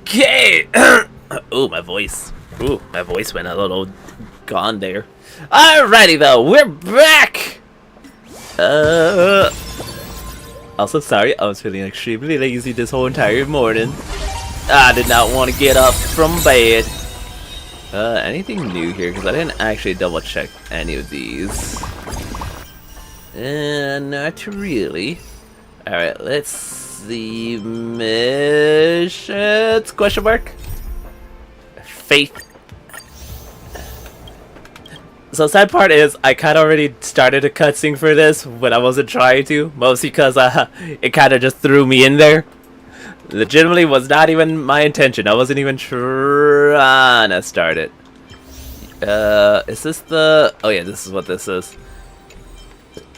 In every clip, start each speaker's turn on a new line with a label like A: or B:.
A: Okay. Ooh, my voice. Ooh, my voice went a little gone there. Alrighty though, we're back. Also sorry, I was feeling extremely lazy this whole entire morning. I did not want to get up from bed. Anything new here? Because I didn't actually double check any of these. Not really. Alright, let's see. Missions? Question mark? Faith. So sad part is, I kind of already started a cutscene for this when I wasn't trying to. Mostly because it kind of just threw me in there. Legitimately was not even my intention. I wasn't even trying to start it. Is this the... Oh yeah, this is what this is.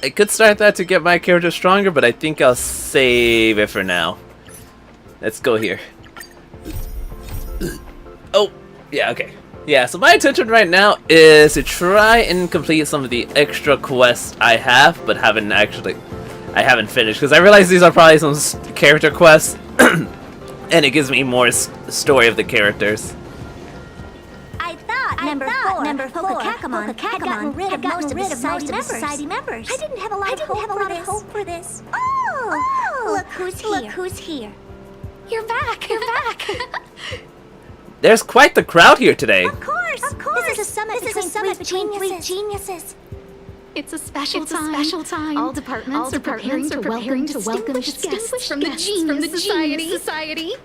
A: I could start that to get my character stronger, but I think I'll save it for now. Let's go here. Oh, yeah, okay. Yeah, so my intention right now is to try and complete some of the extra quests I have, but I haven't finished, because I realize these are probably some character quests, and it gives me more story of the characters.
B: Number four, Kakamon had gotten rid of most of the society members. I didn't have a lot of hope for this. Oh, look who's here. You're back.
A: There's quite the crowd here today.
B: Of course. This is a summit between three geniuses.
C: It's a special time. All departments are preparing to welcome distinguished guests from the Genius Society.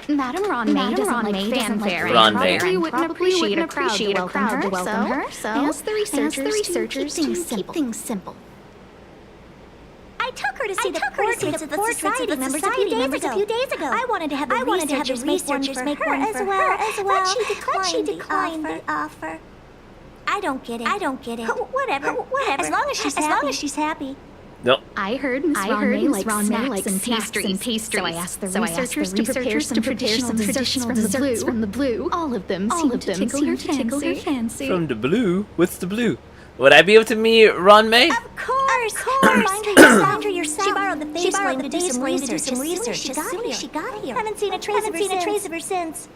C: Madame Ron May doesn't like fanfare and probably wouldn't appreciate a crowd to welcome her, so ask the researchers to keep things simple.
B: I took her to see the portraits of the society members a few days ago. I wanted to have the researchers make one for her as well, but she declined the offer. I don't get it. Whatever. As long as she's happy.
A: Nope.
C: I heard Miss Ron May likes snacks and pastries, so I asked the researchers to prepare some traditional desserts from the blue. All of them seemed to tickle her fancy.
A: From the blue? What's the blue? Would I be able to meet Ron May?
B: Of course. Find her yourself. She borrowed the face flame to do some research as soon as she got here. Haven't seen a trace of her since.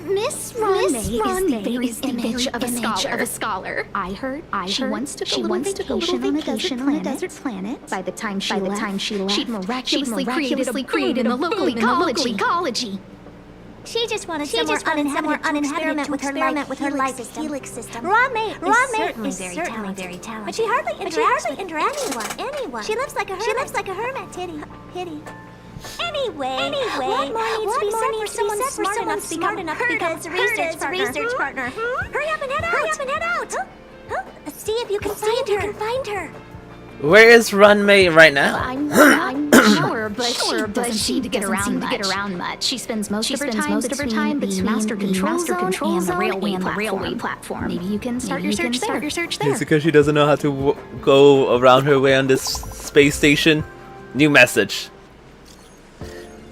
C: Miss Ron May is the image of a scholar. I heard she once took a little vacation on a desert planet. By the time she left, she'd miraculously created a local ecology.
B: She just wanted somewhere uninhabited to experiment with her life helix system. Ron May is certainly very talented, but she hardly interacts with anyone. She lives like a hermit. Pity. Anyway, what more needs to be said for someone smart enough to become her research partner? Hurry up and head out! Huh? See if you can find her.
A: Where is Ron May right now?
C: I'm sure, but she doesn't seem to get around much. She spends most of her time between the master control zone and the railway platform. Maybe you can start your search there.
A: It's because she doesn't know how to go around her way on this space station. New message.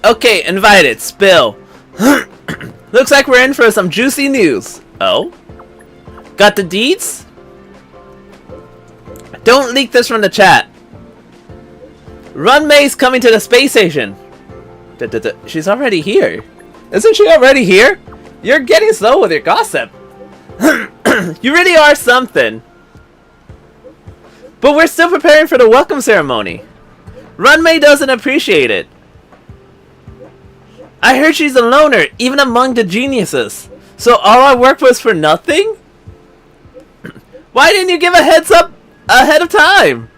A: Okay, invited. Spill. Looks like we're in for some juicy news. Oh? Got the deeds? Don't leak this from the chat. Ron May's coming to the space station. She's already here. Isn't she already here? You're getting slow with your gossip. You really are something. But we're still preparing for the welcome ceremony. Ron May doesn't appreciate it. I heard she's a loner, even among the geniuses. So all our work was for nothing? Why didn't you give a heads up ahead of time?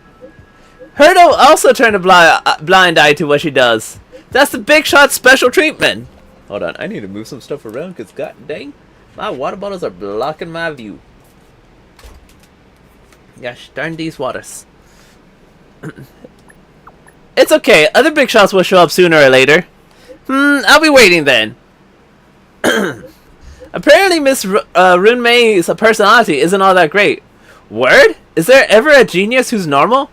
A: Herdo also turned a blind eye to what she does. That's the big shot special treatment. Hold on, I need to move some stuff around because god dang, my water bottles are blocking my view. Gosh darn these waters. It's okay, other big shots will show up sooner or later. I'll be waiting then. Apparently Miss Ron May's personality isn't all that great. Word? Is there ever a genius who's normal?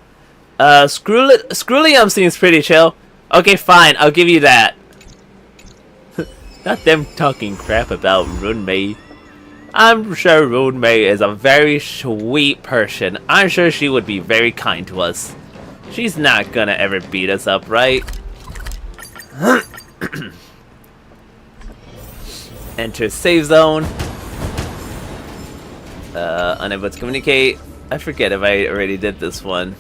A: Scrulium seems pretty chill. Okay, fine, I'll give you that. Not them talking crap about Ron May. I'm sure Ron May is a very sweet person. I'm sure she would be very kind to us. She's not gonna ever beat us up, right? Enter save zone. Unable to communicate. I forget if I already did this one.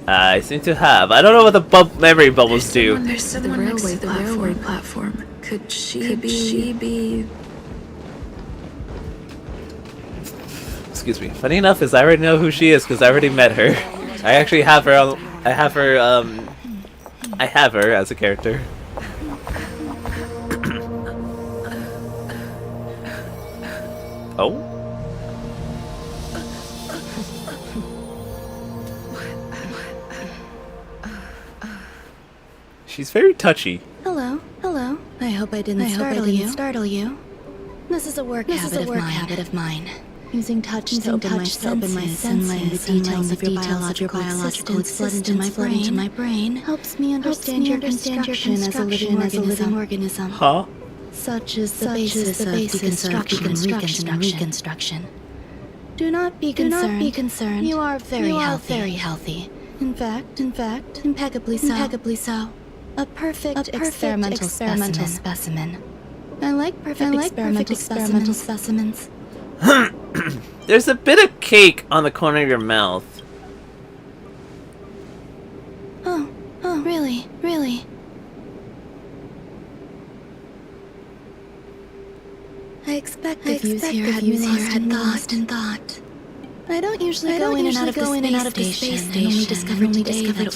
A: I seem to have. I don't know what the memory bubbles do.
D: There's someone next to the railway platform. Could she be?
A: Excuse me. Funny enough is I already know who she is because I already met her. I actually have her on, I have her as a character. Oh? She's very touchy.
E: Hello. I hope I didn't startle you. This is a work habit of mine. Using touch to open my senses and letting the details of your biological existence flood into my brain helps me understand your construction as a living organism.
A: Huh?
E: Such is the basis of deconstruction and reconstruction. Do not be concerned. You are very healthy. In fact, impeccably so. A perfect experimental specimen. I like perfect experimental specimens.
A: There's a bit of cake on the corner of your mouth.
E: Oh, really? I expect the views here had me lost in thought. I don't usually go in and out of the space station. Only discovered today that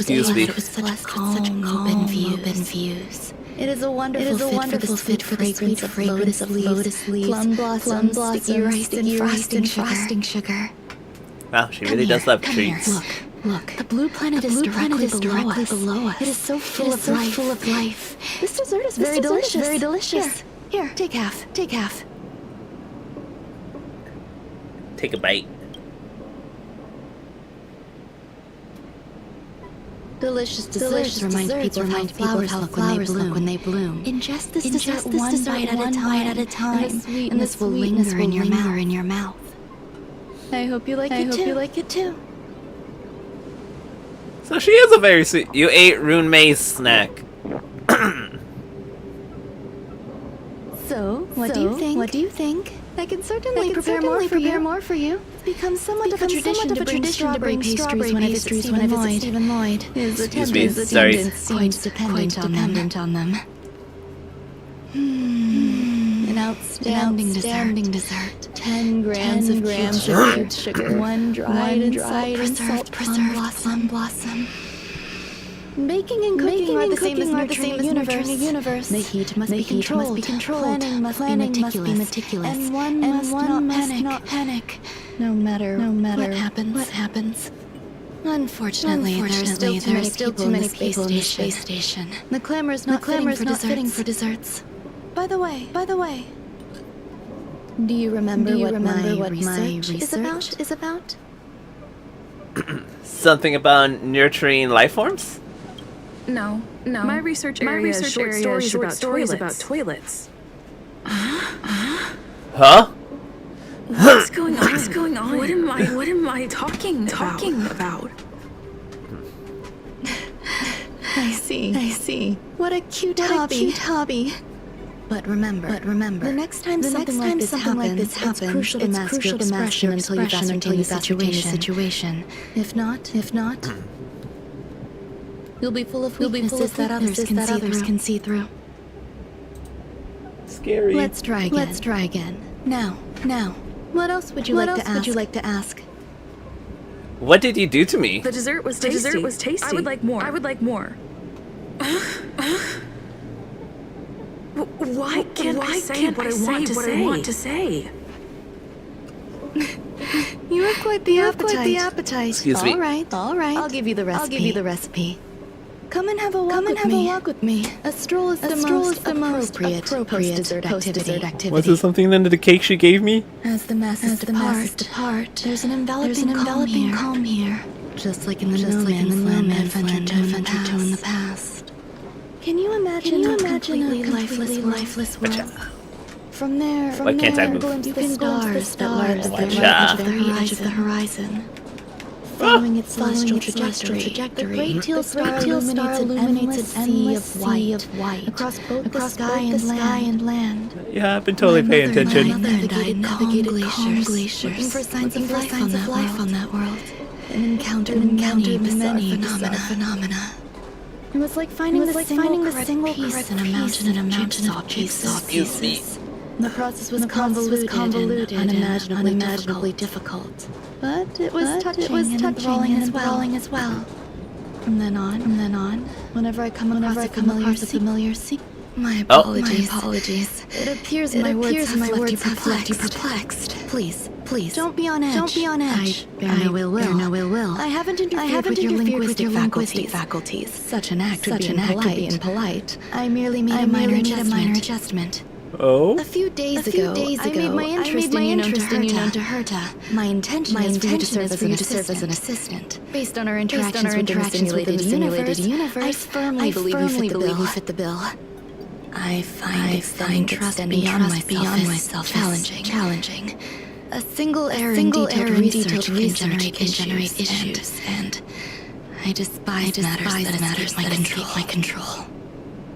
E: it was such calm, open views. It is a wonderful fit for the sweet fragrance of lotus leaves, plum blossoms, sticky rice and frosting sugar.
A: Wow, she really does love treats.
E: Look. The blue planet is directly below us. It is so full of life. This dessert is very delicious. Here, take half.
A: Take a bite.
E: Delicious desserts remind people how flowers look when they bloom. Ingest this dessert one bite at a time, and this will linger in your mouth. I hope you like it too.
A: So she is a very sweet. You ate Rune May's snack.
E: So, what do you think? I can certainly prepare more for you. It's become somewhat of a tradition to bring strawberry pastries when I visit Stephen Lloyd. His attendance seems quite dependent on them. An outstanding dessert. 10 grams of cubed sugar. One dried and salt plum blossom. Baking and cooking are the same as nurturing a universe. The heat must be controlled. Planning must be meticulous. And one must not panic. No matter what happens. Unfortunately, there are still too many people in the space station. The clamor is not fitting for desserts. By the way, do you remember what my research is about?
A: Something about nurturing life forms?
D: No. My research area is short stories about toilets.
A: Huh?
D: What's going on? What am I talking about?
E: I see. What a cute hobby. But remember, the next time something like this happens, it's crucial to mask your expression until you've ascertained the situation. If not, you'll be full of weaknesses that others can see through.
A: Scary.
E: Let's try again. Now. What else would you like to ask?
A: What did you do to me?
D: The dessert was tasty. I would like more. Why can't I say what I want to say?
E: You have quite the appetite.
A: Excuse me.
E: All right. I'll give you the recipe. Come and have a walk with me. A stroll is the most appropriate post-dessert activity.
A: Was this something under the cake she gave me?
E: As the masses depart, there's an enveloping calm here. Just like in the no man's land adventure in the past. Can you imagine a completely lifeless world? From there,
A: Why can't I move?
E: you can glimpse the stars that lie at the edge of the horizon. following its celestial trajectory. The great teal star illuminates an endless sea of white across both the sky and land.
A: Yeah, I've been totally paying attention.
E: My mother and I navigated calm glaciers, looking for signs of life on that world, and encountered many bizarre phenomena. It was like finding the single piece in a mountain of jigsaw pieces. The process was convoluted and unimaginably difficult. But it was touching and enthralling as well. From then on, whenever I come across a familiar scene, my apologies. It appears my words have left you perplexed. Please, don't be on edge. I bear no ill will. I haven't interfered with your linguistic faculties. Such an act would be impolite. I merely made a minor adjustment.
A: Oh?
E: A few days ago, I made my interest in you known to Herta. My intention is for you to serve as an assistant. Based on our interactions within the simulated universe, I firmly believe you fit the bill. I find extending trust beyond myself challenging. A single error in detailed research can generate issues, and I despise matters that escape my control.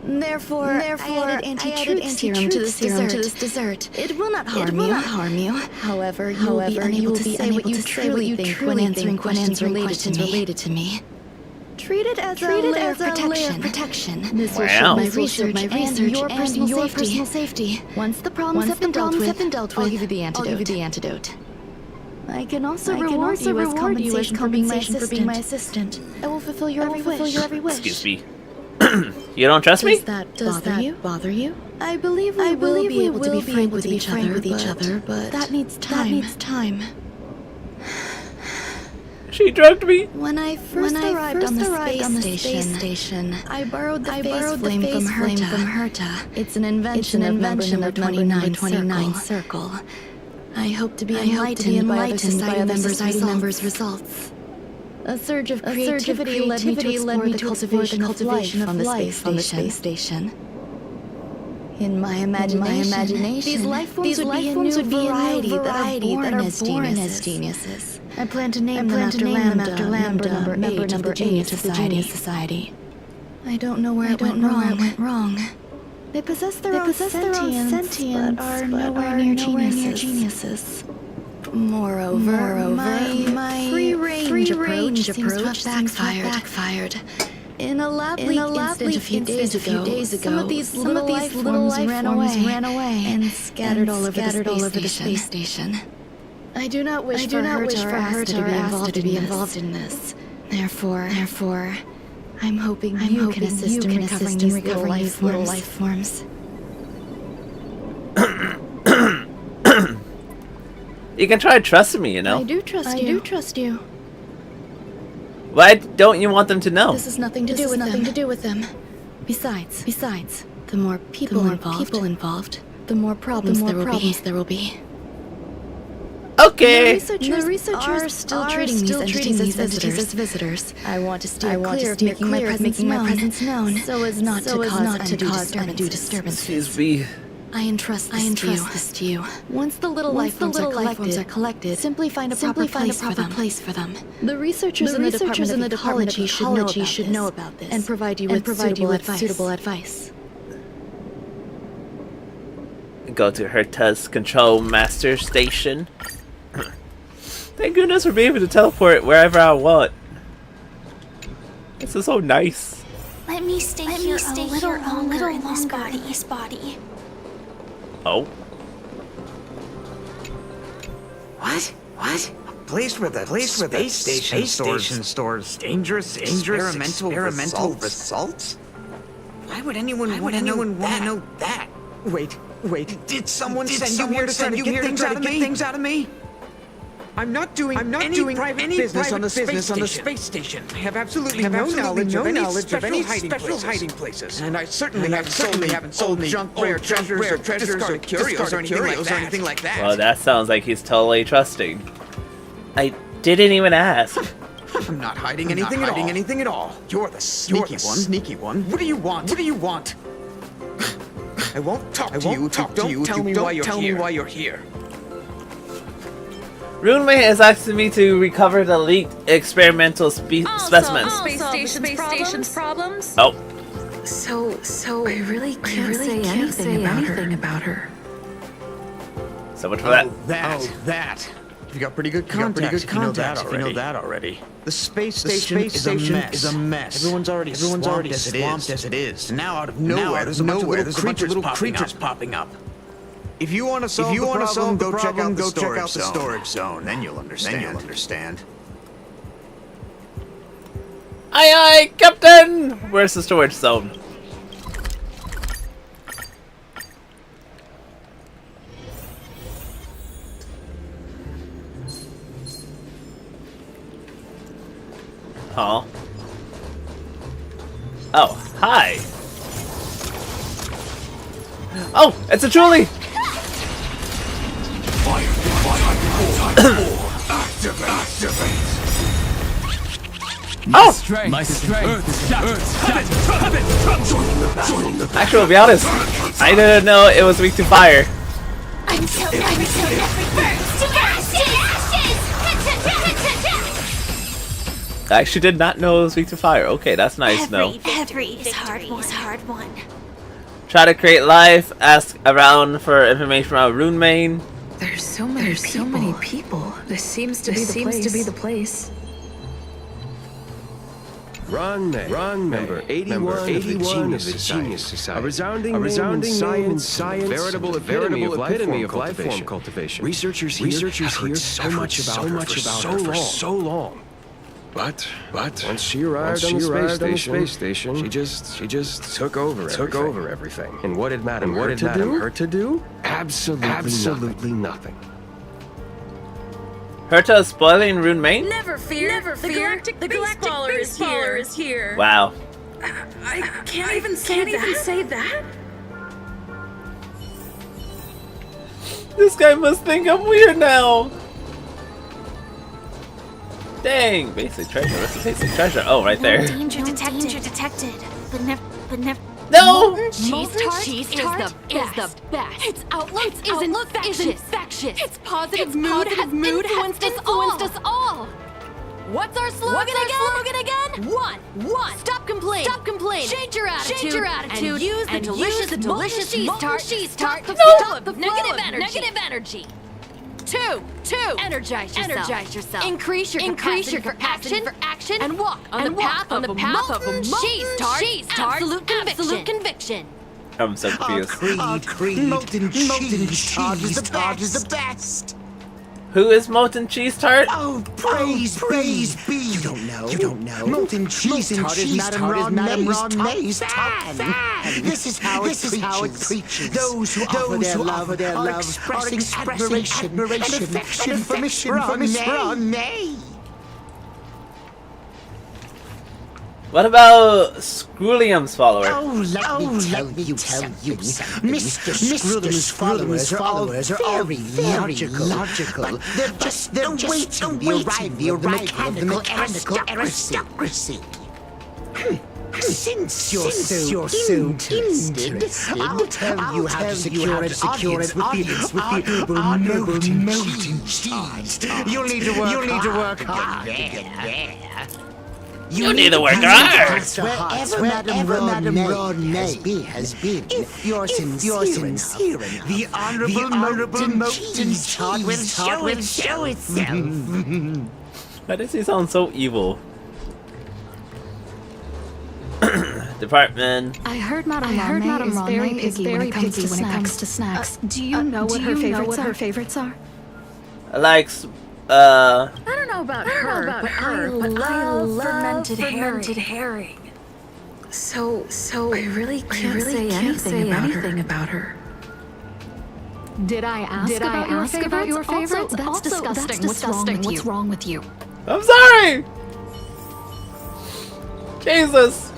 E: Therefore, I added anti-truth serum to this dessert. It will not harm you. However, you will be unable to say what you truly think when answering questions related to me. Treat it as a layer of protection. This will shield my research and your personal safety. Once the problems have been dealt with, I'll give you the antidote. I can also reward you as compensation for being my assistant. I will fulfill your every wish.
A: Excuse me. You don't trust me?
E: Does that bother you? I believe we will be able to be frank with each other, but that needs time.
A: She drugged me.
E: When I first arrived on the space station, I borrowed the phase flame from Herta. It's an invention of number 29 circle. I hope to be enlightened by other society members' results. A surge of creativity led me to explore the cultivation of life on the space station. In my imagination, these life forms would be a new variety that are born as geniuses. I plan to name them after Lambda, number 8 of the Genius Society. I don't know where it went wrong. They possess their own sentience, but are nowhere near geniuses. Moreover, my free-range approach seems to have backfired. In a lab leak incident a few days ago, some of these little life forms ran away and scattered all over the space station. I do not wish for Herta to be involved in this. Therefore, I'm hoping you can assist in recovering these little life forms.
A: You can try trusting me, you know.
E: I do trust you.
A: Why don't you want them to know?
E: This has nothing to do with them. Besides, the more people involved, the more problems there will be.
A: Okay.
E: The researchers are still treating these entities as visitors. I want to steer clear of making my presence known, so as not to cause undue disturbances.
A: Excuse me.
E: I entrust this to you. Once the little life forms are collected, simply find a proper place for them. The researchers in the Department of Ecology should know about this and provide you with suitable advice.
A: Go to Herta's Control Master Station. Thank goodness for being able to teleport wherever I want. This is so nice.
B: Let me stay here a little longer in this body.
A: Oh.
F: What? A place where the space station stores dangerous experimental results? Why would anyone want to know that? Wait. Did someone send you here to try to get things out of me? I'm not doing any private business on the space station. I have absolutely no knowledge of any special hiding places. And I certainly haven't sold junk, rare treasures, or discarded curios or anything like that.
A: Well, that sounds like he's totally trusting. I didn't even ask.
F: I'm not hiding anything at all. You're the sneaky one. What do you want? I won't talk to you. Don't tell me why you're here.
A: Roommate is asking me to recover the leaked experimental specimens.
D: Space station's problems.
A: Oh,
D: So I really can't say anything about her.
A: so much for that.
F: That. You got pretty good contacts. If you know that already. The space station is a mess. Everyone's already swamped as it is. And now out of nowhere, there's a bunch of little creatures popping up. If you want to solve the problem, go check out the storage zone. Then you'll understand.
A: Aye aye, Captain! Where's the storage zone? Huh? Oh, hi! Oh, it's a Julie! Oh!
G: My strength.
A: Actually, to be honest, I didn't know it was weak to fire.
B: I'm so
A: I actually did not know it was weak to fire. Okay, that's nice, no.
B: Every is hard one.
A: Try to create life, ask around for information about Rune Main.
D: There's so many people. This seems to be the place.
G: Ron member 81 of the Genius Society. A resounding name in science, veritable epitome of life form cultivation. Researchers here have so much about her for so long. But once she arrived on the space station, she just took over everything. And what did Madame her to do? Absolutely nothing.
A: Herta is spoiling Rune Main?
D: Never fear. The galactic baseballer is here.
A: Wow.
D: I can't even say that.
A: This guy must think I'm weird now. Dang, basic treasure. What's the basic treasure? Oh, right there.
B: Danger detected. But never.
A: No!
C: Cheese tart is the best. Its outlook is infectious. Its positive mood has influenced us all. What's our slogan again? One. Stop complaining. Change your attitude. And use the delicious cheese tart to stop the negative energy. Two. Energize yourself. Increase your capacity for action. And walk on the path of molten cheese tart. Absolute conviction.
A: I'm so confused.
F: Creed. Molten cheese tart is the best.
A: Who is Molten Cheese Tart?
F: Oh, praise be. You don't know. Molten cheese tart is Madame Ron May's top fan. This is how it preaches. Those who offer their love are expressing admiration and affection for Miss Ron May.
A: What about Scrulium's follower?
F: Let me tell you something. Mr. Screwdum's followers are very logical. They're just awaiting the arrival of the mechanical aristocracy. Since you're so interested, I'll tell you how to secure an audience with the honorable molten cheese. You'll need to work hard to get there.
A: You need to work hard.
F: Wherever Madame Ron May has been, if you're sincere enough, the honorable molten cheese will show itself.
A: Why does he sound so evil? Department.
C: I heard Madame Ron is very picky when it comes to snacks. Do you know what her favorites are?
A: Likes
D: I don't know about her, but I love fermented herring. So I really can't say anything about her.
C: Did I ask about your favorites? That's disgusting. What's wrong with you?
A: I'm sorry. Jesus.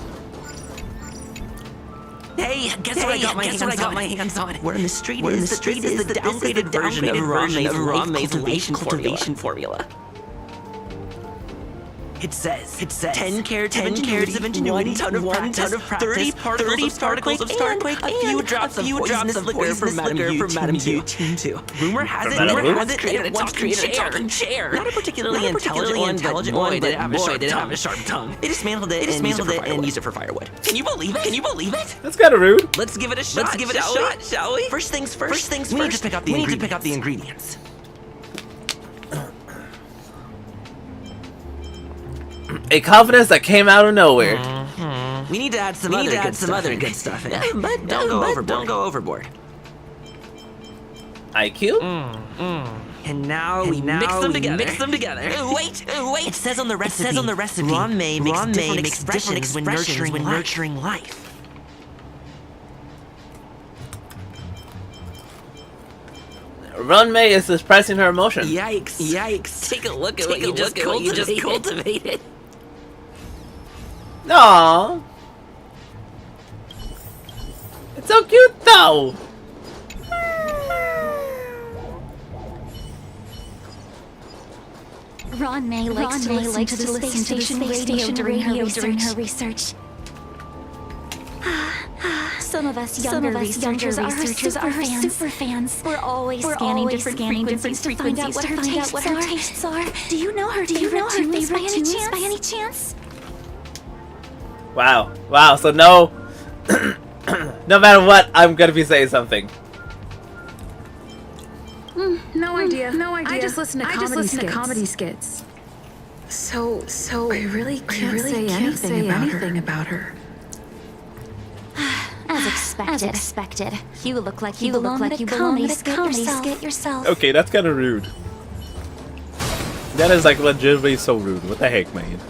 H: Hey, guess what I got my hands on? Where in the street is the downgraded version of Ron May's cultivation formula. It says 10 carats of ingenuity, 1 ton of practice, 30 particles of Starquake, a few drops of poisonous liquor from Madame U Team 2. Rumor has it that created a talking chair. Not a particularly intelligent one, but boy, did it have a sharp tongue. They dismantled it and used it for firewood. Can you believe it?
A: That's kind of rude.
H: Let's give it a shot, shall we? First things first. We need to pick up the ingredients.
A: A confidence that came out of nowhere.
H: We need to add some other good stuff in. But don't go overboard.
A: IQ?
H: And now we mix them together. Wait! It says on the recipe. Ron May makes different expressions when nurturing life.
A: Run May is expressing her emotions.
H: Yikes. Take a look at what you just cultivated.
A: Aww. It's so cute though.
B: Ron May likes to listen to the space station radio during her research. Some of us younger researchers are super fans. We're always scanning different frequencies to find out what her tastes are. Do you know her favorite tunes by any chance?
A: Wow. So no, no matter what, I'm gonna be saying something.
D: No idea. I just listen to comedy skits. So I really can't say anything about her.
B: As expected. You look like you belong at a comedy skit yourself.
A: Okay, that's kind of rude. That is like legitimately so rude. What the heck, man?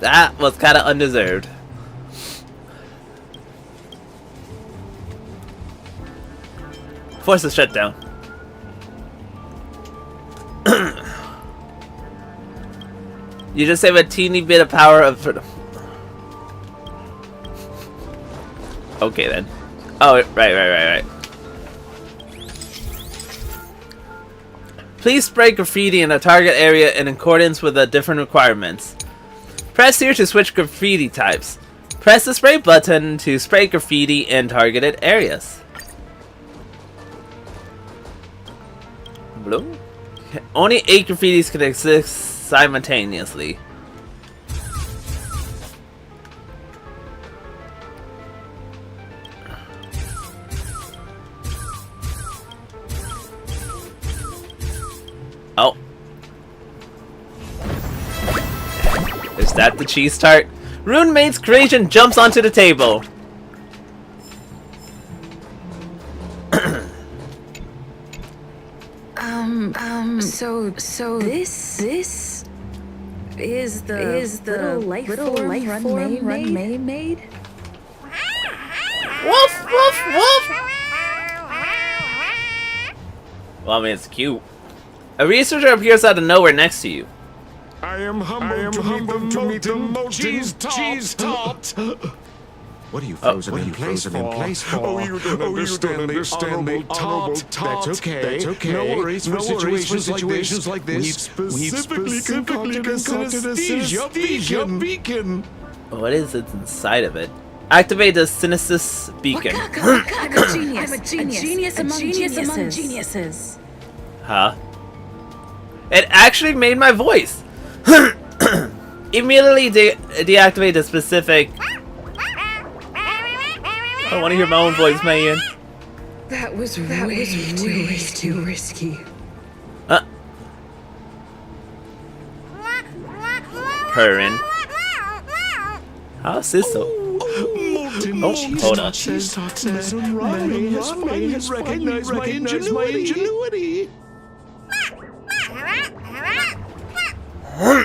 A: That was kind of undeserved. Force the shutdown. You just save a teeny bit of power of. Okay then. Oh, right. Please spray graffiti in a target area in accordance with the different requirements. Press here to switch graffiti types. Press the spray button to spray graffiti in targeted areas. Blue? Only 8 graffitis can exist simultaneously. Oh. Is that the cheese tart? Runemate's creation jumps onto the table.
D: So this is the little life form Run May made?
A: Woof, woof, woof. Well, I mean, it's cute. A researcher appears out of nowhere next to you.
G: I am humbled to meet the molten cheese tart. What are you frozen in place for? Oh, you don't understand the honorable tart. That's okay. No worries. For situations like this, we've specifically concocted a synesthesia beacon.
A: What is it inside of it? Activate the synesthesis beacon.
D: I'm a genius among geniuses.
A: Huh? It actually made my voice. Immediately deactivate the specific. I want to hear my own voice, man.
D: That was way too risky.
A: Purring. How's this so? Oh, hold on.
G: Ron has recognized my ingenuity.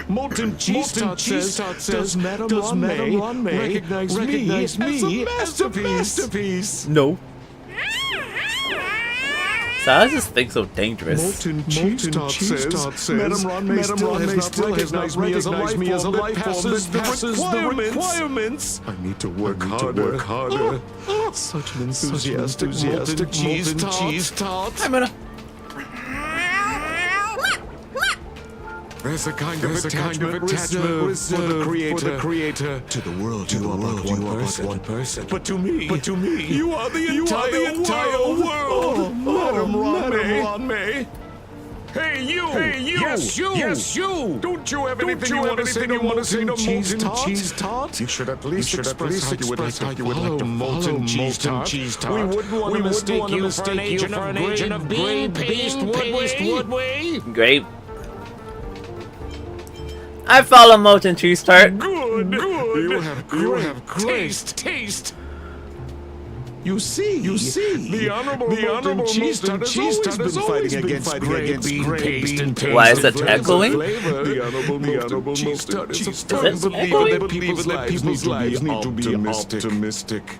G: Molten cheese tart says Madame Ron May recognize me as a masterpiece.
A: No. So how is this thing so dangerous?
G: Molten cheese tart says Madame Ron May still has not recognized me as a life form that passes the requirements. I need to work harder. Such an enthusiastic molten cheese tart.
A: I'm gonna.
I: There's a kind of attachment reserved for the creator to the world. You are but one person. But to me, you are the entire world. Oh, Madam Ronmay. Hey you! Yes you! Don't you have anything you want to say to molten cheese tart? You should at least express how you would like to molten cheese tart. We wouldn't want to mistake you for an agent of bean paste, would we?
A: Great. I follow molten cheese tart.
I: Good. You have great taste. You see, the honorable cheese tart has always been fighting against bean paste.
A: Why is that echoing?
I: The honorable cheese tart is a firm believer that people's lives need to be optimistic.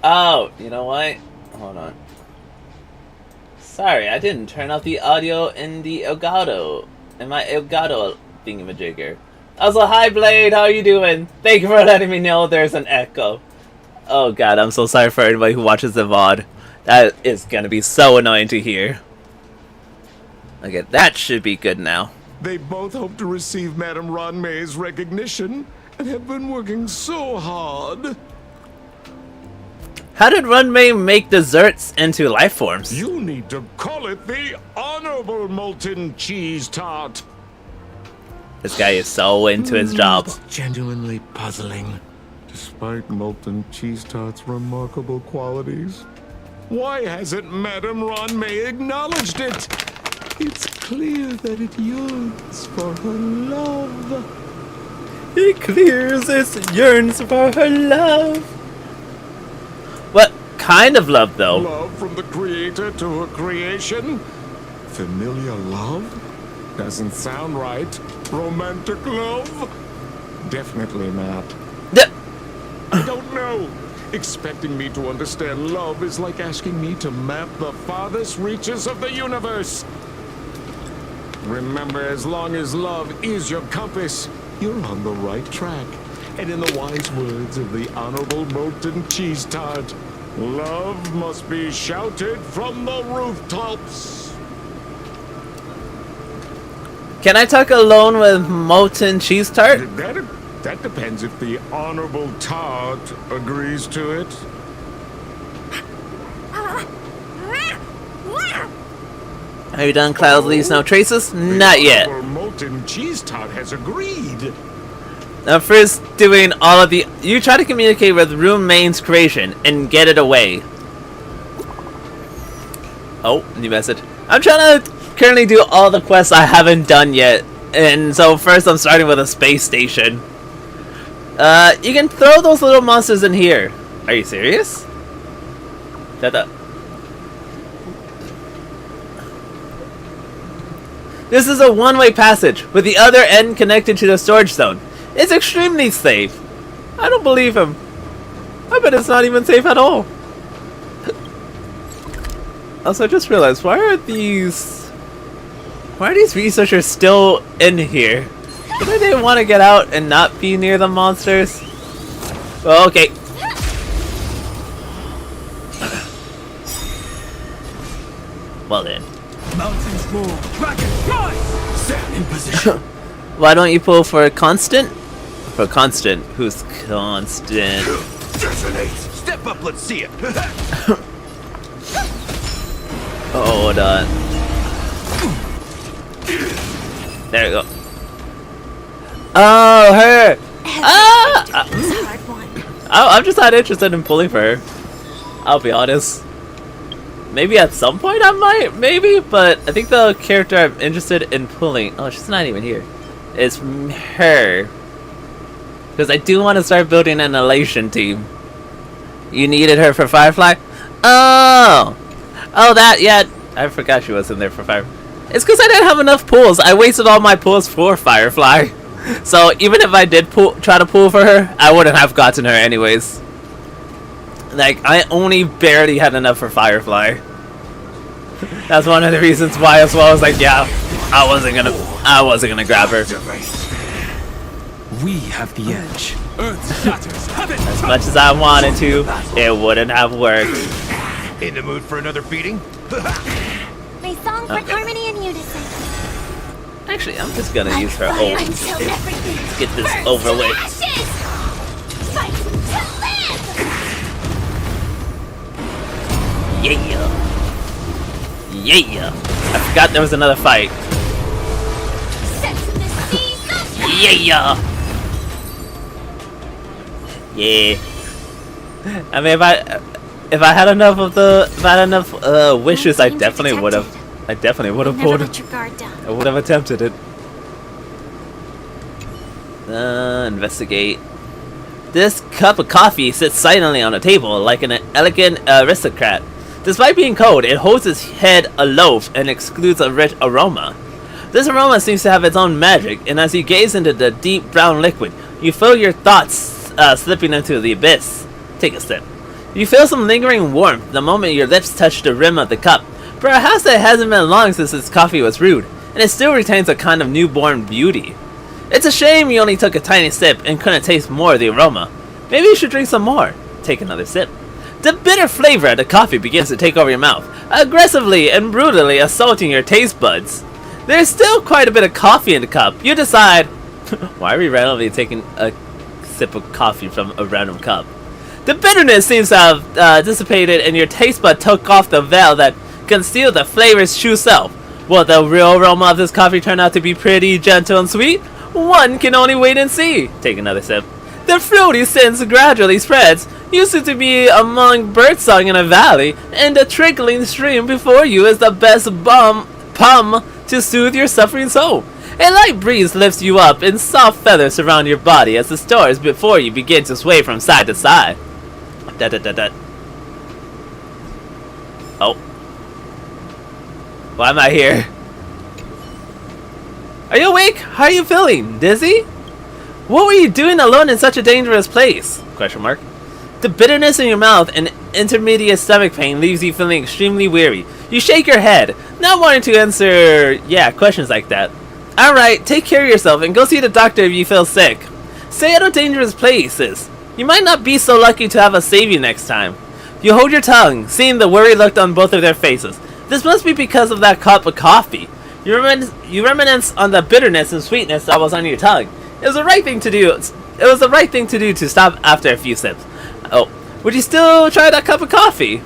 A: Oh, you know what? Hold on. Sorry, I didn't turn off the audio in the Elgato. In my Elgato thingamajigger. Also, hi Blade, how are you doing? Thank you for letting me know there's an echo. Oh god, I'm so sorry for anybody who watches the VOD. That is gonna be so annoying to hear. Okay, that should be good now.
I: They both hope to receive Madame Ronmay's recognition and have been working so hard.
A: How did Runmay make desserts into life forms?
I: You need to call it the Honorable Molten Cheese Tart.
A: This guy is so into his job.
I: It's genuinely puzzling. Despite Molten Cheese Tart's remarkable qualities, why hasn't Madame Ronmay acknowledged it? It's clear that it yearns for her love.
A: It clears its yearns for her love. What kind of love, though?
I: Love from the creator to her creation? Familiar love? Doesn't sound right. Romantic love? Definitely not. I don't know. Expecting me to understand love is like asking me to map the farthest reaches of the universe. Remember, as long as love is your compass, you're on the right track. And in the wise words of the Honorable Molten Cheese Tart, love must be shouted from the rooftops.
A: Can I talk alone with Molten Cheese Tart?
I: That depends if the Honorable Tart agrees to it.
A: Have you done Cloud Leaves No Traces? Not yet.
I: The Molten Cheese Tart has agreed.
A: Now first doing all of the... You try to communicate with Room Main's creation and get it away. Oh, new message. I'm trying to currently do all the quests I haven't done yet. And so first I'm starting with a space station. You can throw those little monsters in here. Are you serious? This is a one-way passage, with the other end connected to the storage zone. It's extremely safe. I don't believe him. I bet it's not even safe at all. Also, I just realized, why are these researchers still in here? Didn't they want to get out and not be near the monsters? Well, okay. Well then.
H: Mountains move. Dragon rise. Stand in position.
A: Why don't you pull for a constant? For constant. Who's constant?
H: Detonate. Step up, let's see it.
A: Oh, hold on. There you go. Oh, her! Ah! I'm just not interested in pulling for her. I'll be honest. Maybe at some point I might, maybe, but I think the character I'm interested in pulling... Oh, she's not even here. It's her. Because I do want to start building an elation team. You needed her for Firefly? Oh! Oh, that, yeah. I forgot she was in there for Firefly. It's because I didn't have enough pulls. I wasted all my pulls for Firefly. So even if I did try to pull for her, I wouldn't have gotten her anyways. Like, I only barely had enough for Firefly. That's one of the reasons why as well. I was like, yeah, I wasn't gonna grab her.
G: We have the edge.
H: Earth shatters. Heaven.
A: As much as I wanted to, it wouldn't have worked.
H: In the mood for another beating?
B: My song for harmony and you to say?
A: Actually, I'm just gonna use her ult.
B: Until everything
A: Let's get this over with.
B: ashes! Fight to live!
A: Yeah. Yeah. I forgot there was another fight.
B: Sense the seas of
A: Yeah. Yeah. I mean, if I had enough of the, if I had enough wishes, I definitely would have. I definitely would have
B: Never
A: pulled.
B: let your guard down.
A: I would have attempted it. Investigate. This cup of coffee sits silently on a table like an elegant aristocrat. Despite being cold, it holds its head aloft and excludes a rich aroma. This aroma seems to have its own magic, and as you gaze into the deep brown liquid, you feel your thoughts slipping into the abyss. Take a sip. You feel some lingering warmth the moment your lips touch the rim of the cup. Perhaps it hasn't been long since this coffee was brewed, and it still retains a kind of newborn beauty. It's a shame you only took a tiny sip and couldn't taste more of the aroma. Maybe you should drink some more. Take another sip. The bitter flavor of the coffee begins to take over your mouth, aggressively and brutally assaulting your taste buds. There's still quite a bit of coffee in the cup. You decide, why are we randomly taking a sip of coffee from a random cup? The bitterness seems to have dissipated, and your taste bud took off the veil that concealed the flavor's true self. Will the real aroma of this coffee turn out to be pretty gentle and sweet? One can only wait and see. Take another sip. The fruity scent gradually spreads. You seem to be among birdsong in a valley, and the trickling stream before you is the best balm to soothe your suffering soul. A light breeze lifts you up, and soft feathers surround your body as the stars before you begin to sway from side to side. Oh. Why am I here? Are you awake? How are you feeling? Dizzy? What were you doing alone in such a dangerous place? Question mark. The bitterness in your mouth and intermediate stomach pain leaves you feeling extremely weary. You shake your head, not wanting to answer, questions like that. Alright, take care of yourself and go see the doctor if you feel sick. Stay out of dangerous places. You might not be so lucky to have us save you next time. You hold your tongue, seeing the worried look on both of their faces. This must be because of that cup of coffee. You reminisce on the bitterness and sweetness that was on your tongue. It was the right thing to do. It was the right thing to do to stop after a few sips. Oh, would you still try that cup of coffee?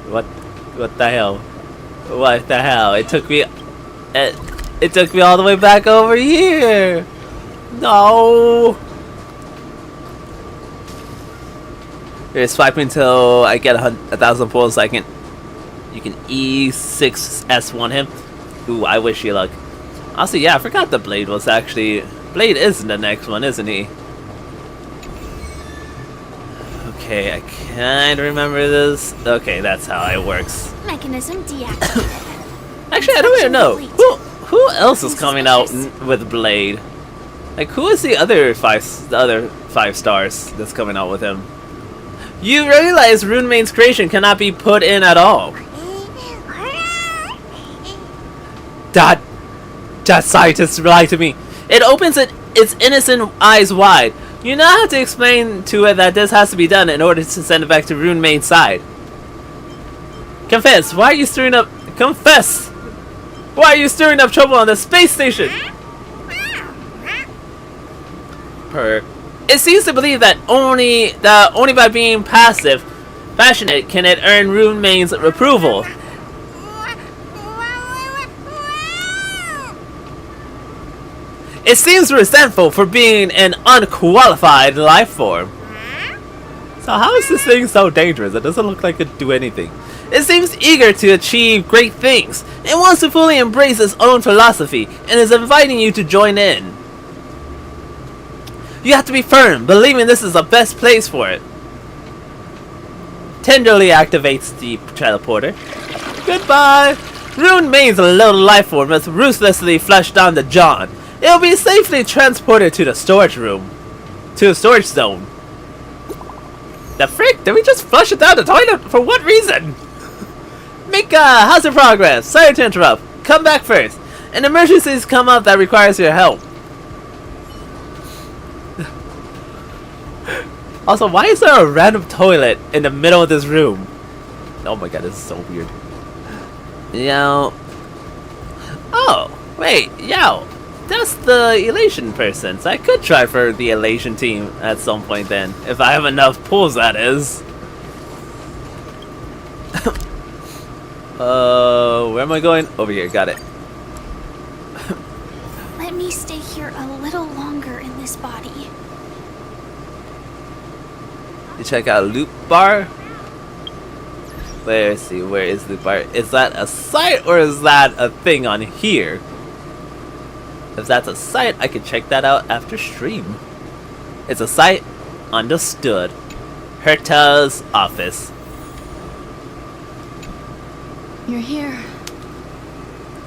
A: What the hell? What the hell? It took me all the way back over here. No. Here, swipe until I get 1,000 pulls. So you can E6S1 him. Ooh, I wish you luck. Also, yeah, I forgot the Blade was actually... Blade is the next one, isn't he? Okay, I can't remember this. Okay, that's how it works.
B: Mechanism deactivated.
A: Actually, I don't even know. Who else is coming out with Blade? Like, who is the other five stars that's coming out with him? You realize Runemane's creation cannot be put in at all. That scientist lied to me. It opens its innocent eyes wide. You now have to explain to it that this has to be done in order to send it back to Runemane's side. Confess, why are you stirring up... Confess! Why are you stirring up trouble on the space station? It seems to believe that only by being passionate, can it earn Runemane's approval. It seems resentful for being an unqualified life form. So how is this thing so dangerous? It doesn't look like it could do anything. It seems eager to achieve great things. It wants to fully embrace its own philosophy and is inviting you to join in. You have to be firm, believing this is the best place for it. Tenderly activates the teleporter. Goodbye! Runemane's little life form is ruthlessly flushed down to John. It will be safely transported to the storage room. To the storage zone. The frick? Did we just flush it down the toilet? For what reason? Mika, how's your progress? Sorry to interrupt. Come back first. An emergency's come up that requires your help. Also, why is there a random toilet in the middle of this room? Oh my god, this is so weird. Yo. Oh, wait, yo. That's the Elation person, so I could try for the Elation team at some point then. If I have enough pulls, that is. Where am I going? Over here, got it.
C: Let me stay here a little longer in this body.
A: You check out loop bar. Let's see, where is loop bar? Is that a site or is that a thing on here? If that's a site, I can check that out after stream. It's a site. Understood. Herta's office.
E: You're here.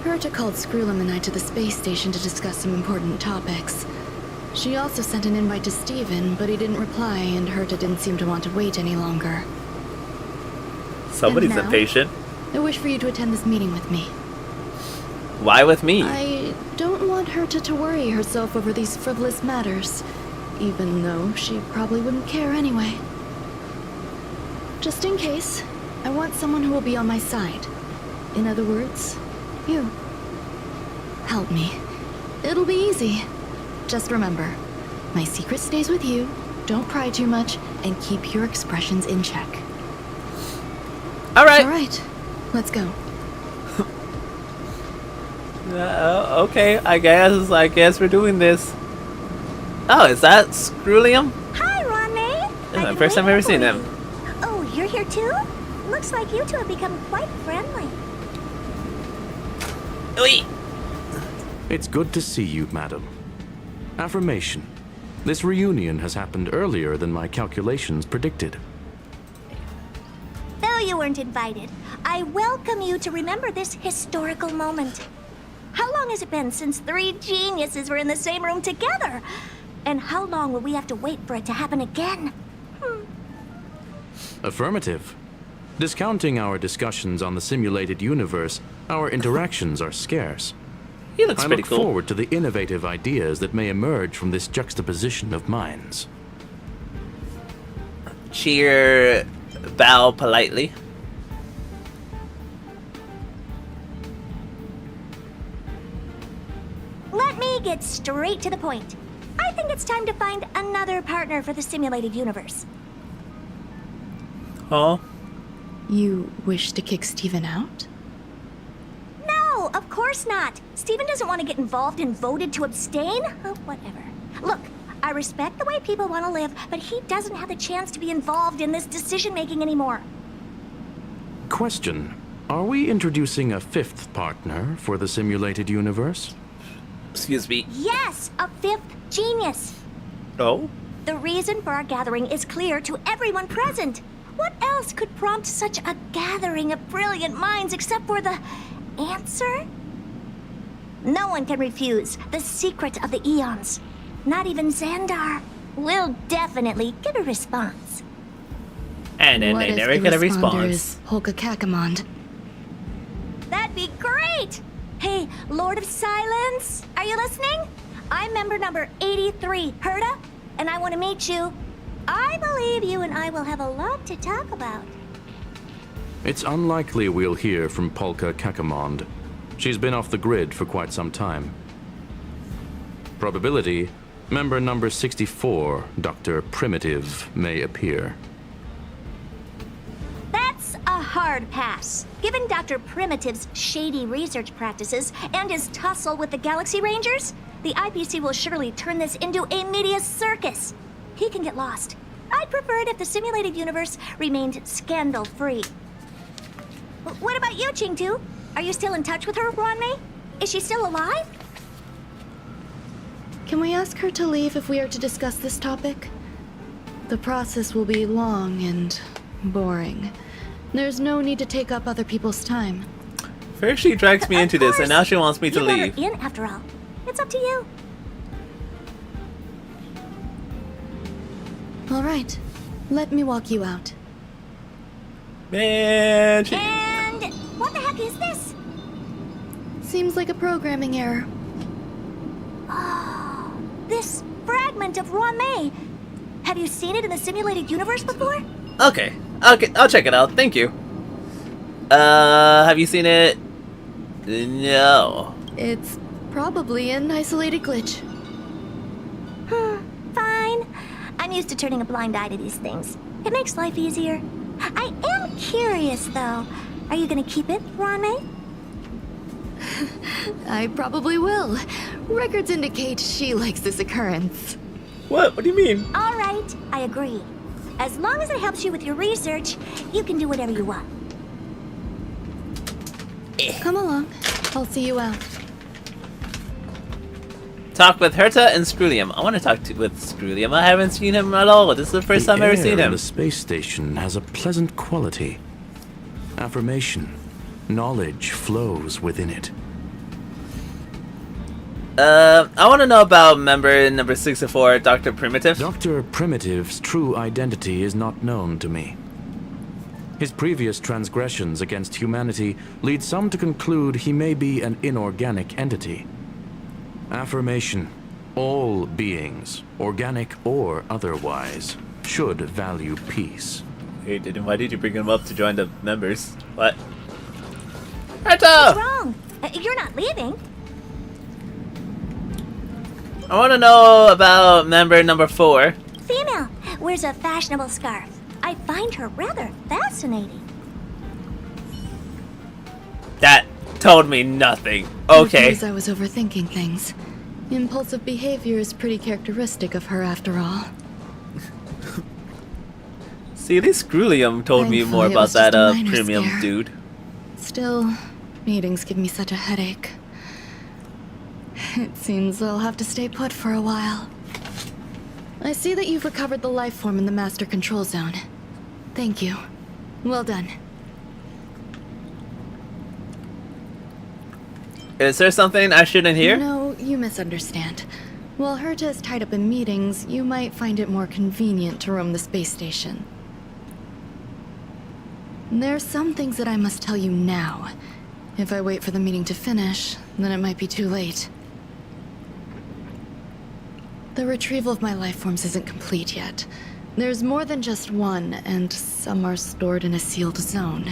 E: Herta called Skrullum and I to the space station to discuss some important topics. She also sent an invite to Steven, but he didn't reply, and Herta didn't seem to want to wait any longer.
A: Somebody's
E: And now,
A: impatient.
E: I wish for you to attend this meeting with me.
A: Why with me?
E: I don't want Herta to worry herself over these frivolous matters, even though she probably wouldn't care anyway. Just in case, I want someone who will be on my side. In other words, you. Help me. It'll be easy. Just remember, my secret stays with you, don't pry too much, and keep your expressions in check.
A: Alright.
E: Alright, let's go.
A: Okay, I guess we're doing this. Oh, is that Skrullum?
B: Hi, Ron-May.
A: This is my first time I've ever seen him.
B: Oh, you're here too? Looks like you two have become quite friendly.
A: Oi.
I: It's good to see you, madam. Affirmation. This reunion has happened earlier than my calculations predicted.
B: Though you weren't invited, I welcome you to remember this historical moment. How long has it been since 3 geniuses were in the same room together? And how long will we have to wait for it to happen again?
I: Affirmative. Discounting our discussions on the simulated universe, our interactions are scarce.
A: He looks
I: I
A: pretty
I: look
A: cool.
I: forward to the innovative ideas that may emerge from this juxtaposition of minds.
A: Cheer, bow politely.
B: Let me get straight to the point. I think it's time to find another partner for the simulated universe.
A: Oh,
E: You wish to kick Steven out?
B: No, of course not. Steven doesn't want to get involved and voted to abstain. Oh, whatever. Look, I respect the way people want to live, but he doesn't have the chance to be involved in this decision-making anymore.
I: Question. Are we introducing a 5th partner for the simulated universe?
A: excuse me.
B: Yes, a 5th genius.
A: Oh?
B: The reason for our gathering is clear to everyone present. What else could prompt such a gathering of brilliant minds except for the answer? No one can refuse the secret of the eons. Not even Xandar. We'll definitely get a response.
A: And then
E: What
A: they
E: if
A: never
E: the
A: get a
E: responder
A: response.
E: is Holka Kakamond?
B: That'd be great! Hey, Lord of Silence, are you listening? I'm member number 83, Herta, and I want to meet you. I believe you and I will have a lot to talk about.
I: It's unlikely we'll hear from Polka Kakamond. She's been off the grid for quite some time. Probability, member number 64, Dr. Primitive, may appear.
B: That's a hard pass. Given Dr. Primitive's shady research practices and his tussle with the Galaxy Rangers, the IPC will surely turn this into a media circus. He can get lost. I'd prefer it if the simulated universe remained scandal-free. What about you, Ching-Tu? Are you still in touch with her, Ron-May? Is she still alive?
E: Can we ask her to leave if we are to discuss this topic? The process will be long and boring. There's no need to take up other people's time.
A: First she drags me
B: Of
A: into this, and now
B: course.
A: she wants me to
B: You let her
A: leave.
B: in, after all. It's up to you.
E: All right, let me walk you out.
A: Man, she...
B: And what the heck is this?
E: Seems like a programming error.
B: This fragment of Ron-May. Have you seen it in the simulated universe before?
A: Okay, I'll check it out. Thank you. Have you seen it No.
E: It's probably an isolated glitch.
B: Fine. I'm used to turning a blind eye to these things. It makes life easier. I am curious, though. Are you gonna keep it, Ronmei?
E: I probably will. Records indicate she likes this occurrence.
A: What? What do you mean?
B: All right, I agree. As long as it helps you with your research, you can do whatever you want.
E: Come along. I'll see you out.
A: Talk with Herta and Scrulium. I want to talk with Scrulium. I haven't seen him at all. This is the first time I've ever seen him.
J: The space station has a pleasant quality. Affirmation. Knowledge flows within it.
A: I want to know about member number 64, Dr. Primitive.
J: Dr. Primitive's true identity is not known to me. His previous transgressions against humanity lead some to conclude he may be an inorganic entity. Affirmation. All beings, organic or otherwise, should value peace.
A: Hey, why did you bring him up to join the members? What?
B: What's
A: Herta!
B: wrong? You're not leaving.
A: I want to know about member number 4.
B: Female, wears a fashionable scarf. I find her rather fascinating.
A: That told me nothing. Okay.
E: Because I was overthinking things. Impulsive behavior is pretty characteristic of her after all.
A: See, at least Scrulium told me more
E: Thankfully, it
A: about
E: was
A: that
E: just a minor
A: premium
E: scare.
A: dude.
E: Still, meetings give me such a headache. It seems I'll have to stay put for a while. I see that you've recovered the life form in the master control zone. Thank you. Well done.
A: Is there something I shouldn't hear?
E: No, you misunderstand. While Herta is tied up in meetings, you might find it more convenient to roam the space station. There's some things that I must tell you now. If I wait for the meeting to finish, then it might be too late. The retrieval of my life forms isn't complete yet. There's more than just one, and some are stored in a sealed zone.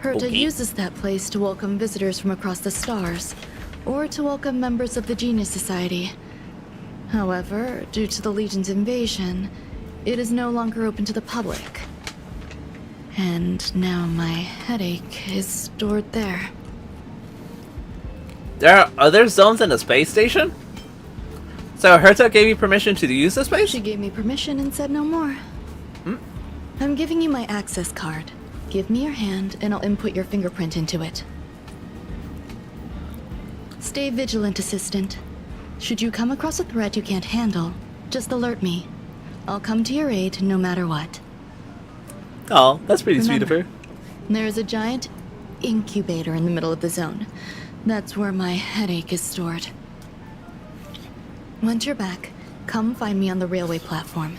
E: Herta
A: Okay.
E: uses that place to welcome visitors from across the stars, or to welcome members of the Genius Society. However, due to the Legion's invasion, it is no longer open to the public. And now my headache is stored there.
A: Are there zones in the space station? So Herta gave you permission to use the space?
E: She gave me permission and said no more. I'm giving you my access card. Give me your hand and I'll input your fingerprint into it. Stay vigilant, assistant. Should you come across a threat you can't handle, just alert me. I'll come to your aid no matter what.
A: Oh, that's pretty sweet of her.
E: Remember, there is a giant incubator in the middle of the zone. That's where my headache is stored. Once you're back, come find me on the railway platform.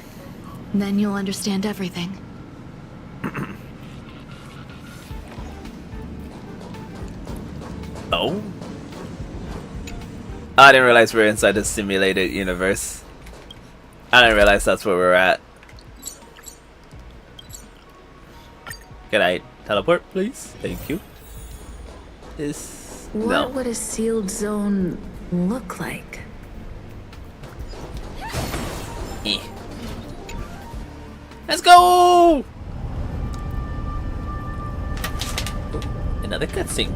E: Then you'll understand everything.
A: Oh? I didn't realize we were inside the simulated universe. I didn't realize that's where we're at. Can I teleport, please? Thank you.
D: What
A: No.
D: would a sealed zone look like?
A: Eh. Let's go! Another cutscene.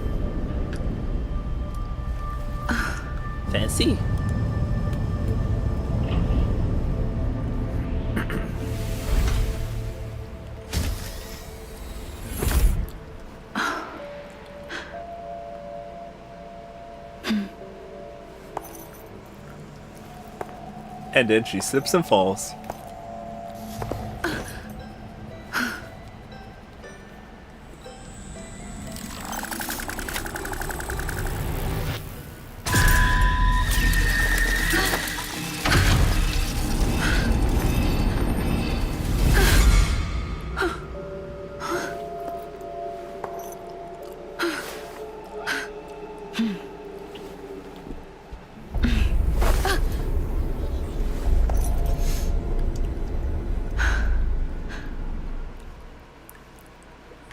A: Fancy. And then she slips and falls.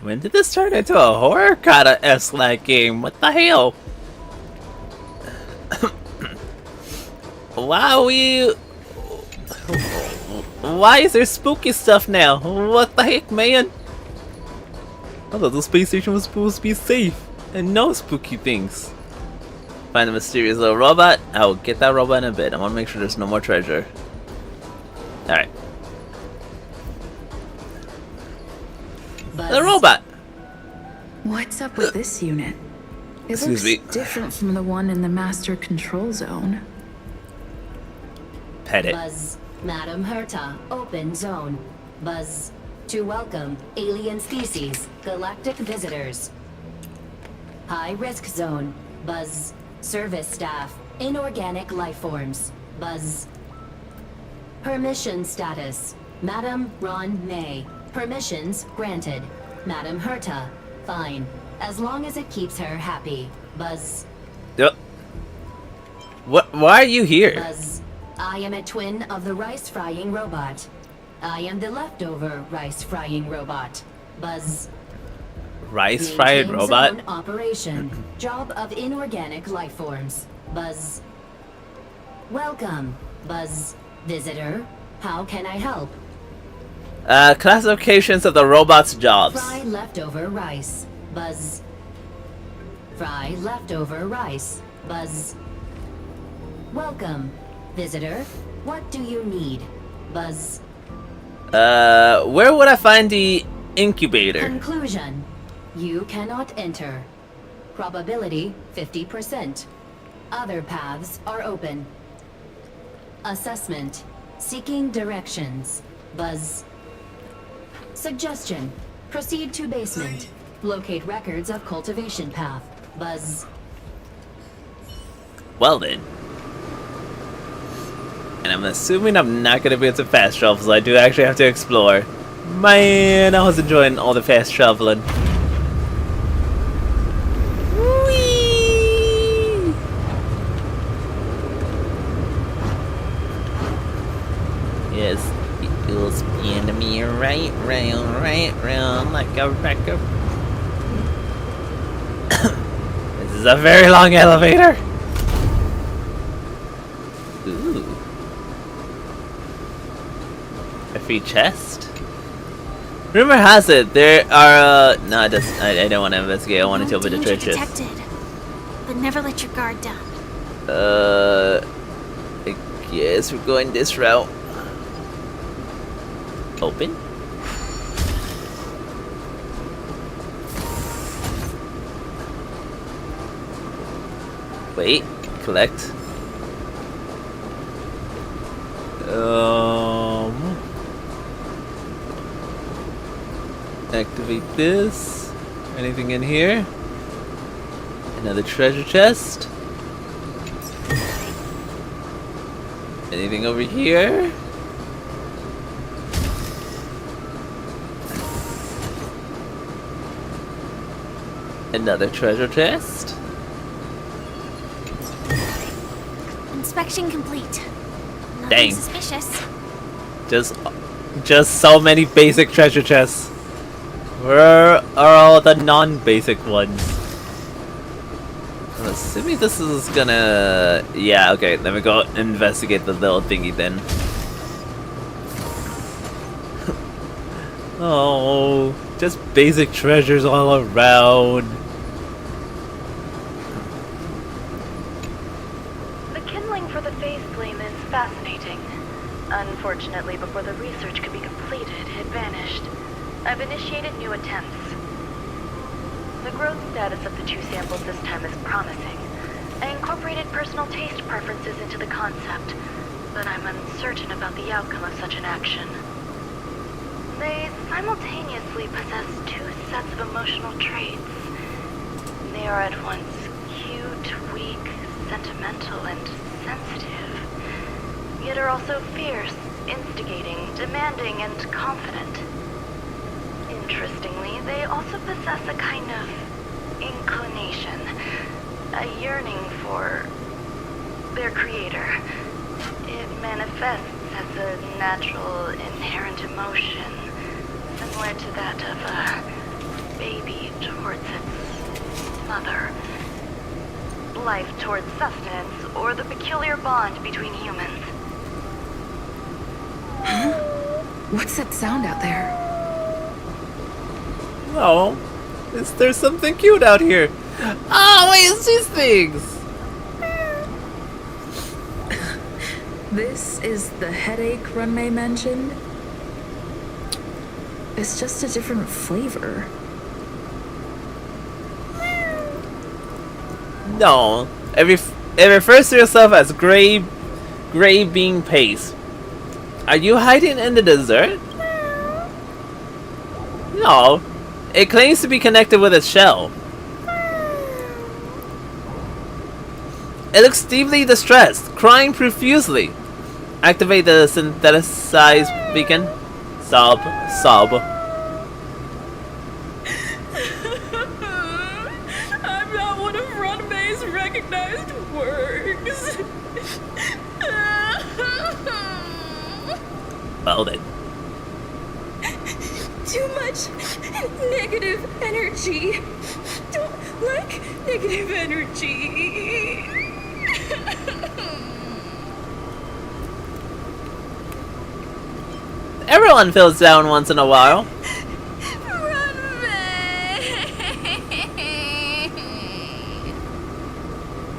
A: When did this turn into a horror kind of esque game? What the hell? Why is there spooky stuff now? What the heck, man? I thought the space station was supposed to be safe and no spooky things. Find the mysterious little robot. I will get that robot in a bit. I want to make sure there's no more treasure. Alright. The robot!
D: What's up with this unit? It
A: Excuse
D: looks
A: me.
D: different from the one in the master control zone.
A: Pet it.
K: Buzz, Madam Herta, open zone. Buzz, to welcome alien species, galactic visitors. High risk zone. Buzz, service staff, inorganic life forms. Buzz. Permission status. Madam Ron May. Permissions granted. Madam Herta, fine. As long as it keeps her happy. Buzz.
A: Yep. What? Why are you here?
K: Buzz, I am a twin of the rice frying robot. I am the leftover rice frying robot. Buzz.
A: Rice fried
K: Maintain
A: robot?
K: zone operation. Job of inorganic life forms. Buzz. Welcome, Buzz. Visitor, how can I help?
A: Classifications of the robot's jobs.
K: Fry leftover rice. Buzz. Fry leftover rice. Buzz. Welcome, visitor. What do you need? Buzz.
A: Where would I find the incubator?
K: Conclusion. You cannot enter. Probability 50%. Other paths are open. Assessment. Seeking directions. Buzz. Suggestion. Proceed to basement. Locate records of cultivation path. Buzz.
A: Well then. And I'm assuming I'm not gonna be able to fast travel, so I do actually have to explore. Man, I was enjoying all the fast traveling. Whee! Yes, it will spin me right round like a record. This is a very long elevator. Ooh. A free chest? Rumor has it there are no, I don't want to investigate. I want to open the treasure chest.
B: Detected, but never let your guard down.
A: I guess we're going this route. Open? Wait, collect. Activate this. Anything in here? Another treasure chest. Anything over here? Another treasure chest.
B: Inspection complete. Nothing
A: Dang.
B: suspicious.
A: Just so many basic treasure chests. Where are all the non-basic ones? I'm assuming this is gonna... Yeah, okay, let me go investigate the little thingy then. Oh, just basic treasures all around.
L: The kindling for the face flame is fascinating. Unfortunately, before the research could be completed, it vanished. I've initiated new attempts. The growth status of the two samples this time is promising. I incorporated personal taste preferences into the concept, but I'm uncertain about the outcome of such an action. They simultaneously possess two sets of emotional traits. They are at once cute, weak, sentimental, and sensitive, yet are also fierce, instigating, demanding, and confident. Interestingly, they also possess a kind of inclination, a yearning for their creator. It manifests as a natural, inherent emotion, similar to that of mother. Life towards sustenance, or the peculiar bond between humans.
D: What's that sound out there?
A: Oh, is there something cute out here? Oh, wait, it's these things!
D: This is the headache Runmei mentioned? It's just a different flavor.
A: No, it refers to yourself as gray bean paste. Are you hiding in the dessert? No, it claims to be connected with its shell. It looks deeply distressed, crying profusely. Activate the synthesized beacon. Sob, sob.
D: I'm not one of Runmei's recognized works.
A: Well then.
D: Too much negative energy. Don't like negative energy.
A: Everyone feels down once in a while.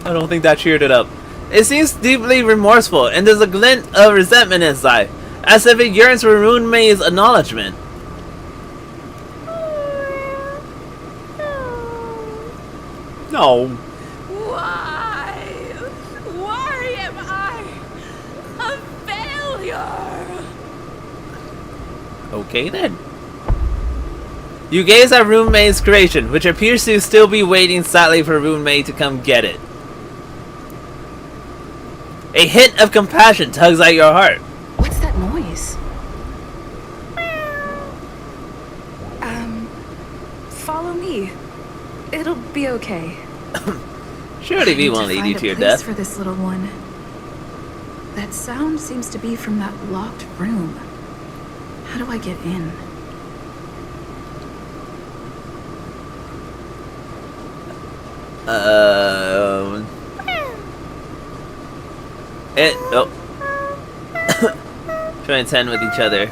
A: I don't think that cheered it up. It seems deeply remorseful, and there's a glint of resentment inside, as if it yearns for Runmei's acknowledgement. No.
D: Why? Why am I a failure?
A: Okay then. You gaze at Runmei's creation, which appears to still be waiting sadly for Runmei to come get it. A hint of compassion tugs at your heart.
D: What's that noise? Follow me. It'll be okay.
A: Surely we won't lead you to your death.
D: For this little one. That sound seems to be from that locked room. How do I get in? Transcend with each other.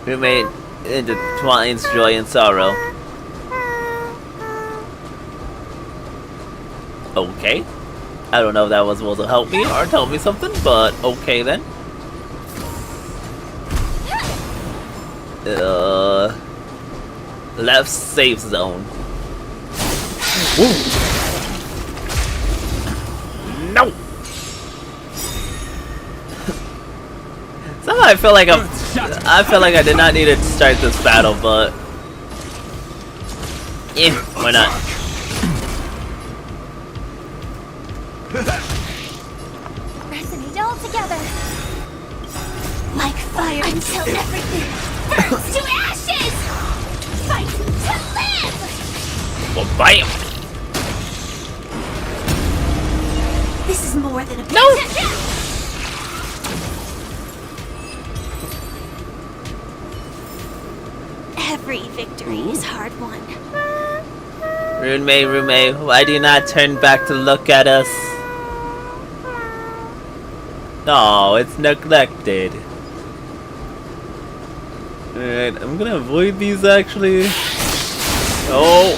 D: Remain intertwines joy and sorrow. Okay. I don't know if that was supposed to help me or tell me something, but okay then. Left safe zone. Ooh. No. Somehow I feel like I did not need to start this battle, but why not?
B: Resonate all together. Like fire until everything burns to ashes. Fight to live.
A: Well, bam!
B: This is more than a
A: No.
B: Every victory is hard won.
A: Runmei, why do you not turn back to look at us? No, it's neglected. Alright, I'm gonna avoid these actually. Oh!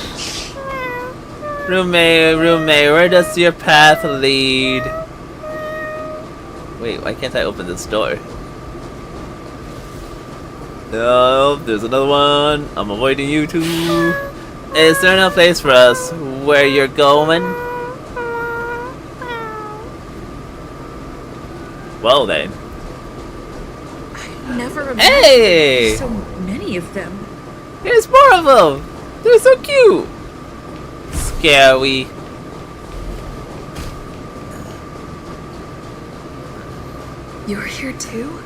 A: Runmei, where does your path lead? Wait, why can't I open this door? No, there's another one. I'm avoiding you too. Is there no place for us where you're going? Well then.
D: I never
A: Hey!
D: so many of them.
A: There's more of them. They're so cute. Scary.
D: You're here too?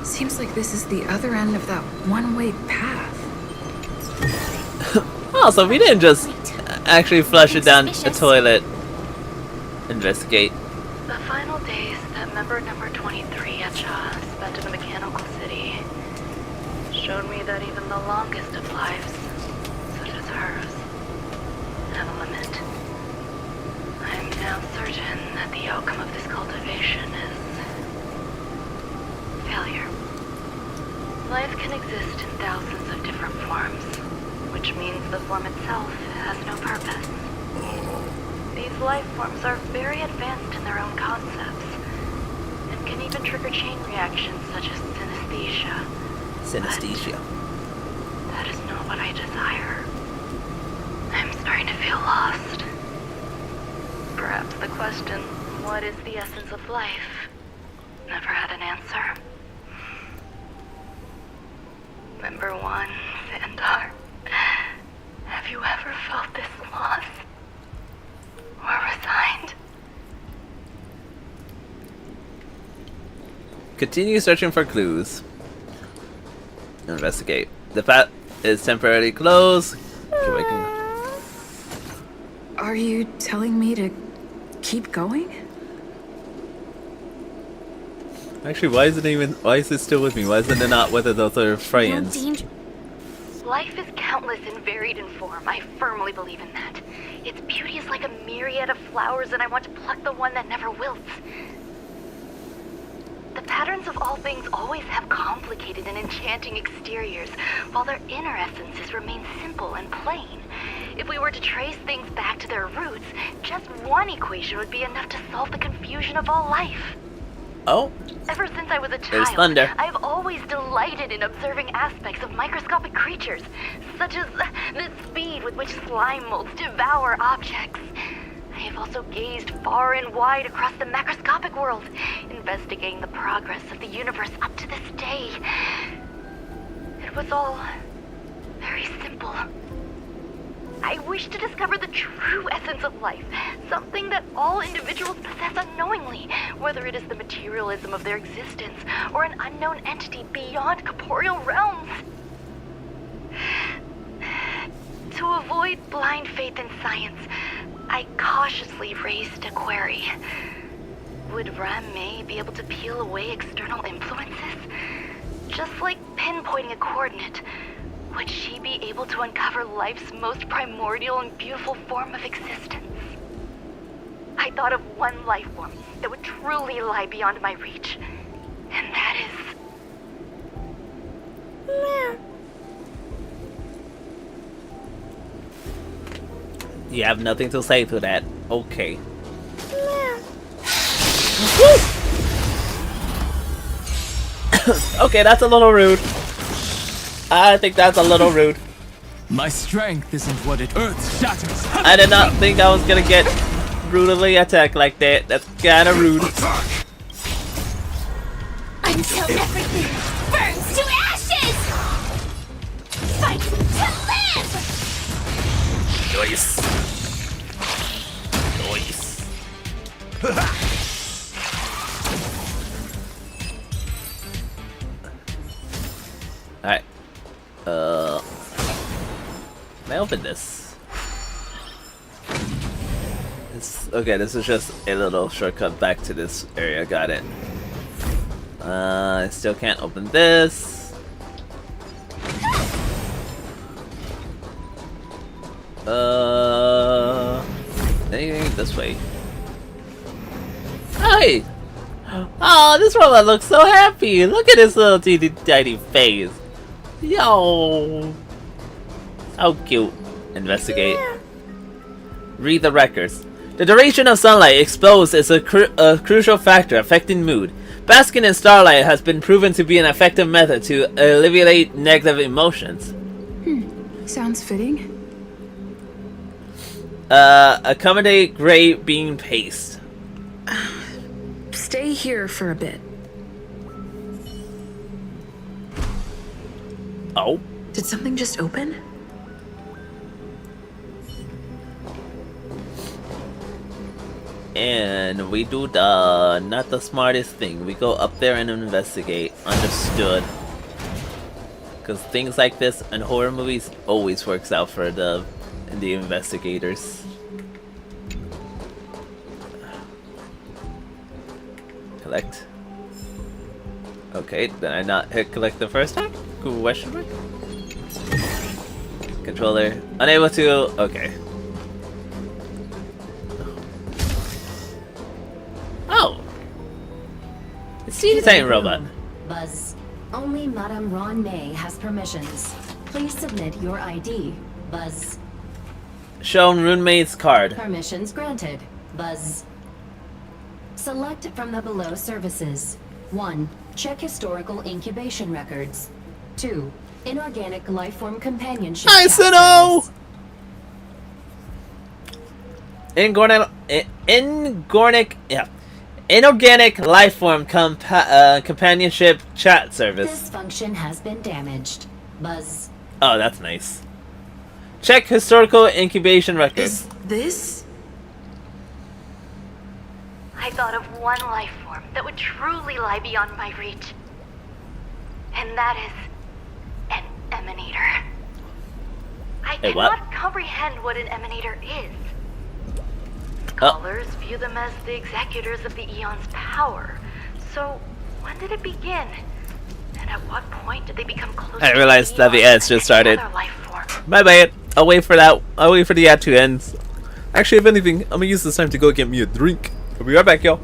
D: Seems like this is the other end of that one-way path.
A: Oh, so we didn't just actually flush it down the toilet. Investigate.
L: The final days that member number 23 at Cha spent in the mechanical city showed me that even the longest of lives element. I'm now certain that the outcome of this cultivation is failure. Life can exist in thousands of different forms, which means the form itself has no purpose. These life forms are very advanced in their own concepts, and can even trigger chain reactions such as synesthesia.
A: Synesthesia.
L: That is not what I desire. I'm starting to feel lost. Perhaps the question, what is the essence of life, never had an answer. Number 1, Xandar. Have you ever felt this lost? Or resigned?
A: Continue searching for clues. Investigate. The path is temporarily closed. Keep waking up.
D: Are you telling me to keep going?
A: Actually, why is it still with me? Why isn't it not with those other friends?
L: Life is countless and varied in form. I firmly believe in that. Its beauty is like a myriad of flowers, and I want to pluck the one that never wilts. The patterns of all things always have complicated and enchanting exteriors, while their inner essences remain simple and plain. If we were to trace things back to their roots, just one equation would be enough to solve the confusion of all life.
A: Oh.
L: Ever since I was a
A: There's
L: child,
A: thunder.
L: I have always delighted in observing aspects of microscopic creatures, such as the speed with which slime molds devour objects. I have also gazed far and wide across the macroscopic world, investigating the progress of the universe up to this day. It was all very simple. I wish to discover the true essence of life, something that all individuals possess unknowingly, whether it is the materialism of their existence or an unknown entity beyond corporeal realms. To avoid blind faith in science, I cautiously raised a query. Would Ram-Mei be able to peel away external influences? Just like pinpointing a coordinate, would she be able to uncover life's most primordial and beautiful form of existence? I thought of one life form that would truly lie beyond my reach, and that is...
A: You have nothing to say to that. Okay. Okay, that's a little rude. I think that's a little rude.
M: My strength isn't what it earth shatters.
A: I did not think I was gonna get brutally attacked like that. That's kinda rude.
B: Until everything burns to ashes! Fight to live!
A: Joyce. Alright. Can I open this? Okay, this is just a little shortcut back to this area. Got it. I still can't open this. Anything this way? Hi! Oh, this robot looks so happy! Look at his little teeny tiny face! Yo! How cute. Investigate. Read the records. The duration of sunlight exposed is a crucial factor affecting mood. Basking in starlight has been proven to be an effective method to alleviate negative emotions.
D: Sounds fitting.
A: Accommodate gray bean paste.
D: Stay here for a bit.
A: Oh?
D: Did something just open?
A: And we do the not the smartest thing. We go up there and investigate. Understood. Because things like this in horror movies always works out for the investigators. Collect. Okay, did I not hit collect the first time? Question mark? Controller. Unable to. Okay. It's Chibi Robot.
K: Buzz. Only Madame Ron May has permissions. Please submit your ID. Buzz.
A: Shown roommate's card.
K: Permissions granted. Buzz. Select from the below services. 1. Check historical incubation records. 2. Inorganic lifeform companionship.
A: I said no! Inorganic lifeform companionship chat service.
K: This function has been damaged. Buzz.
A: Oh, that's nice. Check historical incubation records.
D: Is this?
L: I thought of one life form that would truly lie beyond my reach. And that is an emanator. I cannot comprehend what an emanator is. Scholars view them as the executors of the Eon's power. So, when did it begin? And at what point did they become closer?
A: I realized that the ads just started.
L: Life form?
A: My bad. I'll wait for that. I'll wait for the ad to end. Actually, if anything, I'm gonna use this time to go get me a drink. I'll be right back, y'all.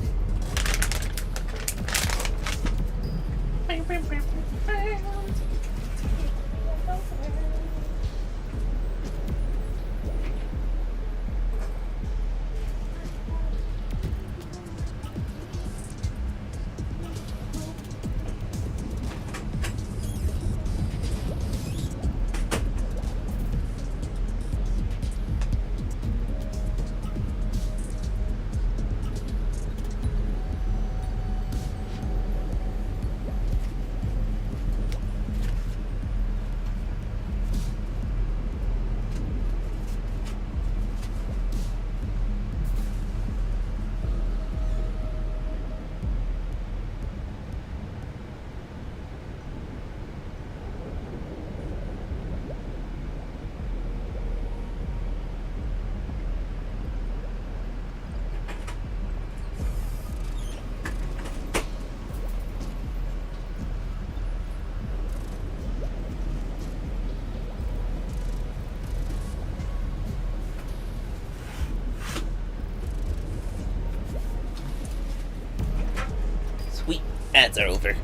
A: Sweet. Ads are over.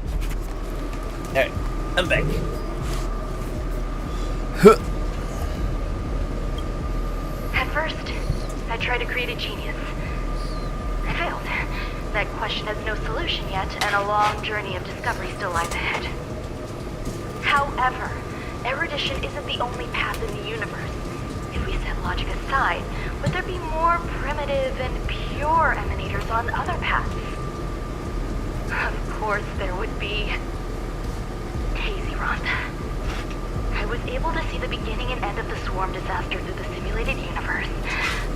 A: Alright, I'm back.
L: At first, I tried to create a genius. I failed. That question has no solution yet, and a long journey of discovery still lies ahead. However, erudition isn't the only path in the universe. If we set logic aside, would there be more primitive and pure emanators on other paths? Of course there would be. Hazy Rhonda. I was able to see the beginning and end of the swarm disaster through the simulated universe,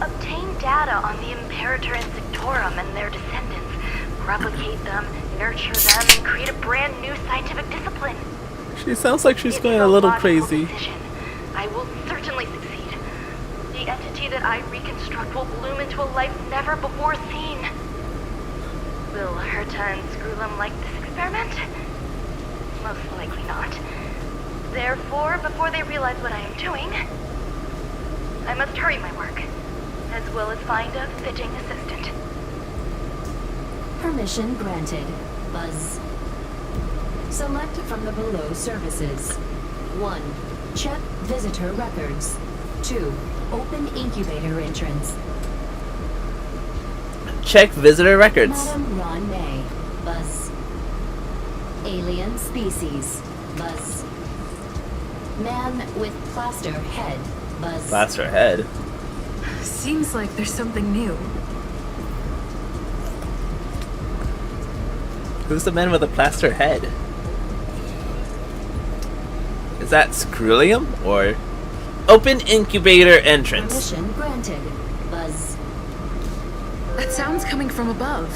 L: obtain data on the Imperator and Sectorum and their descendants, replicate them, nurture them, and create a brand new scientific discipline.
A: She sounds like she's going a little crazy.
L: I will certainly succeed. The entity that I reconstruct will bloom into a life never before seen. Will Herta and Screwlum like this experiment? Most likely not. Therefore, before they realize what I am doing, I must hurry my work, as well as find a fitting assistant.
K: Permission granted. Buzz. Select from the below services. 1. Check visitor records. 2. Open incubator entrance.
A: Check visitor records.
K: Madame Ron May. Buzz. Alien species. Buzz. Man with plaster head. Buzz.
A: Plaster head?
D: Seems like there's something new.
A: Who's the man with a plaster head? Is that Screwlium or open incubator entrance?
K: Permission granted. Buzz.
D: That sounds coming from above.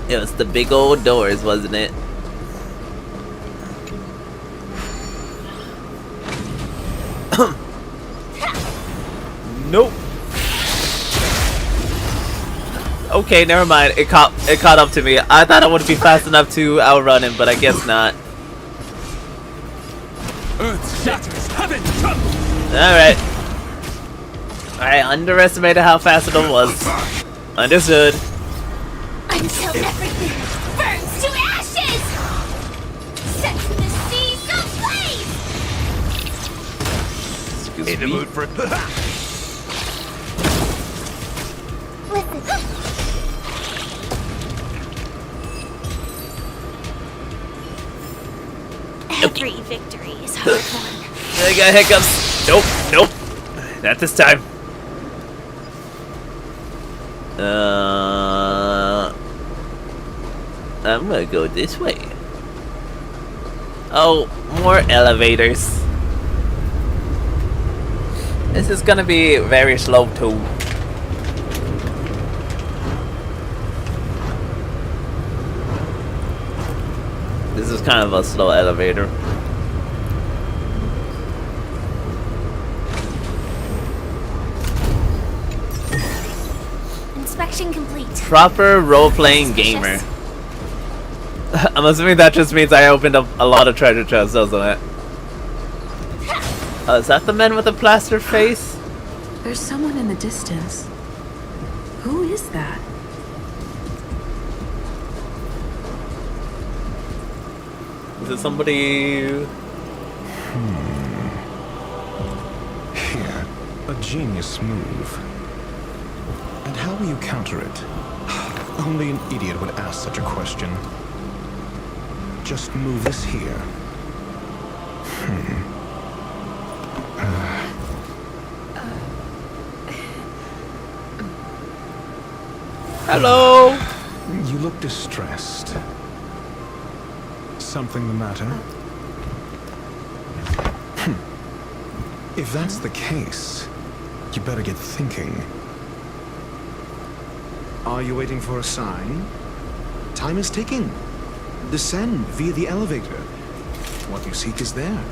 A: It was the big old doors, wasn't it? Nope. Okay, never mind. It caught up to me. I thought I would be fast enough to outrun him, but I guess not.
M: Earth shatters, heaven trembles.
A: Alright. I underestimated how fast it was. Understood.
B: Until everything burns to ashes! Set the seas ablaze!
A: In the mood for
B: Listen. Every victory is hard won.
A: I got hiccups. Nope, nope. Not this time. I'm gonna go this way. Oh, more elevators. This is gonna be very slow too. This is kind of a slow elevator.
B: Inspection complete.
A: Proper role-playing gamer. I'm assuming that just means I opened up a lot of treasure chests, doesn't it? Oh, is that the man with the plaster face?
D: There's someone in the distance. Who is that?
A: Is it somebody...
I: Here, a genius move. And how will you counter it? Only an idiot would ask such a question. Just move this here.
A: Hello!
I: You look distressed. Something the matter? If that's the case, you better get thinking. Are you waiting for a sign? Time is ticking. Descend via the elevator. What you seek is there.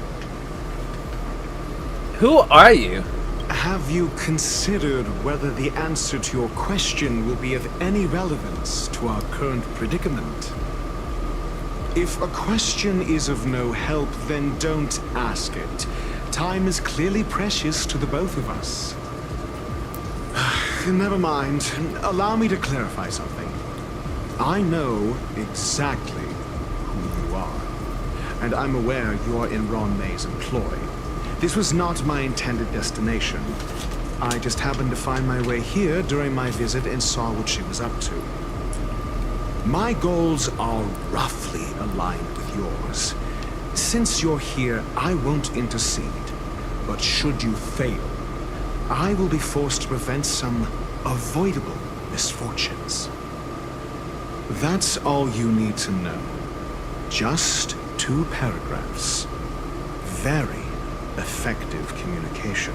A: Who are you?
I: Have you considered whether the answer to your question will be of any relevance to our current predicament? If a question is of no help, then don't ask it. Time is clearly precious to the both of us. Never mind. Allow me to clarify something. I know exactly who you are, and I'm aware you are in Ron May's employ. This was not my intended destination. I just happened to find my way here during my visit and saw what she was up to. My goals are roughly aligned with yours. Since you're here, I won't intercede. But should you fail, I will be forced to prevent some avoidable misfortunes. That's all you need to know. Just 2 paragraphs. Very effective communication.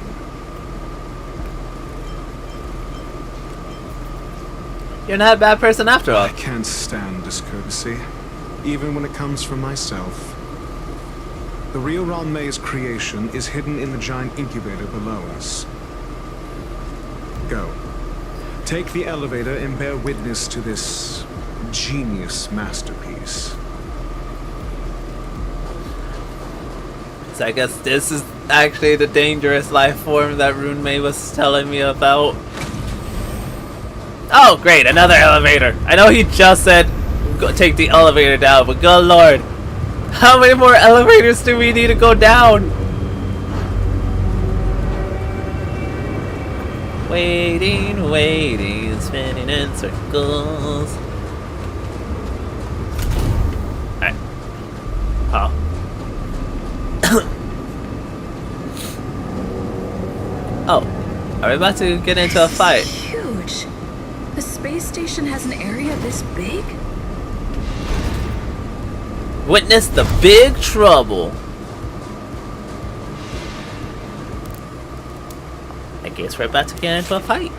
A: You're not a bad person after all.
I: I can't stand discourtesy, even when it comes from myself. The real Ron May's creation is hidden in the giant incubator below us. Go. Take the elevator and bear witness to this genius masterpiece.
A: So I guess this is actually the dangerous life form that Rune May was telling me about. Oh, great, another elevator. I know he just said go take the elevator down, but good lord. How many more elevators do we need to go down? Waiting, waiting, spinning in circles. Alright. Oh. Oh. Are we about to get into a fight?
D: Huge. The space station has an area this big?
A: Witness the big trouble. I guess we're about to get into a fight.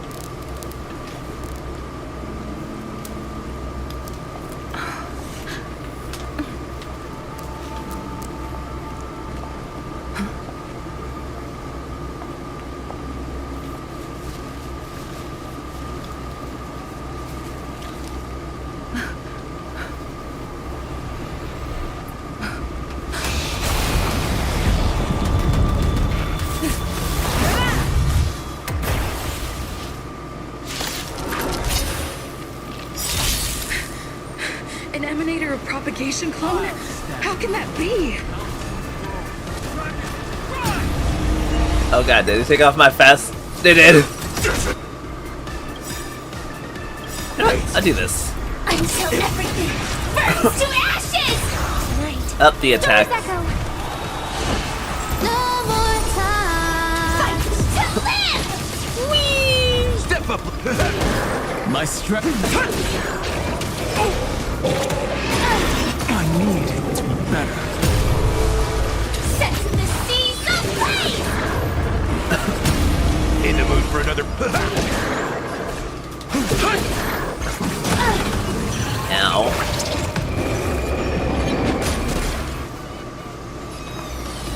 D: propagation clone? How can that be?
A: Oh god, did they take off my fast? They did. I'll do this.
B: Until everything burns to ashes! Tonight.
A: Up the attack.
B: No more time. Fight to live! Whee!
M: Step up! My strength. I need it to be better.
B: Set the seas ablaze!
I: In the mood for another.
A: Ow.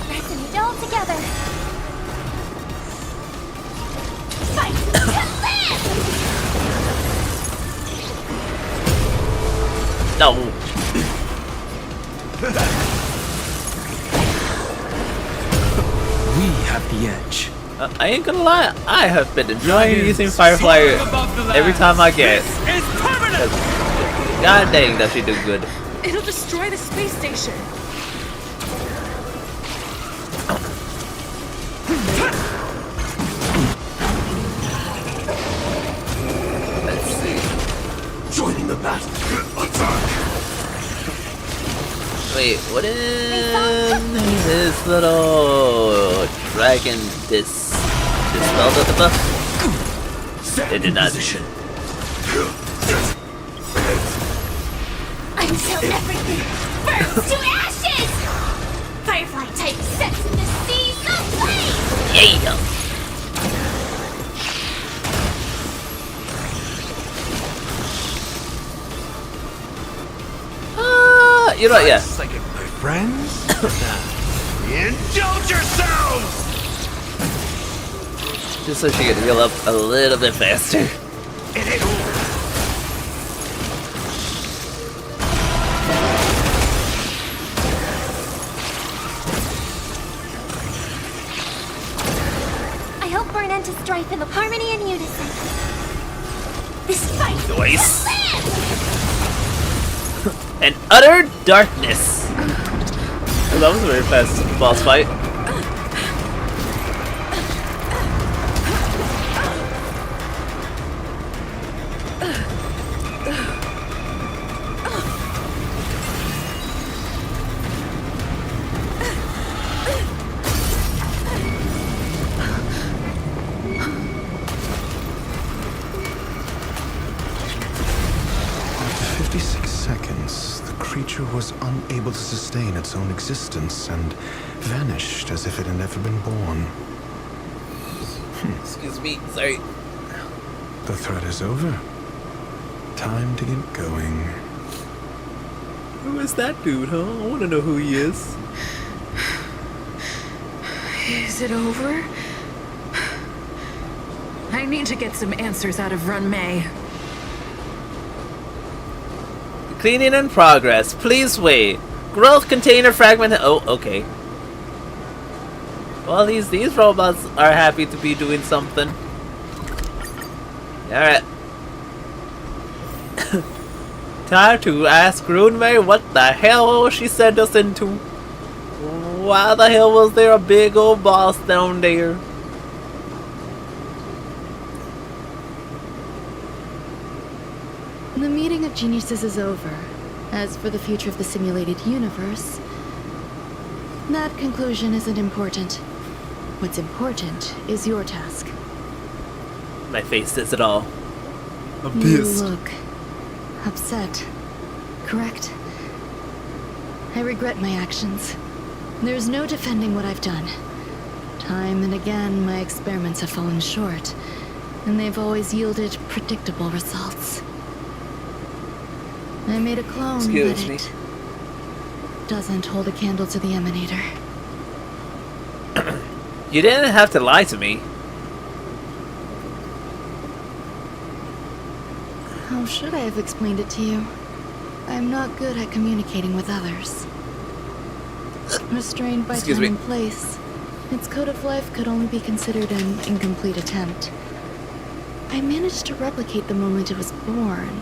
B: Resonate all together. Fight to live!
A: No.
M: We have the edge.
A: I ain't gonna lie, I have been enjoying using Firefly every time I get.
M: It's permanent!
A: God dang, does she do good.
D: It'll destroy the space station.
A: Let's see.
I: Joining the battle. Attack.
A: Wait, what is this little dragon dispelled the buff? It did not.
B: Until everything burns to ashes! Firefly type sets the seas ablaze!
A: Yeah. You know what, yeah.
I: Psychic, my friends. Indulge yourselves!
A: Just so she could heal up a little bit faster.
B: I hope for an end to strife and harmony and unison. This fight
A: Noise. And utter darkness. Oh, that was a very fast boss fight.
I: Creature was unable to sustain its own existence and vanished as if it had never been born.
A: Excuse me, sorry.
I: The threat is over. Time to get going.
A: Who is that dude, huh? I want to know who he is.
D: Is it over? I need to get some answers out of Run May.
A: Cleaning in progress. Please wait. Growth container fragment. Oh, okay. Well, these robots are happy to be doing something. Alright. Time to ask Runmei what the hell she sent us into. Why the hell was there a big old boss down there?
E: The meeting of geniuses is over. As for the future of the simulated universe, that conclusion isn't important. What's important is your task.
A: My face says it all. I'm
E: You
A: pissed.
E: look upset, correct? I regret my actions. There's no defending what I've done. Time and again, my experiments have fallen short, and they've always yielded predictable results. I made a clone,
A: Excuse
E: but
A: me.
E: it doesn't hold a candle to the emanator.
A: You didn't have to lie to me.
E: How should I have explained it to you? I'm not good at communicating with others. Restrained by
A: Excuse
E: time
A: me.
E: and place, its code of life could only be considered an incomplete attempt. I managed to replicate the moment it was born,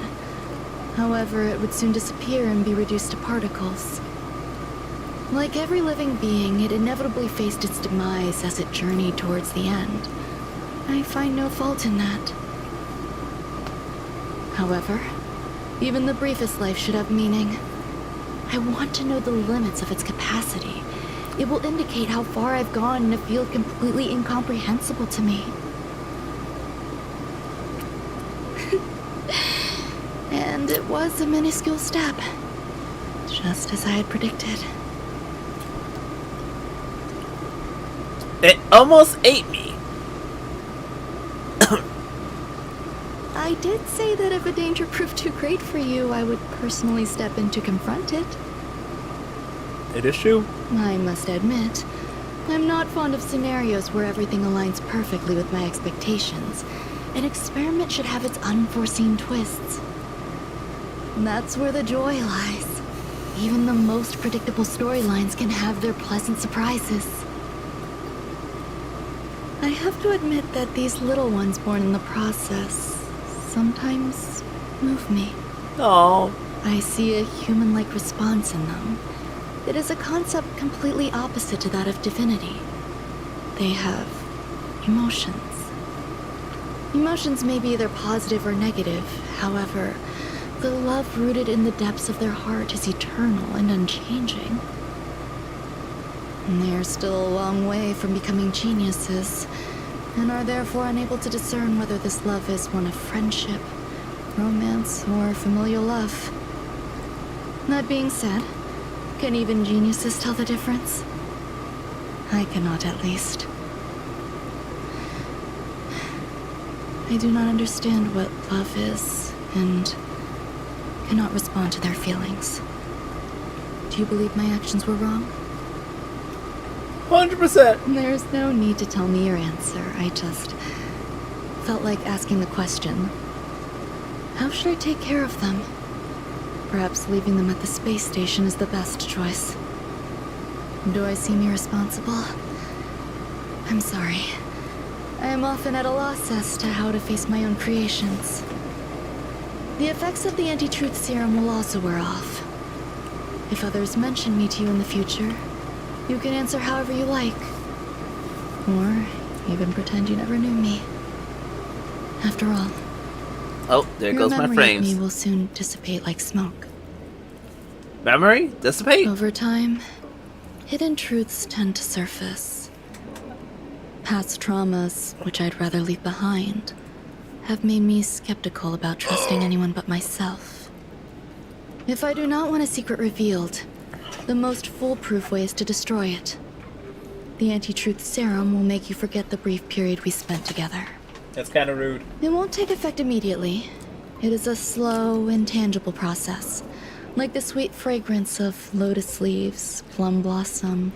E: However, it would soon disappear and be reduced to particles. Like every living being, it inevitably faced its demise as it journeyed towards the end. I find no fault in that. However, even the briefest life should have meaning. I want to know the limits of its capacity. It will indicate how far I've gone in a field completely incomprehensible to me. And it was a minuscule step, just as I had predicted.
A: It almost ate me.
E: I did say that if a danger proved too great for you, I would personally step in to confront it.
A: It is true.
E: I must admit, I'm not fond of scenarios where everything aligns perfectly with my expectations. An experiment should have its unforeseen twists. That's where the joy lies. Even the most predictable storylines can have their pleasant surprises. I have to admit that these little ones born in the process sometimes move me.
A: Oh.
E: I see a human-like response in them. It is a concept completely opposite to that of divinity. They have emotions. Emotions may be either positive or negative. However, the love rooted in the depths of their heart is eternal and unchanging. And they are still a long way from becoming geniuses, and are therefore unable to discern whether this love is one of friendship, romance, or familial love. That being said, can even geniuses tell the difference? I cannot, at least. I do not understand what love is, and cannot respond to their feelings. Do you believe my actions were wrong?
A: 100%.
E: There's no need to tell me your answer. I just felt like asking the question. How should I take care of them? Perhaps leaving them at the space station is the best choice. Do I seem irresponsible? I'm sorry. I am often at a loss as to how to face my own creations. The effects of the anti-truth serum will also wear off. If others mention me to you in the future, you can answer however you like. Or even pretend you never knew me. After all,
A: oh, there goes my frames.
E: Your memory of me will soon dissipate like smoke.
A: Memory? Dissipate?
E: Over time, hidden truths tend to surface. Past traumas, which I'd rather leave behind, have made me skeptical about trusting anyone but myself. If I do not want a secret revealed, the most foolproof way is to destroy it. The anti-truth serum will make you forget the brief period we spent together.
A: That's kind of rude.
E: It won't take effect immediately. It is a slow, intangible process, like the sweet fragrance of lotus leaves, plum blossom,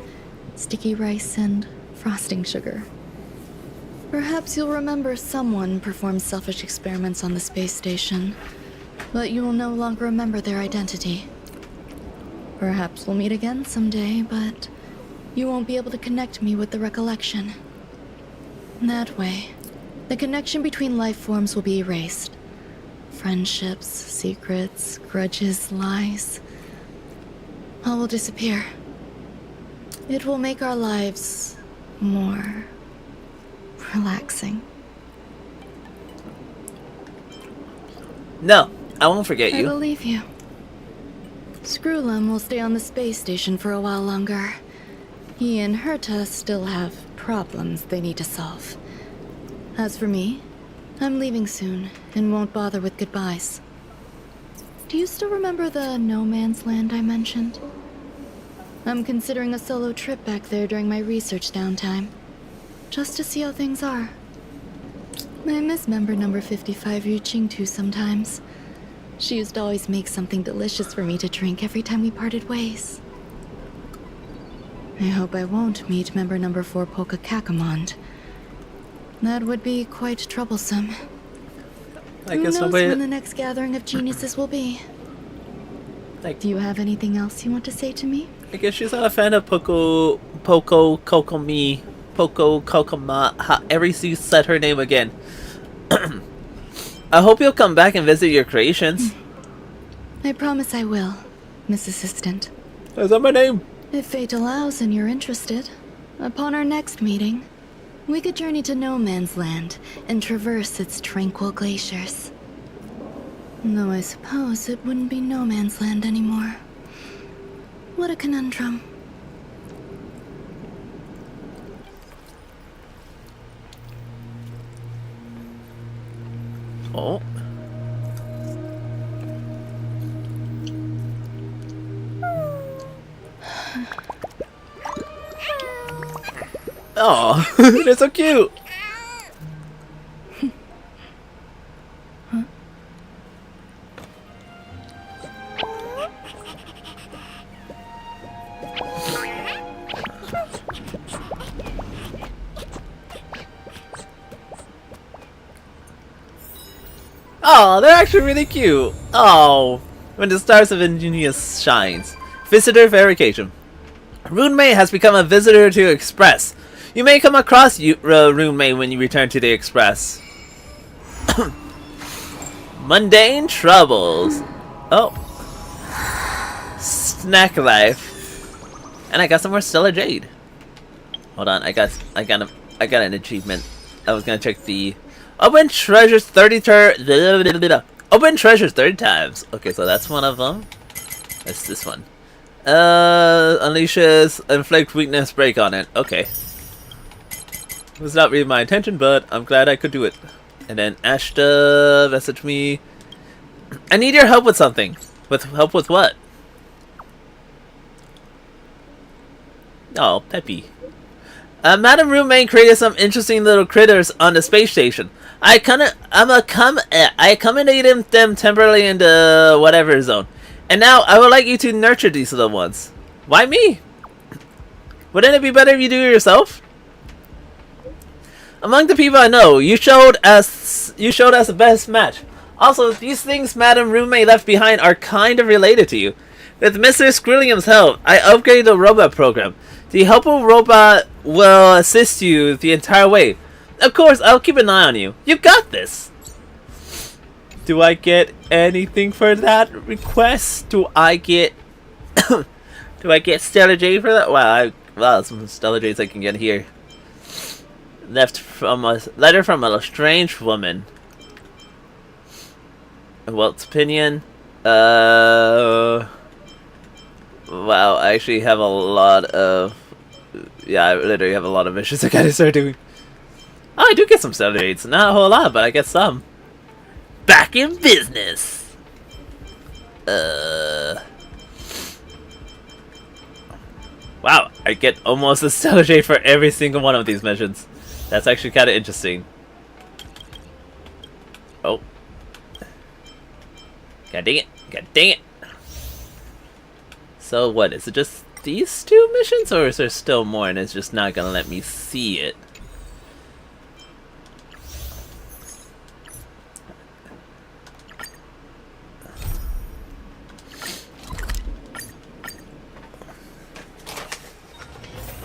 E: sticky rice, and frosting sugar. Perhaps you'll remember someone performed selfish experiments on the space station, but you will no longer remember their identity. Perhaps we'll meet again someday, but you won't be able to connect me with the recollection. That way, the connection between life forms will be erased. Friendships, secrets, grudges, lies, all will disappear. It will make our lives more relaxing.
A: No, I won't forget
E: I
A: you.
E: believe you. Screwlum will stay on the space station for a while longer. He and Herta still have problems they need to solve. As for me, I'm leaving soon and won't bother with goodbyes. Do you still remember the no man's land I mentioned? I'm considering a solo trip back there during my research downtime, just to see how things are. I miss member number 55 reaching too sometimes. She used to always make something delicious for me to drink every time we parted ways. I hope I won't meet member number 4 Polka Kakamond. That would be quite troublesome. Who knows when the next gathering of geniuses will be? Do you have anything else you want to say to me?
A: I guess she's not a fan of Poco Kokomi, Poco Kokoma, however you said her name again. I hope you'll come back and visit your creations.
E: I promise I will, Miss Assistant.
A: Is that my name?
E: If fate allows and you're interested, upon our next meeting, we could journey to No Man's Land and traverse its tranquil glaciers. Though I suppose it wouldn't be No Man's Land anymore. What a conundrum.
A: Oh. Oh, they're so cute. Oh, they're actually really cute. Oh, when the stars of Ingenious shines. Visitor verification. Rune-Mei has become a visitor to Express. You may come across Rune-Mei when you return to the Express. Mundane troubles. Oh. Snack life. And I got some more Stellar Jade. Hold on, I got an achievement. I was gonna check the open treasures 30 open treasures 30 times. Okay, so that's one of them. That's this one. Unleashes inflict weakness break on it. Okay. It was not really my intention, but I'm glad I could do it. And then Ashta messaged me. I need your help with something. With help with what? Oh, Peppy. Madam Rune-Mei created some interesting little critters on the space station. I accommodated them temporarily in the whatever zone. And now I would like you to nurture these little ones. Why me? Wouldn't it be better if you do it yourself? Among the people I know, you showed us the best match. Also, these things Madam Rune-Mei left behind are kind of related to you. With Mr. Skrillium's help, I upgraded the robot program. The helpful robot will assist you the entire way. Of course, I'll keep an eye on you. You got this! Do I get anything for that request? Do I get... do I get Stellar Jade for that? Wow, some Stellar Jades I can get here. Letter from a strange woman. Walt's opinion. Wow, I actually have a lot of... Yeah, I literally have a lot of missions I gotta start doing. Oh, I do get some Stellar Jades. Not a whole lot, but I get some. Back in business! Wow, I get almost a Stellar Jade for every single one of these missions. That's actually kind of interesting. Oh. God dang it. God dang it. So what, is it just these two missions, or is there still more and it's just not gonna let me see it?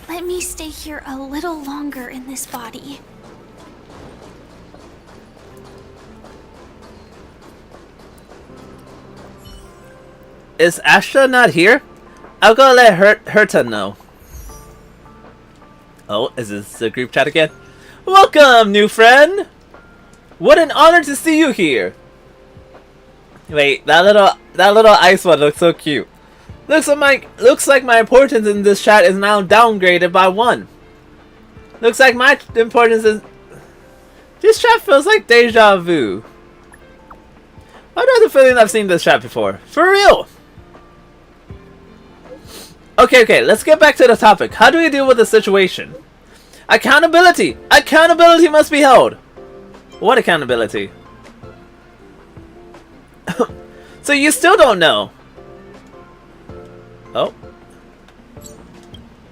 C: Let me stay here a little longer in this body.
A: Is Ashta not here? I'll go let Herta know. Oh, is this the group chat again? Welcome, new friend! What an honor to see you here! Wait, that little ice one looks so cute. Looks like my importance in this chat is now downgraded by 1. Looks like my importance is... This chat feels like deja vu. Why do I have the feeling I've seen this chat before? For real! Okay, let's get back to the topic. How do we deal with the situation? Accountability! Accountability must be held! What accountability? So you still don't know? Oh.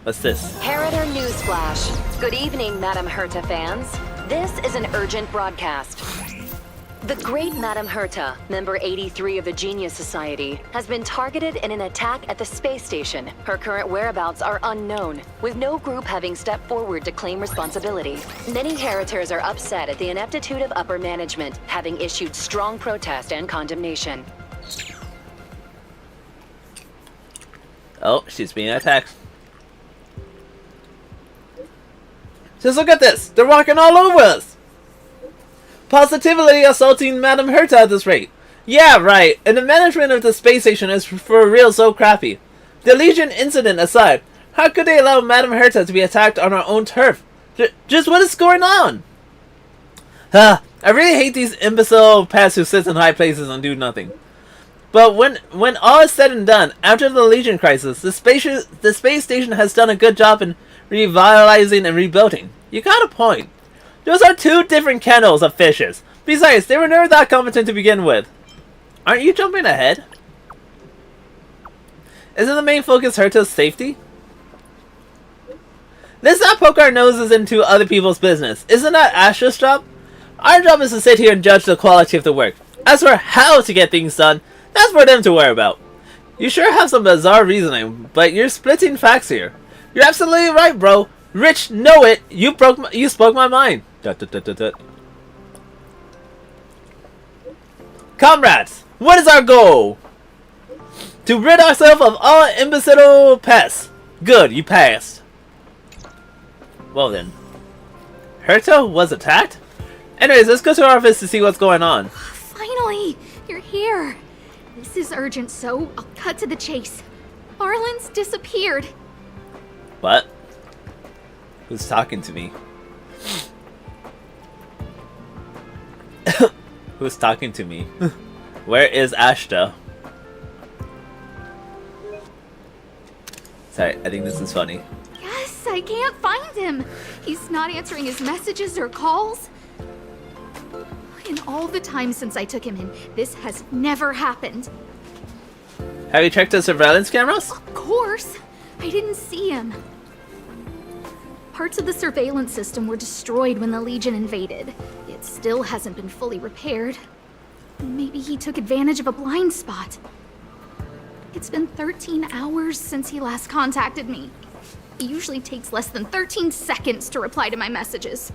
A: What's this?
K: Heritor Newsflash. Good evening, Madam Herta fans. This is an urgent broadcast. The great Madam Herta, member 83 of the Genius Society, has been targeted in an attack at the space station. Her current whereabouts are unknown, with no group having stepped forward to claim responsibility. Many Heritors are upset at the ineptitude of upper management, having issued strong protest and condemnation.
A: Oh, she's being attacked. Just look at this! They're walking all over us! Positively assaulting Madame Herta at this rate. Yeah, right. And the management of the space station is for real so crappy. The Legion incident aside, how could they allow Madame Herta to be attacked on our own turf? Just what is going on? I really hate these imbecile pests who sit in high places and do nothing. But when all is said and done, after the Legion crisis, the space station has done a good job in revitalizing and rebuilding. You got a point. Those are two different kennels of fishes. Besides, they were never that competent to begin with. Aren't you jumping ahead? Isn't the main focus Herta's safety? Let's not poke our noses into other people's business. Isn't that Ash's job? Our job is to sit here and judge the quality of the work. As for how to get things done, that's for them to worry about. You sure have some bizarre reasoning, but you're splitting facts here. You're absolutely right, bro. Rich, know it. You spoke my mind. Comrades, what is our goal? To rid ourselves of all imbecile pests. Good, you passed. Well then. Herta was attacked? Anyways, let's go to our office to see what's going on.
C: Finally! You're here! This is urgent, so I'll cut to the chase. Arlen's disappeared.
A: What? Who's talking to me? Who's talking to me? Where is Ashta? Sorry, I think this is funny.
C: Yes, I can't find him. He's not answering his messages or calls. In all the time since I took him in, this has never happened.
A: Have you checked the surveillance cameras?
C: Of course! I didn't see him. Parts of the surveillance system were destroyed when the Legion invaded. It still hasn't been fully repaired. Maybe he took advantage of a blind spot. It's been 13 hours since he last contacted me. It usually takes less than 13 seconds to reply to my messages.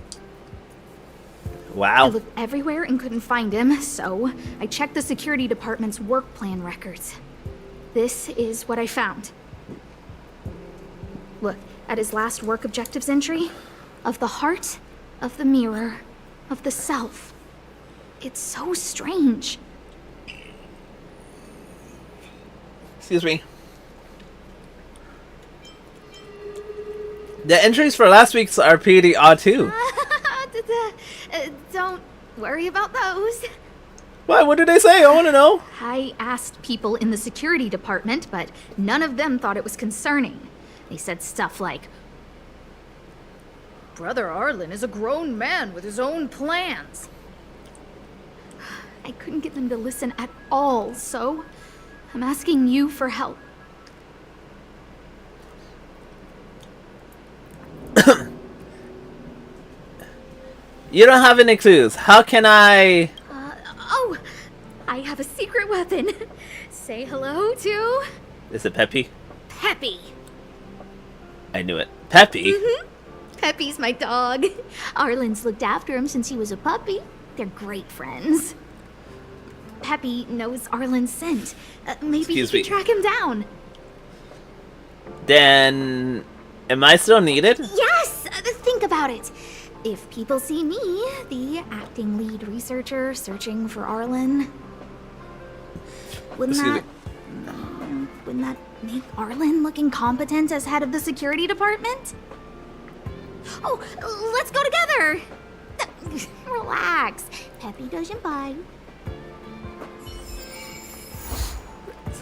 A: Wow.
C: I looked everywhere and couldn't find him, so I checked the security department's work plan records. This is what I found. Look at his last work objectives entry. Of the heart, of the mirror, of the self. It's so strange.
A: Excuse me. The entries for last week's are pretty odd too.
C: Don't worry about those.
A: Why? What did they say? I want to know.
C: I asked people in the security department, but none of them thought it was concerning. They said stuff like,
N: Brother Arlen is a grown man with his own plans.
C: I couldn't get them to listen at all, so I'm asking you for help.
A: You don't have any clues. How can I...
C: Oh! I have a secret weapon. Say hello to...
A: Is it Peppy?
C: Peppy.
A: I knew it. Peppy?
C: Mm-hmm. Peppy's my dog. Arlen's looked after him since he was a puppy. They're great friends. Peppy knows Arlen's scent. Maybe you can track him down.
A: Then... Am I still needed?
C: Yes! Think about it. If people see me, the acting lead researcher searching for Arlen, wouldn't that make Arlen look incompetent as head of the security department? Oh, let's go together! Relax. Peppy doesn't bite.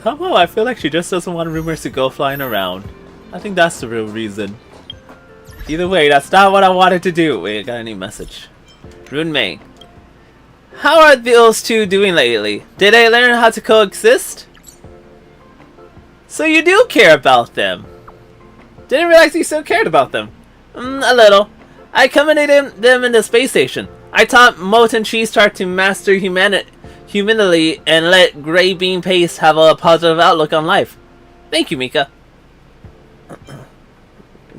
A: Somehow I feel like she just doesn't want rumors to go flying around. I think that's the real reason. Either way, that's not what I wanted to do. Wait, I got a new message. Rune Mei. How are those two doing lately? Did they learn how to coexist? So you do care about them. Didn't realize you still cared about them. A little. I accommodated them in the space station. I taught Molten Cheese Tart to master humility and let Grey Bean Paste have a positive outlook on life. Thank you, Mika.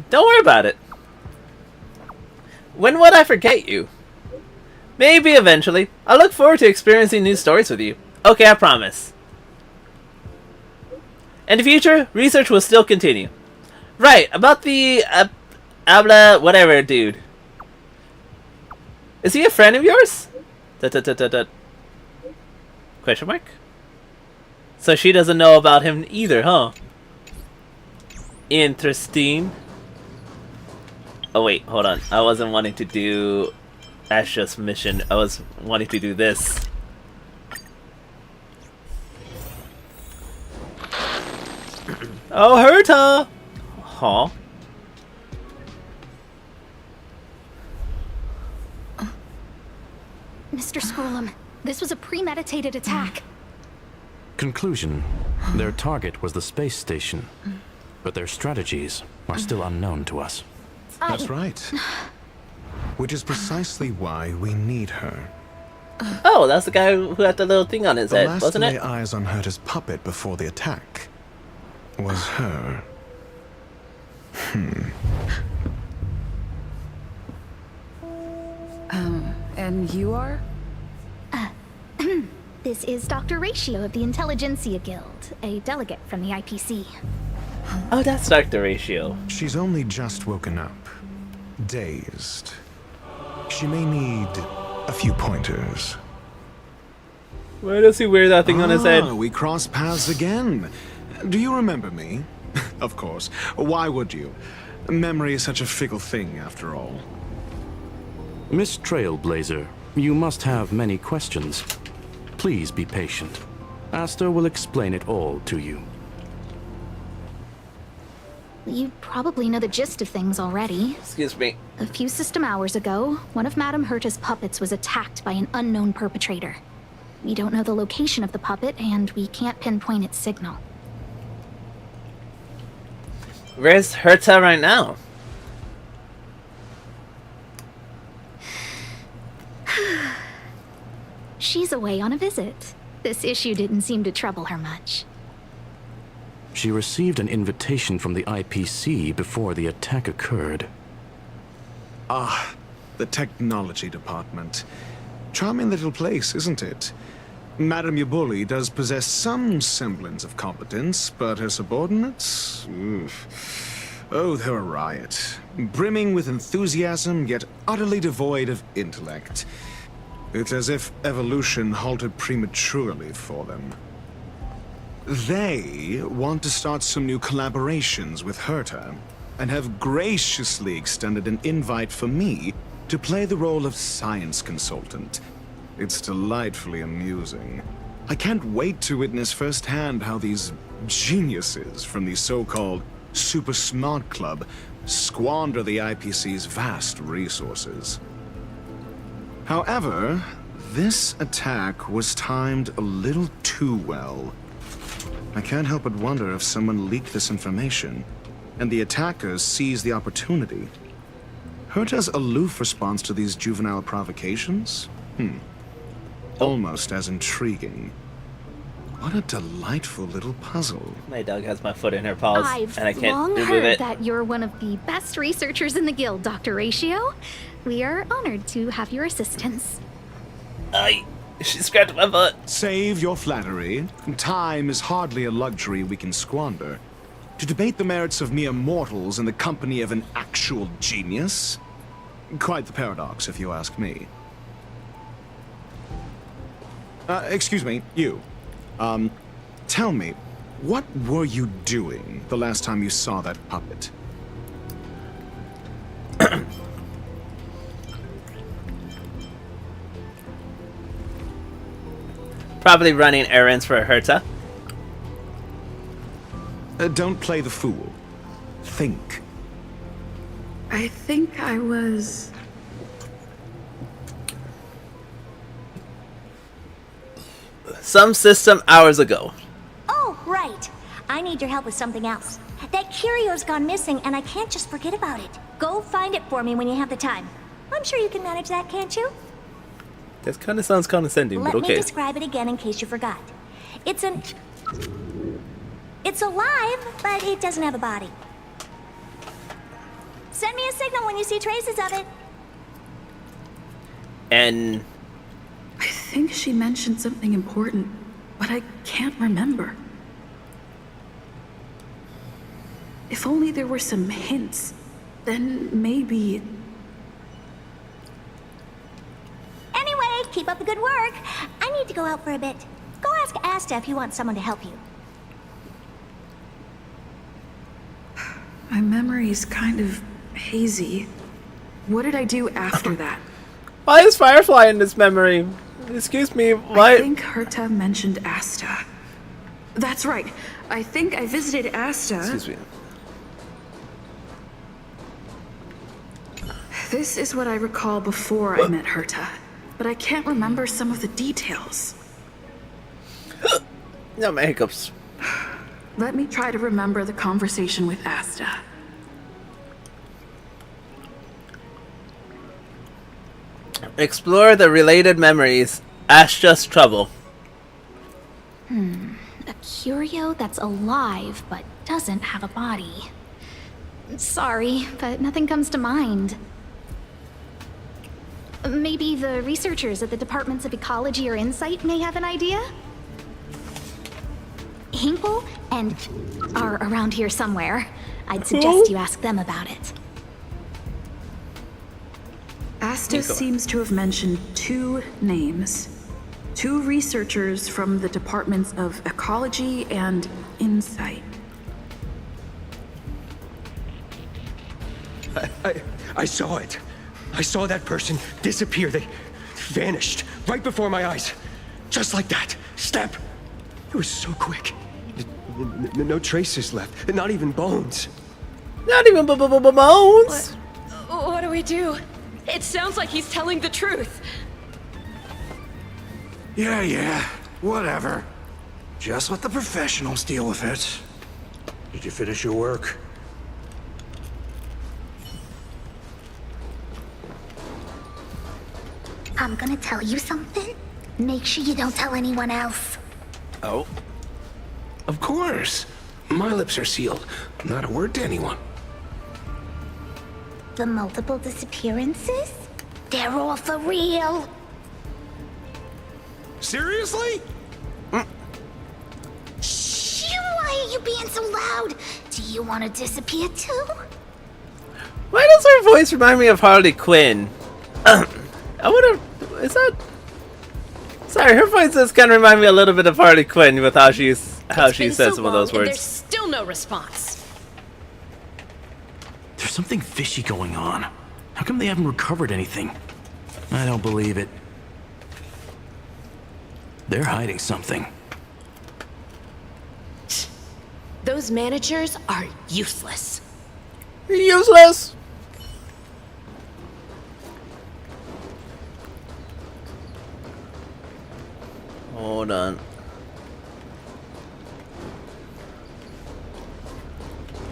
A: Don't worry about it. When would I forget you? Maybe eventually. I look forward to experiencing new stories with you. Okay, I promise. In the future, research will still continue. Right, about the Abla whatever dude. Is he a friend of yours? Question mark? So she doesn't know about him either, huh? Interesting. Oh wait, hold on. I wasn't wanting to do Asha's mission. I was wanting to do this. Oh, Herta! Huh?
C: Mr. Scrollum, this was a premeditated attack.
J: Conclusion. Their target was the space station, but their strategies are still unknown to us.
I: That's right. Which is precisely why we need her.
A: Oh, that's the guy who had the little thing on his
I: The
A: head,
I: last
A: wasn't
I: to lay
A: it?
I: eyes on Herta's puppet before the attack was her.
D: And you are?
C: This is Dr. Ratio of the Intelligentsia Guild, a delegate from the IPC.
A: Oh, that's Dr. Ratio.
I: She's only just woken up. Dazed. She may need a few pointers.
A: Why does he wear that thing on his head?
I: We cross paths again. Do you remember me? Of course. Why would you? Memory is such a fickle thing, after all.
J: Miss Trailblazer, you must have many questions. Please be patient. Astor will explain it all to you.
C: You probably know the gist of things already.
A: Excuse me.
C: A few system hours ago, one of Madame Herta's puppets was attacked by an unknown perpetrator. We don't know the location of the puppet, and we can't pinpoint its signal.
A: Where's Herta right now?
C: She's away on a visit. This issue didn't seem to trouble her much.
J: She received an invitation from the IPC before the attack occurred.
I: Ah, the technology department. Charming little place, isn't it? Madame Yabuli does possess some semblance of competence, but her subordinates? Oof. Oh, they're a riot. Brimming with enthusiasm, yet utterly devoid of intellect. It's as if evolution halted prematurely for them. They want to start some new collaborations with Herta, and have graciously extended an invite for me to play the role of science consultant. It's delightfully amusing. I can't wait to witness firsthand how these geniuses from the so-called Super Smart Club squander the IPC's vast resources. However, this attack was timed a little too well. I can't help but wonder if someone leaked this information, and the attackers seized the opportunity. Herta's aloof response to these juvenile provocations? Almost as intriguing. What a delightful little puzzle.
A: My dog has my foot in her paws,
C: I've
A: and I can't
C: long
A: remove
C: heard
A: it.
C: that you're one of the best researchers in the guild, Dr. Ratio. We are honored to have your assistance.
A: She scratched my butt.
I: Save your flattery. Time is hardly a luxury we can squander. To debate the merits of mere mortals in the company of an actual genius? Quite the paradox, if you ask me. Excuse me, you. Tell me, what were you doing the last time you saw that puppet?
A: Probably running errands for Herta.
I: Don't play the fool. Think.
D: I think I was...
A: Some system hours ago.
B: Oh, right. I need your help with something else. That curio's gone missing, and I can't just forget about it. Go find it for me when you have the time. I'm sure you can manage that, can't you?
A: That kind of sounds condescending,
B: Let
A: but okay.
B: me describe it again in case you forgot. It's alive, but it doesn't have a body. Send me a signal when you see traces of it.
A: And
D: I think she mentioned something important, but I can't remember. If only there were some hints, then maybe...
B: Anyway, keep up the good work. I need to go out for a bit. Go ask Asta if you want someone to help you.
D: My memory's kind of hazy. What did I do after that?
A: Why is Firefly in this memory? Excuse me, why?
D: I think Herta mentioned Asta. That's right. I think I visited Asta.
A: Excuse me.
D: This is what I recall before I met Herta, but I can't remember some of the details.
A: No, my hiccups.
D: Let me try to remember the conversation with Asta.
A: Explore the related memories. Asta's trouble.
C: A curio that's alive but doesn't have a body. Sorry, but nothing comes to mind. Maybe the researchers at the Departments of Ecology or Insight may have an idea? Hinkle and are around here somewhere. I'd suggest you ask them about it.
D: Asta seems to have mentioned 2 names. 2 researchers from the Departments of Ecology and Insight.
G: I saw it. I saw that person disappear. They vanished right before my eyes. Just like that. Snap. It was so quick. No traces left. Not even bones.
A: Not even bones.
O: What do we do? It sounds like he's telling the truth.
I: Yeah, whatever. Just let the professionals deal with it. Did you finish your work?
C: I'm gonna tell you something. Make sure you don't tell anyone else.
I: Oh? Of course. My lips are sealed. Not a word to anyone.
C: The multiple disappearances? They're all for real.
I: Seriously?
C: Shh, why are you being so loud? Do you want to disappear too?
A: Why does her voice remind me of Harley Quinn? I wonder, is that... Sorry, her voice does kind of remind me a little bit of Harley Quinn with how she says some of those words.
O: There's still no response.
J: There's something fishy going on. How come they haven't recovered anything? I don't believe it. They're hiding something.
O: Those managers are useless.
A: Useless? Hold on.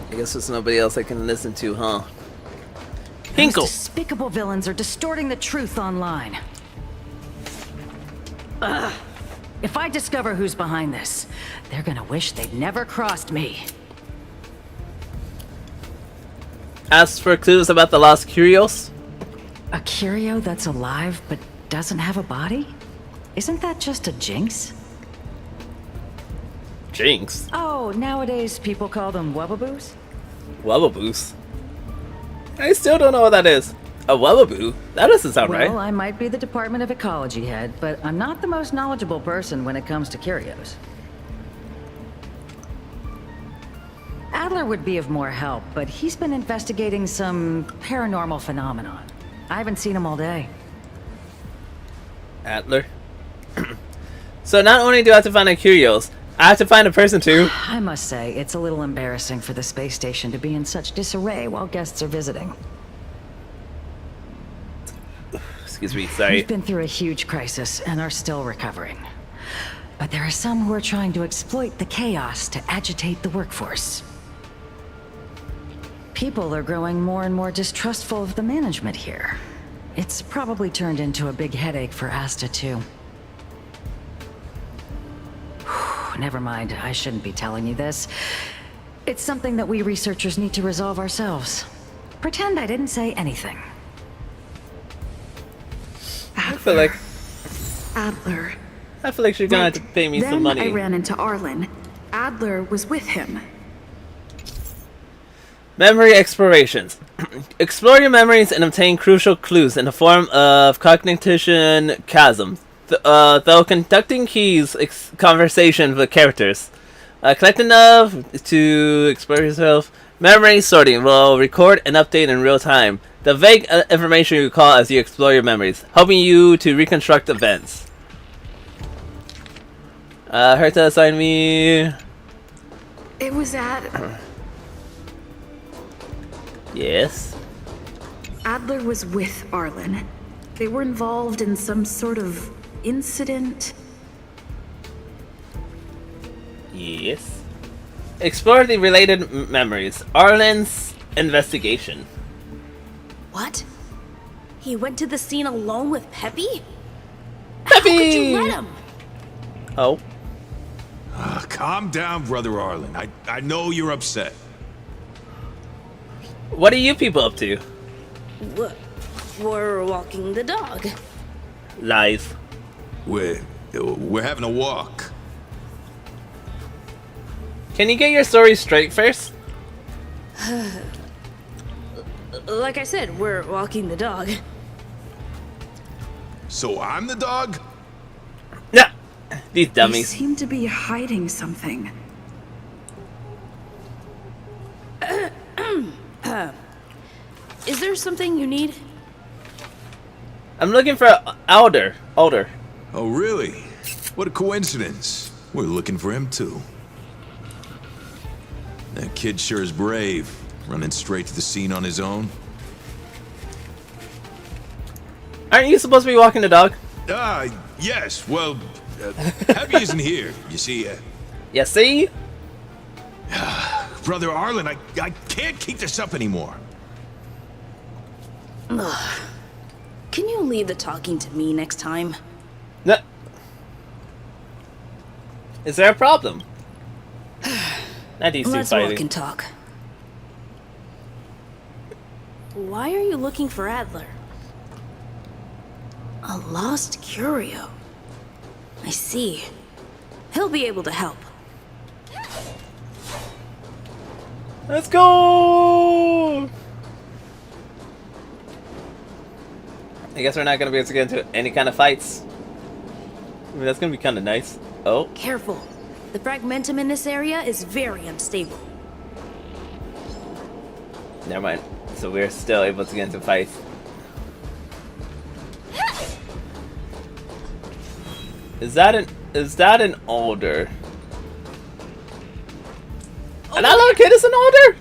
A: I guess there's nobody else I can listen to, huh? Hinkle!
P: Those despicable villains are distorting the truth online. Ugh. If I discover who's behind this, they're gonna wish they'd never crossed me.
A: Ask for clues about the lost curios?
P: A curio that's alive but doesn't have a body? Isn't that just a jinx?
A: Jinx?
P: Oh, nowadays people call them wubbaboos?
A: Wubbaboos? I still don't know what that is. A wubbaboo? That doesn't sound right.
P: Well, I might be the Department of Ecology head, but I'm not the most knowledgeable person when it comes to curios. Adler would be of more help, but he's been investigating some paranormal phenomenon. I haven't seen him all day.
A: Adler? So not only do I have to find a curios, I have to find a person too.
P: I must say, it's a little embarrassing for the space station to be in such disarray while guests are visiting.
A: Excuse me, sorry.
P: We've been through a huge crisis and are still recovering. But there are some who are trying to exploit the chaos to agitate the workforce. People are growing more and more distrustful of the management here. It's probably turned into a big headache for Asta, too. Never mind, I shouldn't be telling you this. It's something that we researchers need to resolve ourselves. Pretend I didn't say anything.
A: I feel like she's gonna have to pay me some money.
D: Then I ran into Arlen. Adler was with him.
A: Memory explorations. Explore your memories and obtain crucial clues in the form of cognition chasms. Though conducting keys conversations with characters. Collect enough to explore yourself. Memory sorting will record and update in real time the vague information you recall as you explore your memories, helping you to reconstruct events. Herta assigned me...
D: It was at...
A: Yes?
D: Adler was with Arlen. They were involved in some sort of incident.
A: Yes. Explore the related memories. Arlen's investigation.
B: What? He went to the scene alone with Peppy?
A: Peppy!
B: How could you let him?
A: Oh.
I: Calm down, Brother Arlen. I know you're upset.
A: What are you people up to?
B: We're walking the dog.
A: Lies.
I: We're having a walk.
A: Can you get your story straight first?
B: Like I said, we're walking the dog.
I: So I'm the dog?
A: Nah. These
D: They
A: dummies.
D: seem to be hiding something.
B: Is there something you need?
A: I'm looking for Alder.
I: Oh, really? What a coincidence. We're looking for him, too. That kid sure is brave, running straight to the scene on his own.
A: Aren't you supposed to be walking the dog?
I: Yes. Well, Peppy isn't here, you see.
A: You see?
I: Brother Arlen, I can't keep this up anymore.
B: Ugh. Can you leave the talking to me next time?
A: No. Is there a problem? Not these two
B: Let's
A: fighting.
B: walk and talk. Why are you looking for Adler? A lost curio. I see. He'll be able to help.
A: Let's go! I guess we're not gonna be able to get into any kind of fights. I mean, that's gonna be kind of nice. Oh.
B: Careful. The fragmentum in this area is very unstable.
A: Never mind. So we're still able to get into fights. Is that an older? And that little kid is an older?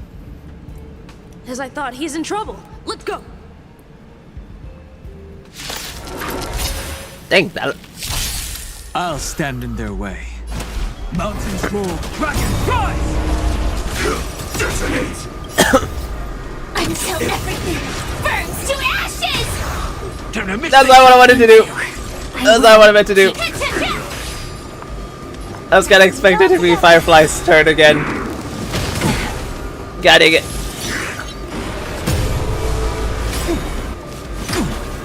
B: As I thought, he's in trouble. Let's go.
A: Dang that.
M: I'll stand in their way. Mountains roll, dragons rise!
I: Detonate!
B: Until everything burns to ashes!
A: That's not what I wanted to do. That's not what I meant to do. I was kind of expecting it to be Firefly's turn again. God dang it.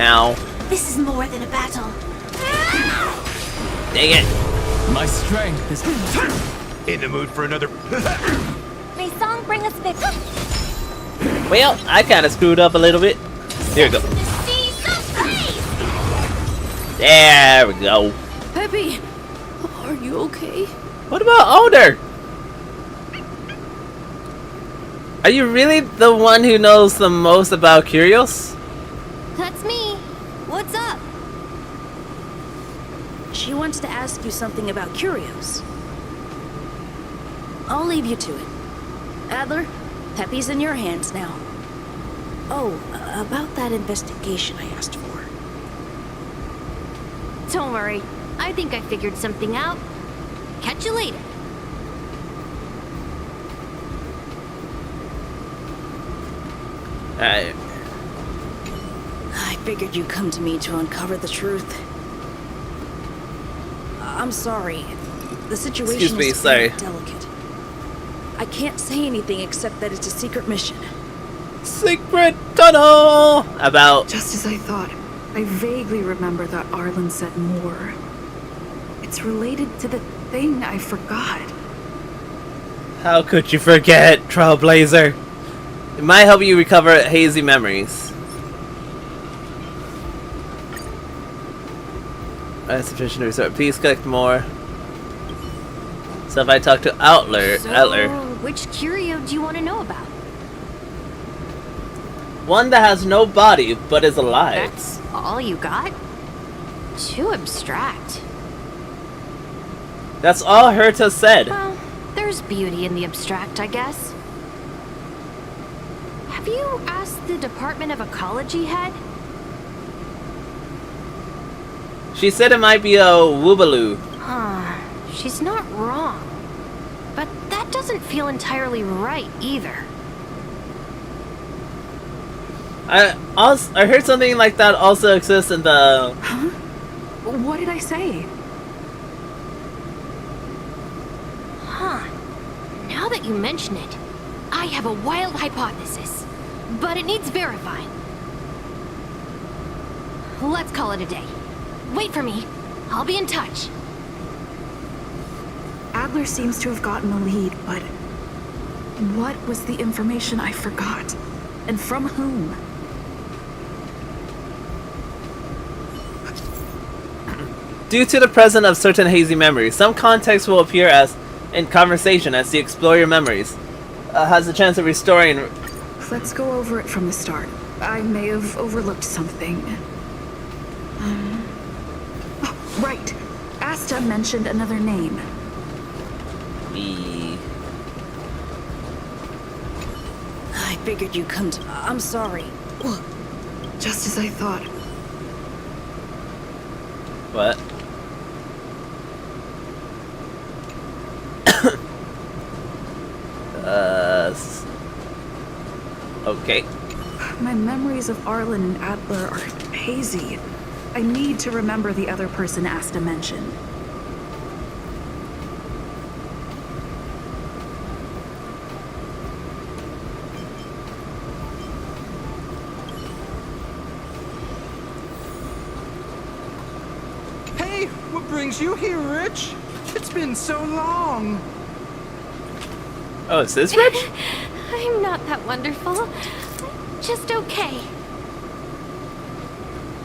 A: Ow.
B: This is more than a battle.
A: Dang it.
M: My strength is
I: in the mood for another.
B: May song bring us victory.
A: Well, I kind of screwed up a little bit. Here we go. There we go.
B: Peppy, are you okay?
A: What about Alder? Are you really the one who knows the most about curios?
B: That's me. What's up? She wants to ask you something about curios. I'll leave you to it. Adler, Peppy's in your hands now. Oh, about that investigation I asked for.
Q: Don't worry. I think I figured something out. Catch you later.
B: I figured you'd come to me to uncover the truth. I'm sorry. The situation is very delicate. I can't say anything except that it's a secret mission.
A: Secret tunnel! About...
D: Just as I thought. I vaguely remember that Arlen said more. It's related to the thing I forgot.
A: How could you forget, Trailblazer? It might help you recover hazy memories. Sufficient to restore. Please collect more. So if I talk to Outler,
Q: Which curio do you want to know about?
A: One that has no body but is alive.
Q: That's all you got? Too abstract.
A: That's all Herta said.
Q: Well, there's beauty in the abstract, I guess. Have you asked the Department of Ecology head?
A: She said it might be a woobaloo.
Q: Huh. She's not wrong. But that doesn't feel entirely right either.
A: I heard something like that also exists in the...
D: Huh? What did I say?
Q: Huh. Now that you mention it, I have a wild hypothesis. But it needs verifying. Let's call it a day. Wait for me. I'll be in touch.
D: Adler seems to have gotten the lead, but what was the information I forgot? And from whom?
A: Due to the presence of certain hazy memories, some context will appear as in conversation as you explore your memories. Has the chance of restoring...
D: Let's go over it from the start. I may have overlooked something. Oh, right. Asta mentioned another name.
P: I figured you'd come to... I'm sorry.
D: Just as I thought.
A: What? Okay.
D: My memories of Arlen and Adler are hazy. I need to remember the other person Asta mentioned.
F: Hey, what brings you here, Rich? It's been so long.
A: Oh, is this Rich?
Q: I'm not that wonderful. Just okay.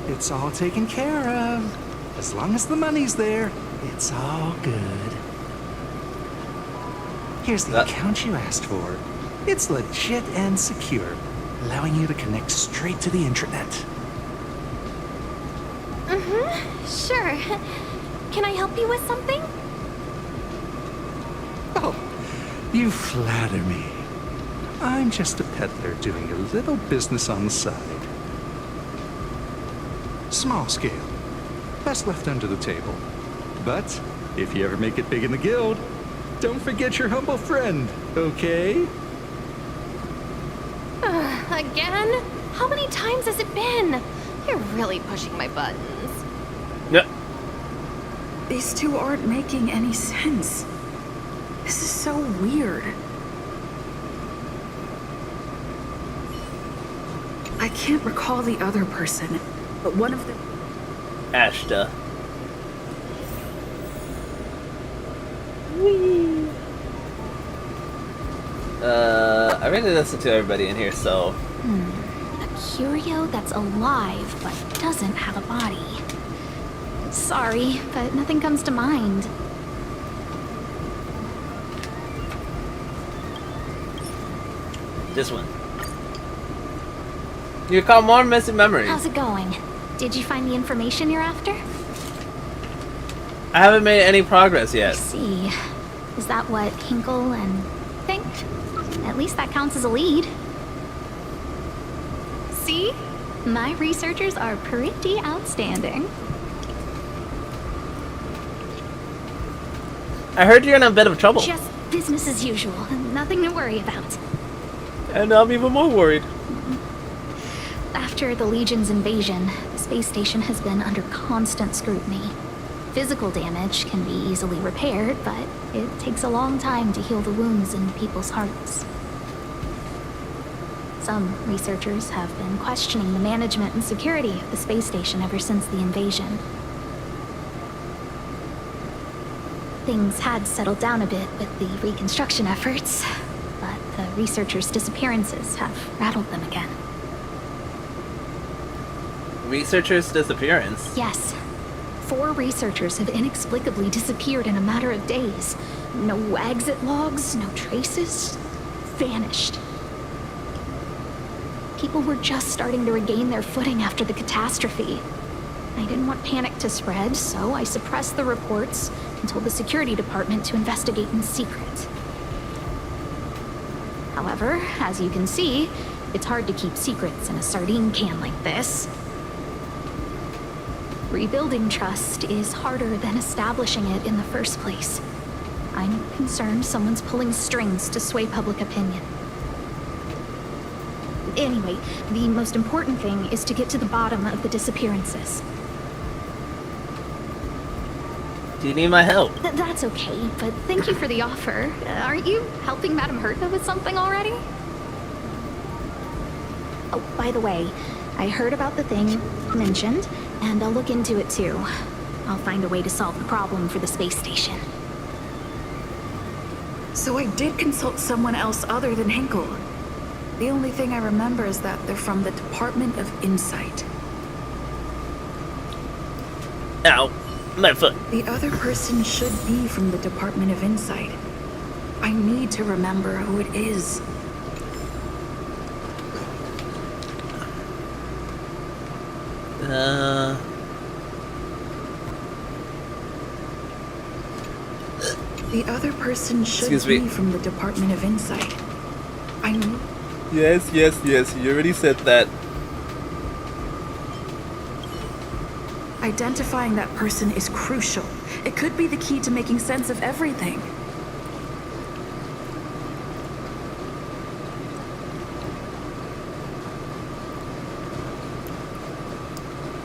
F: It's all taken care of. As long as the money's there, it's all good. Here's the account you asked for. It's legit and secure, allowing you to connect straight to the intranet.
Q: Sure. Can I help you with something?
F: Oh, you flatter me. I'm just a peddler doing a little business on the side. Small scale. Best left under the table. But if you ever make it big in the guild, don't forget your humble friend, okay?
Q: Again? How many times has it been? You're really pushing my buttons.
A: No.
D: These two aren't making any sense. This is so weird. I can't recall the other person, but one of them...
A: Ashta. Whee! I really listened to everybody in here, so...
C: A curio that's alive, but doesn't have a body. Sorry, but nothing comes to mind.
A: This one. You recall more missing memories.
C: How's it going? Did you find the information you're after?
A: I haven't made any progress yet.
C: I see. Is that what Hinkle and think? At least that counts as a lead. See? My researchers are pretty outstanding.
A: I heard you're in a bit of trouble.
C: Just business as usual. Nothing to worry about.
A: And I'm even more worried.
C: After the Legion's invasion, the space station has been under constant scrutiny. Physical damage can be easily repaired, but it takes a long time to heal the wounds in people's hearts. Some researchers have been questioning the management and security of the space station ever since the invasion. Things had settled down a bit with the reconstruction efforts, but the researchers' disappearances have rattled them again.
A: Researcher's disappearance?
C: Yes. 4 researchers have inexplicably disappeared in a matter of days. No exit logs, no traces. Vanished. People were just starting to regain their footing after the catastrophe. I didn't want panic to spread, so I suppressed the reports and told the security department to investigate in secret. However, as you can see, it's hard to keep secrets in a sardine can like this. Rebuilding trust is harder than establishing it in the first place. I'm concerned someone's pulling strings to sway public opinion. Anyway, the most important thing is to get to the bottom of the disappearances.
A: Do you need my help?
C: That's okay, but thank you for the offer. Aren't you helping Madame Herta with something already? Oh, by the way, I heard about the thing you mentioned, and I'll look into it too. I'll find a way to solve the problem for the space station.
D: So I did consult someone else other than Hinkle. The only thing I remember is that they're from the Department of Insight.
A: Ow. My foot.
D: The other person should be from the Department of Insight. I need to remember who it is. The other person should be from the Department of Insight. I need...
A: Yes, you already said that.
D: Identifying that person is crucial. It could be the key to making sense of everything.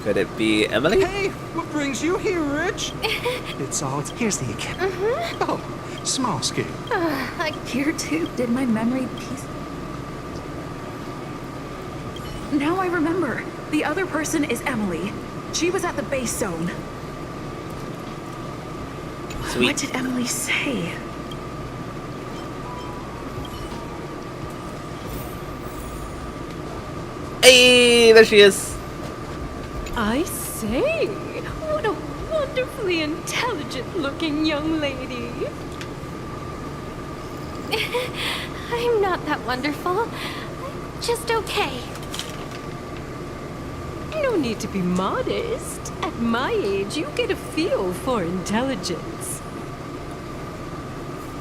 A: Could it be Emily?
F: Hey, what brings you here, Rich? Here's the account. Oh, small scale.
D: Here too, did my memory piece... Now I remember. The other person is Emily. She was at the base zone.
A: Sweet.
D: What did Emily say?
A: Hey, there she is.
O: I say, what a wonderfully intelligent-looking young lady.
Q: I'm not that wonderful. I'm just okay.
O: No need to be modest. At my age, you get a feel for intelligence.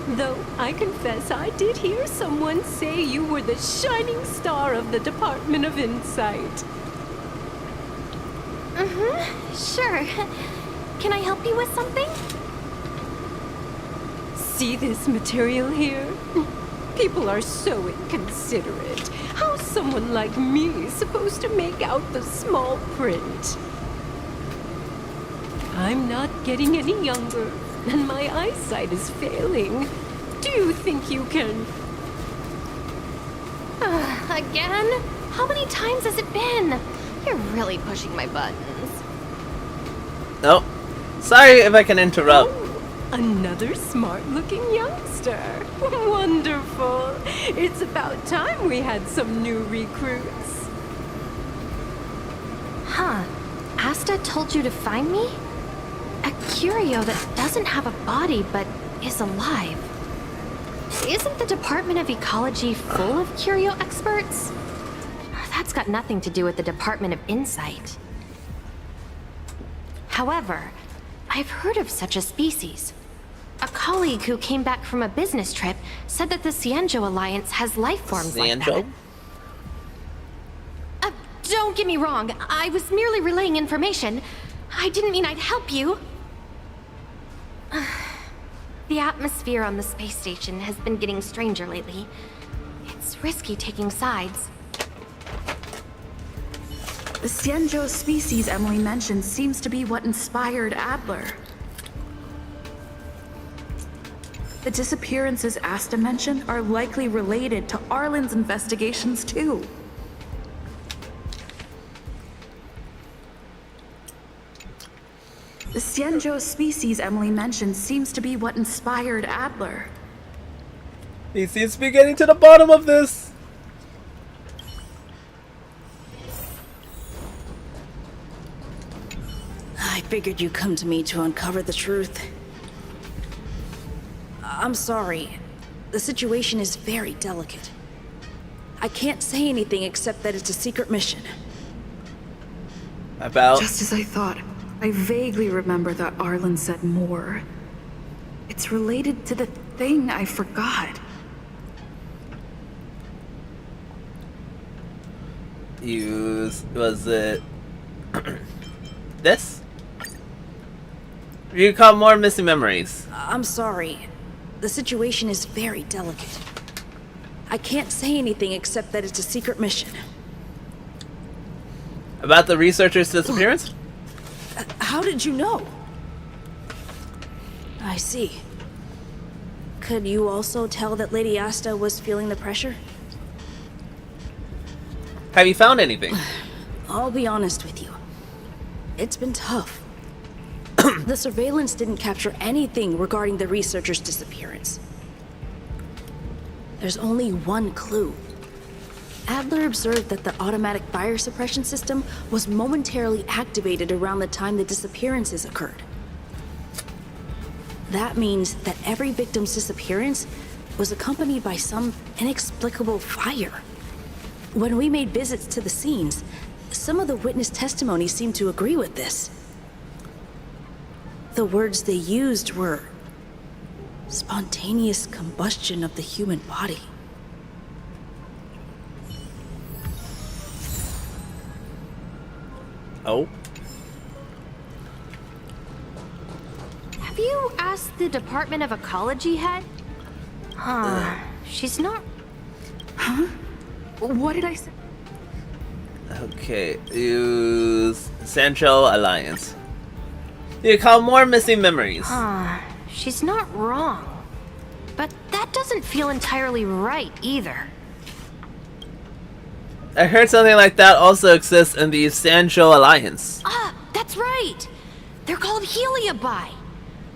O: Though I confess I did hear someone say you were the shining star of the Department of Insight.
Q: Sure. Can I help you with something?
O: See this material here? People are so inconsiderate. How's someone like me supposed to make out the small print? I'm not getting any younger, and my eyesight is failing. Do you think you can...
Q: Again? How many times has it been? You're really pushing my buttons.
A: Oh, sorry if I can interrupt.
O: Another smart-looking youngster. Wonderful. It's about time we had some new recruits.
Q: Huh. Asta told you to find me? A curio that doesn't have a body but is alive. Isn't the Department of Ecology full of curio experts? That's got nothing to do with the Department of Insight. However, I've heard of such a species. A colleague who came back from a business trip said that the Cienjo Alliance has life forms like that. Don't get me wrong. I was merely relaying information. I didn't mean I'd help you. The atmosphere on the space station has been getting stranger lately. It's risky taking sides.
D: The Cienjo species Emily mentioned seems to be what inspired Adler. The disappearances Asta mentioned are likely related to Arlen's investigations too. The Cienjo species Emily mentioned seems to be what inspired Adler.
A: He seems to be getting to the bottom of this.
R: I figured you'd come to me to uncover the truth. I'm sorry. The situation is very delicate. I can't say anything except that it's a secret mission.
A: About?
D: Just as I thought. I vaguely remember that Arlen said more. It's related to the thing I forgot.
A: Was it this? You call more missing memories.
R: I'm sorry. The situation is very delicate. I can't say anything except that it's a secret mission.
A: About the researcher's disappearance?
R: How did you know? I see. Could you also tell that Lady Asta was feeling the pressure?
A: Have you found anything?
R: I'll be honest with you. It's been tough. The surveillance didn't capture anything regarding the researcher's disappearance. There's only one clue. Adler observed that the automatic fire suppression system was momentarily activated around the time the disappearances occurred. That means that every victim's disappearance was accompanied by some inexplicable fire. When we made visits to the scenes, some of the witness testimony seemed to agree with this. The words they used were spontaneous combustion of the human body.
A: Oh?
Q: Have you asked the Department of Ecology head? She's not...
D: Huh? What did I say?
A: Okay, use Central Alliance. You call more missing memories.
Q: She's not wrong. But that doesn't feel entirely right either.
A: I heard something like that also exists in the Central Alliance.
Q: That's right! They're called Heliobi.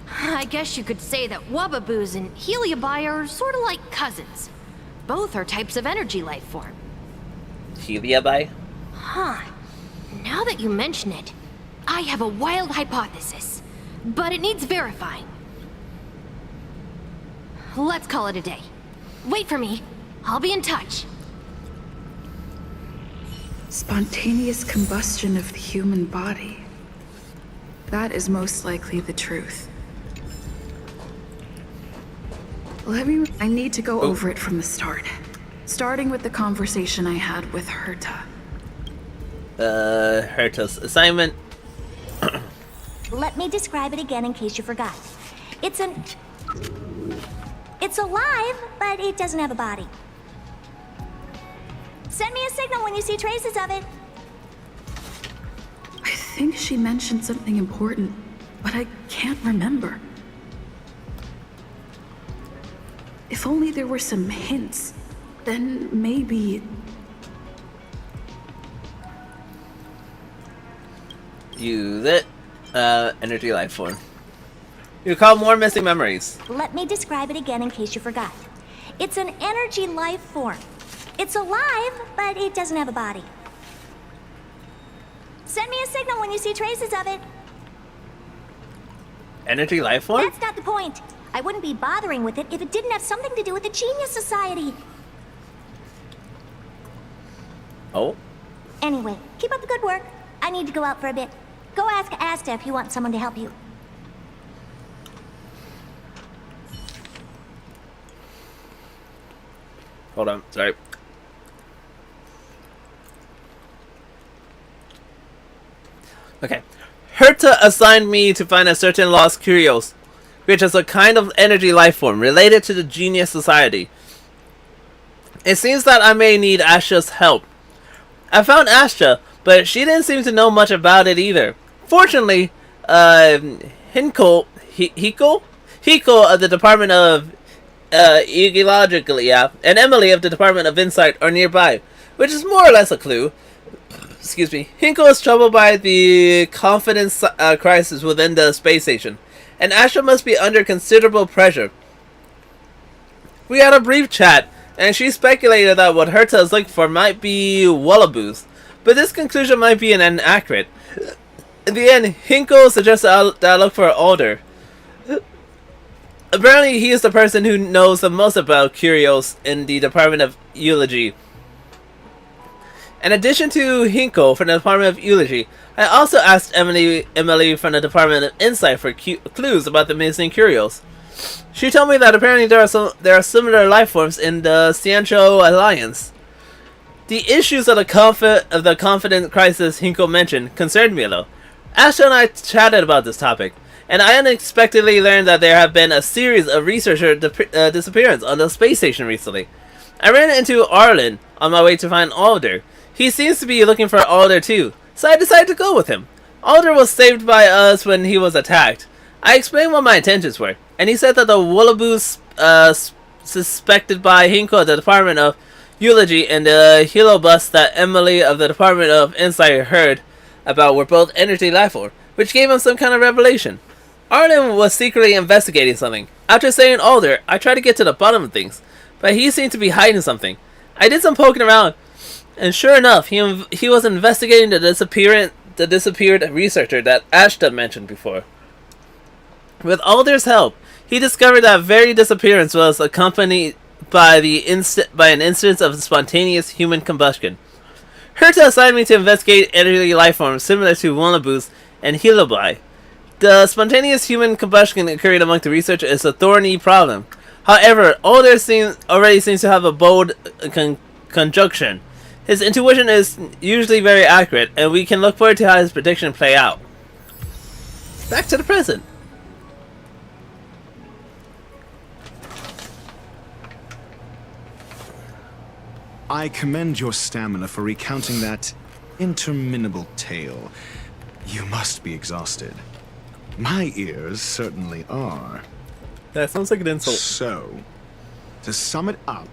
Q: I guess you could say that Wubbaboos and Heliobi are sort of like cousins. Both are types of energy life form.
A: Heliobi?
Q: Now that you mention it, I have a wild hypothesis, but it needs verifying. Let's call it a day. Wait for me. I'll be in touch.
D: Spontaneous combustion of the human body. That is most likely the truth. I need to go over it from the start. Starting with the conversation I had with Herta.
A: Herta's assignment.
B: Let me describe it again in case you forgot. It's alive, but it doesn't have a body. Send me a signal when you see traces of it.
D: I think she mentioned something important, but I can't remember. If only there were some hints, then maybe...
A: Use it. Energy life form. You call more missing memories.
B: Let me describe it again in case you forgot. It's an energy life form. It's alive, but it doesn't have a body. Send me a signal when you see traces of it.
A: Energy life form?
B: That's not the point. I wouldn't be bothering with it if it didn't have something to do with the Genius Society.
A: Oh?
B: Anyway, keep up the good work. I need to go out for a bit. Go ask Asta if you want someone to help you.
A: Hold on, sorry. Okay. Herta assigned me to find a certain lost curios, which is a kind of energy life form related to the Genius Society. It seems that I may need Asha's help. I found Asha, but she didn't seem to know much about it either. Fortunately, Hiko of the Department of Ecological, and Emily of the Department of Insight are nearby, which is more or less a clue. Excuse me. Hinko is troubled by the confidence crisis within the space station, and Asha must be under considerable pressure. We had a brief chat, and she speculated that what Herta is looking for might be wallaboos, but this conclusion might be inaccurate. In the end, Hinko suggested that I look for Alder. Apparently, he is the person who knows the most about curios in the Department of Eulogy. In addition to Hinko from the Department of Eulogy, I also asked Emily from the Department of Insight for clues about the missing curios. She told me that apparently there are similar life forms in the Ciancho Alliance. The issues of the confidence crisis Hinko mentioned concerned me a little. Asha and I chatted about this topic, and I unexpectedly learned that there have been a series of researcher disappearances on the space station recently. I ran into Arlen on my way to find Alder. He seems to be looking for Alder too, so I decided to go with him. Alder was saved by us when he was attacked. I explained what my intentions were, and he said that the wallaboos suspected by Hinko at the Department of Eulogy and the helobus that Emily of the Department of Insight heard about were both energy life forms, which gave him some kind of revelation. Arlen was secretly investigating something. After saying Alder, I tried to get to the bottom of things, but he seemed to be hiding something. I did some poking around, and sure enough, he was investigating the disappeared researcher that Ashton mentioned before. With Alder's help, he discovered that very disappearance was accompanied by an instance of spontaneous human combustion. Herta assigned me to investigate energy life forms similar to wallaboos and helobi. The spontaneous human combustion occurring among the researchers is a thorny problem. However, Alder already seems to have a bold conjunction. His intuition is usually very accurate, and we can look forward to how his prediction play out. Back to the present.
I: I commend your stamina for recounting that interminable tale. You must be exhausted. My ears certainly are.
A: That sounds like an insult.
I: So, to sum it up,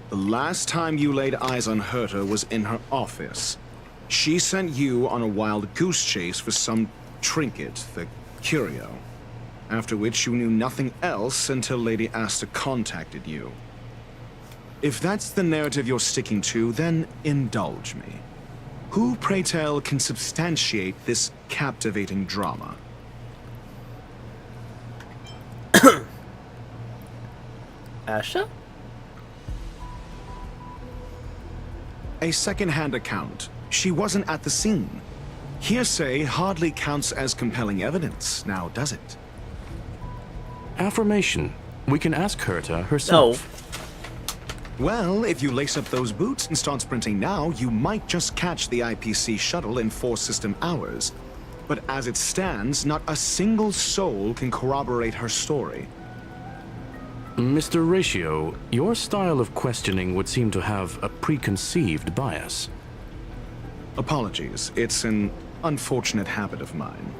I: the last time you laid eyes on Herta was in her office. She sent you on a wild goose chase for some trinket, the curio. After which you knew nothing else until Lady Asta contacted you. If that's the narrative you're sticking to, then indulge me. Who, pray tell, can substantiate this captivating drama?
A: Asha?
I: A second-hand account. She wasn't at the scene. Hearsay hardly counts as compelling evidence, now does it?
J: Affirmation. We can ask Herta herself.
I: No. Well, if you lace up those boots and start sprinting now, you might just catch the IPC shuttle in 4 system hours. But as it stands, not a single soul can corroborate her story.
J: Mr. Ratio, your style of questioning would seem to have a preconceived bias.
I: Apologies, it's an unfortunate habit of mine.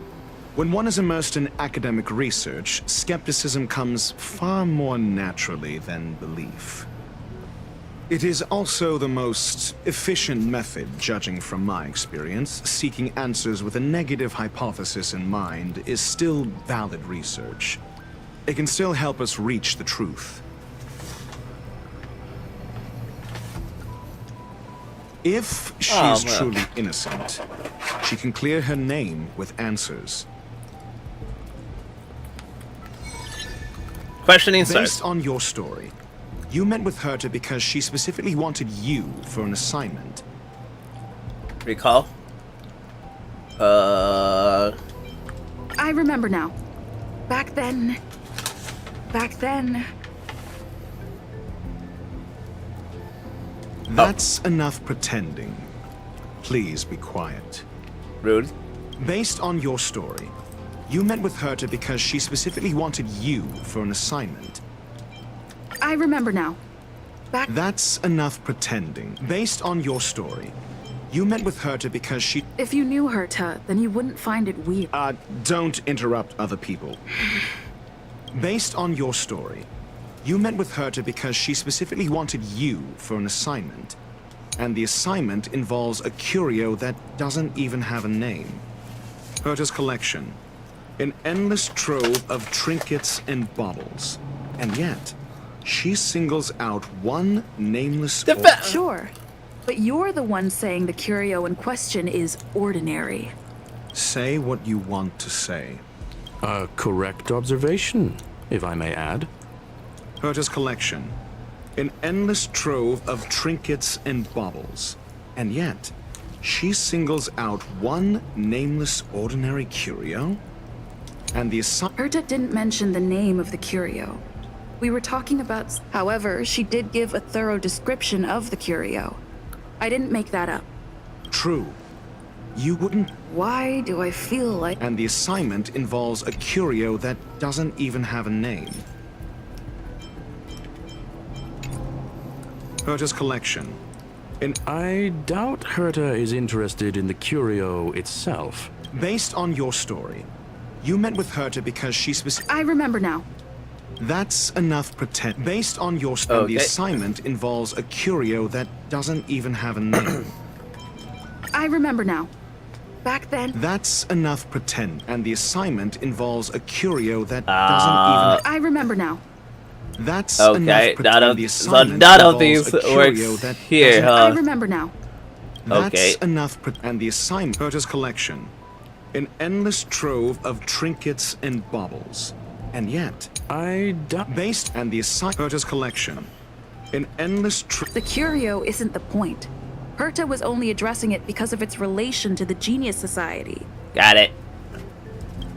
I: When one is immersed in academic research, skepticism comes far more naturally than belief. It is also the most efficient method, judging from my experience. Seeking answers with a negative hypothesis in mind is still valid research. It can still help us reach the truth. If she's truly innocent, she can clear her name with answers.
A: Questioning
I: Based on your story, you met with Herta because she specifically wanted you for an assignment.
A: Recall?
D: I remember now. Back then...
I: That's enough pretending. Please be quiet.
A: Rude.
I: Based on your story, you met with Herta because she specifically wanted you for an assignment.
D: I remember now.
I: That's enough pretending. Based on your story, you met with Herta because she...
D: If you knew Herta, then you wouldn't find it weird.
I: Don't interrupt other people. Based on your story, you met with Herta because she specifically wanted you for an assignment. And the assignment involves a curio that doesn't even have a name. Herta's collection. An endless trove of trinkets and baubles. And yet, she singles out one nameless...
D: Sure, but you're the one saying the curio in question is ordinary.
I: Say what you want to say.
J: A correct observation, if I may add.
I: Herta's collection. An endless trove of trinkets and baubles. And yet, she singles out one nameless ordinary curio? And the
D: Herta didn't mention the name of the curio. We were talking about... However, she did give a thorough description of the curio. I didn't make that up.
I: True. You wouldn't...
D: Why do I feel like...
I: And the assignment involves a curio that doesn't even have a name. Herta's collection.
J: I doubt Herta is interested in the curio itself.
I: Based on your story, you met with Herta because she
D: I remember now.
I: That's enough pretend. Based on your story, the assignment involves a curio that doesn't even have a name.
D: I remember now. Back then...
I: That's enough pretend. And the assignment involves a curio that doesn't even...
D: I remember now.
I: That's
A: okay.
I: Enough
A: None of
I: the
A: none of these works here, huh?
D: I remember now.
I: That's enough and the assignment. Herta's collection. An endless trove of trinkets and baubles. And yet... Based and the assignment. Herta's collection. An endless
D: The curio isn't the point. Herta was only addressing it because of its relation to the Genius Society.
A: Got it.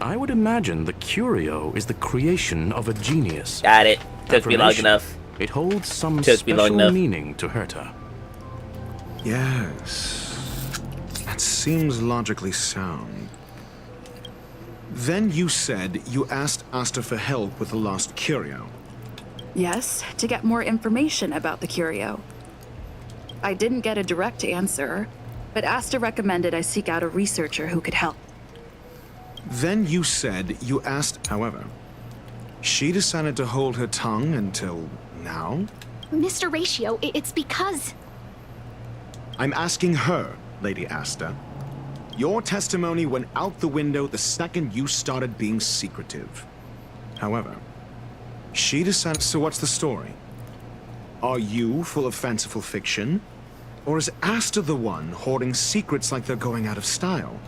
J: I would imagine the curio is the creation of a genius.
A: Got it. Took me long enough.
J: It holds some special meaning to Herta.
I: Yes. That seems logically sound. Then you said you asked Asta for help with the lost curio.
D: Yes, to get more information about the curio. I didn't get a direct answer, but Asta recommended I seek out a researcher who could help.
I: Then you said you asked, however, she decided to hold her tongue until now?
C: Mr. Ratio, it's because...
I: I'm asking her, Lady Asta. Your testimony went out the window the second you started being secretive. However, she decided... So what's the story? Are you full of fanciful fiction? Or is Asta the one hoarding secrets like they're going out of style?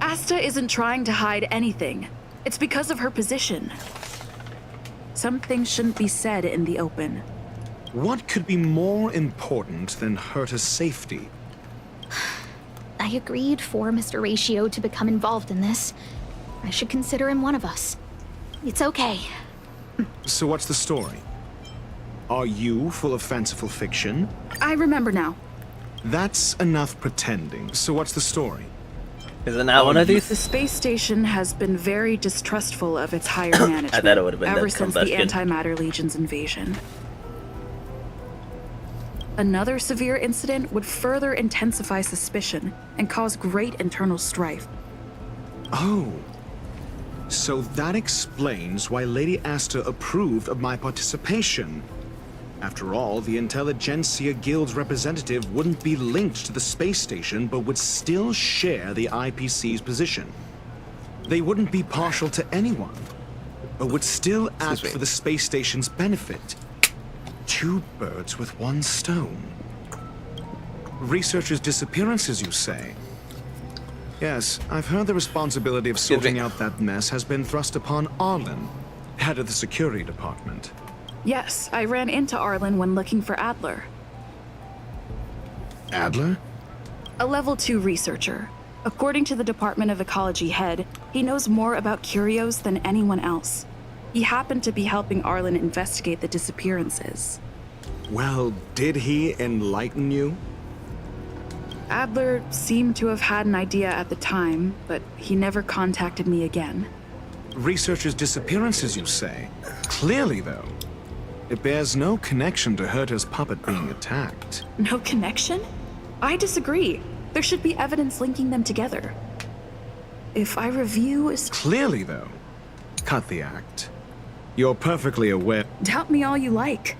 D: Asta isn't trying to hide anything. It's because of her position. Some things shouldn't be said in the open.
I: What could be more important than Herta's safety?
C: I agreed for Mr. Ratio to become involved in this. I should consider him one of us. It's okay.
I: So what's the story? Are you full of fanciful fiction?
D: I remember now.
I: That's enough pretending. So what's the story?
A: Isn't that one of these?
D: The space station has been very distrustful of its higher management
A: I thought it would have been
D: ever
A: the
D: since the
A: combustion.
D: Antimatter Legion's invasion. Another severe incident would further intensify suspicion and cause great internal strife.
I: Oh. So that explains why Lady Asta approved of my participation. After all, the Intelligentsia Guild's representative wouldn't be linked to the space station, but would still share the IPC's position. They wouldn't be partial to anyone, but would still act for the space station's benefit. Two birds with one stone. Researchers' disappearances, you say? Yes, I've heard the responsibility of sorting out that mess has been thrust upon Arlen, head of the security department.
D: Yes, I ran into Arlen when looking for Adler.
I: Adler?
D: A level 2 researcher. According to the Department of Ecology head, he knows more about curios than anyone else. He happened to be helping Arlen investigate the disappearances.
I: Well, did he enlighten you?
D: Adler seemed to have had an idea at the time, but he never contacted me again.
I: Researchers' disappearances, you say? Clearly, though. It bears no connection to Herta's puppet being attacked.
D: No connection? I disagree. There should be evidence linking them together. If I review is...
I: Clearly, though. Cut the act. You're perfectly aware...
D: Doubt me all you like.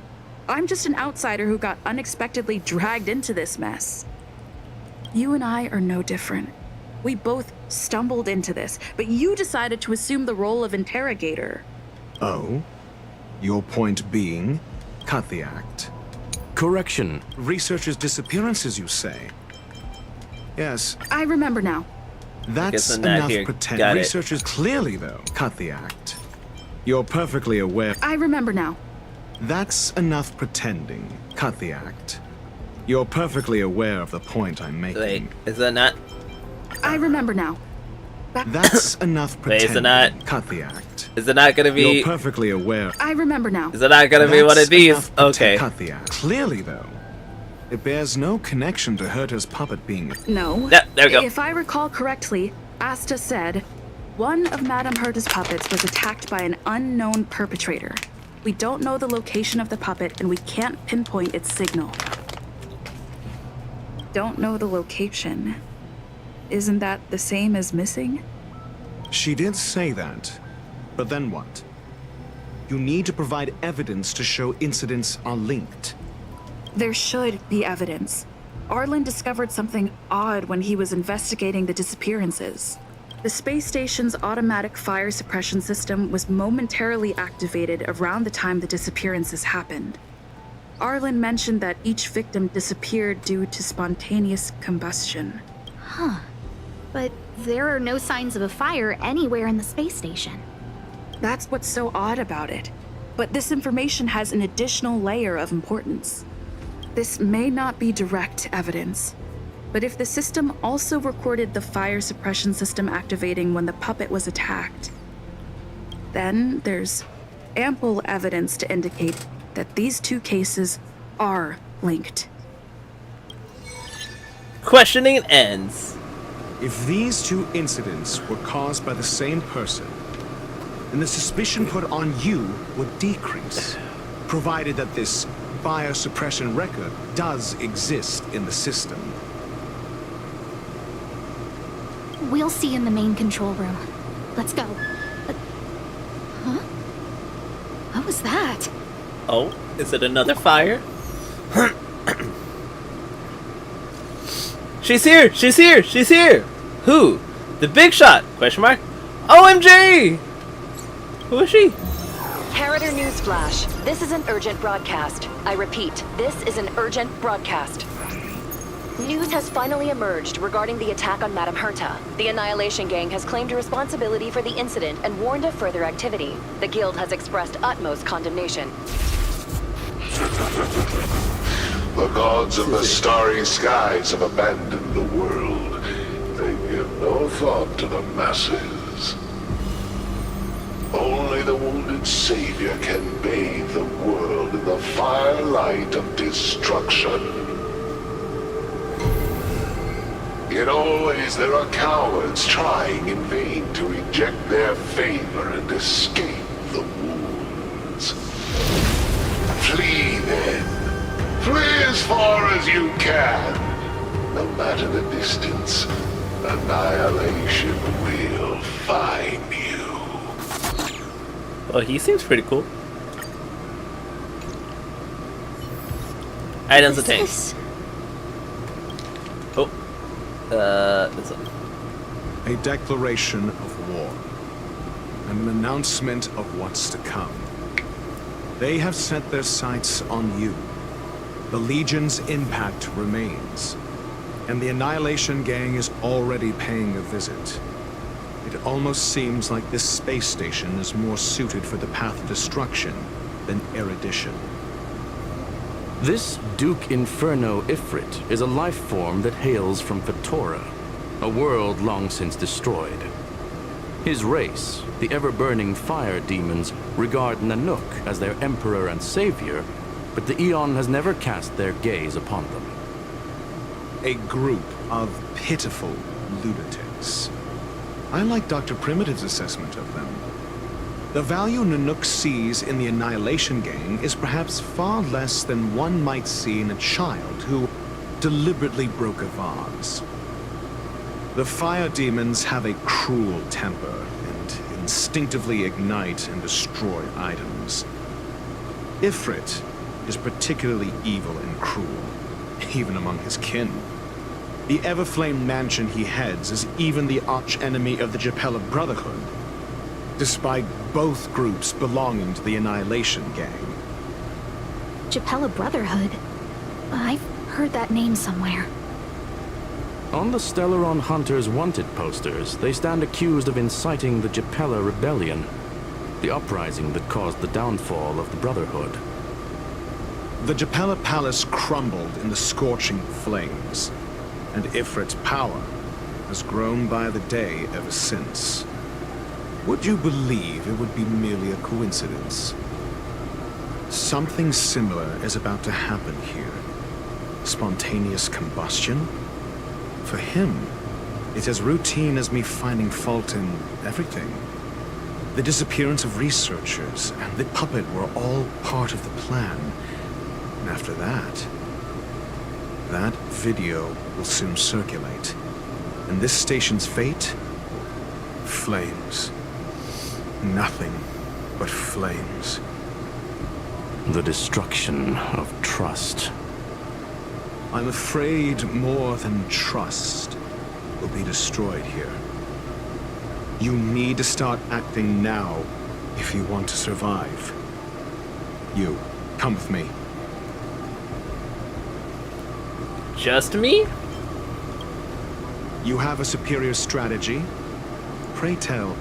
D: I'm just an outsider who got unexpectedly dragged into this mess. You and I are no different. We both stumbled into this, but you decided to assume the role of interrogator.
I: Oh? Your point being? Cut the act.
J: Correction.
I: Researchers' disappearances, you say? Yes.
D: I remember now.
I: That's
A: I'm not
I: enough
A: here.
I: pretend.
A: Got it.
I: Researchers clearly, though, cut the act. You're perfectly aware.
D: I remember now.
I: That's enough pretending. Cut the act. You're perfectly aware of the point I'm making.
A: Wait, is that not?
D: I remember now.
I: That's enough
A: Wait,
I: pretending.
A: is it not?
I: Cut the act.
A: Is it not gonna be?
I: You're perfectly aware.
D: I remember now.
A: Is it not gonna be one of these? Okay.
I: Cut the act. Clearly, though, it bears no connection to Herta's puppet being.
D: No.
A: There we go.
D: If I recall correctly, Asta said, one of Madame Herta's puppets was attacked by an unknown perpetrator. We don't know the location of the puppet, and we can't pinpoint its signal. Don't know the location. Isn't that the same as missing?
I: She did say that, but then what? You need to provide evidence to show incidents are linked.
D: There should be evidence. Arlen discovered something odd when he was investigating the disappearances. The space station's automatic fire suppression system was momentarily activated around the time the disappearances happened. Arlen mentioned that each victim disappeared due to spontaneous combustion.
C: Huh. But there are no signs of a fire anywhere in the space station.
D: That's what's so odd about it. But this information has an additional layer of importance. This may not be direct evidence, but if the system also recorded the fire suppression system activating when the puppet was attacked, then there's ample evidence to indicate that these two cases are linked.
A: Questioning ends.
I: If these two incidents were caused by the same person, then the suspicion put on you would decrease, provided that this fire suppression record does exist in the system.
C: We'll see in the main control room. Let's go. Huh? What was that?
A: Oh, is it another fire? She's here! She's here! She's here! Who? The big shot? Question mark? OMG! Who is she?
S: Harrider Newsflash. This is an urgent broadcast. I repeat, this is an urgent broadcast. News has finally emerged regarding the attack on Madame Herta. The Annihilation Gang has claimed responsibility for the incident and warned of further activity. The Guild has expressed utmost condemnation.
T: The gods of the starry skies have abandoned the world. They give no thought to the masses. Only the wounded savior can bathe the world in the firelight of destruction. Yet always there are cowards trying in vain to reject their favor and escape the wounds. Flee then. Flee as far as you can. No matter the distance, annihilation will find you.
A: Oh, he seems pretty cool. Items attained. Oh. This one.
I: A declaration of war. And an announcement of what's to come. They have set their sights on you. The Legion's impact remains, and the Annihilation Gang is already paying a visit. It almost seems like this space station is more suited for the path of destruction than erudition.
J: This Duke Inferno Ifrit is a life form that hails from Fatora, a world long since destroyed. His race, the ever-burning fire demons, regard Nanook as their emperor and savior, but the Eon has never cast their gaze upon them.
I: A group of pitiful lunatics. I like Dr. Primitive's assessment of them. The value Nanook sees in the Annihilation Gang is perhaps far less than one might see in a child who deliberately broke a vase. The fire demons have a cruel temper and instinctively ignite and destroy items. Ifrit is particularly evil and cruel, even among his kin. The Everflame mansion he heads is even the arch-enemy of the Japella Brotherhood, despite both groups belonging to the Annihilation Gang.
C: Japella Brotherhood. I've heard that name somewhere.
J: On the Stellaron Hunters wanted posters, they stand accused of inciting the Japella Rebellion, the uprising that caused the downfall of the Brotherhood.
U: The Japella Palace crumbled in the scorching flames, and Ifrit's power has grown by the day ever since. Would you believe it would be merely a coincidence? Something similar is about to happen here. Spontaneous combustion? For him, it's as routine as me finding fault in everything. The disappearance of researchers and the puppet were all part of the plan. And after that video will soon circulate. And this station's fate? Flames. Nothing but flames.
J: The destruction of trust.
U: I'm afraid more than trust will be destroyed here. You need to start acting now if you want to survive. You, come with me.
A: Just me?
U: You have a superior strategy? Pray tell,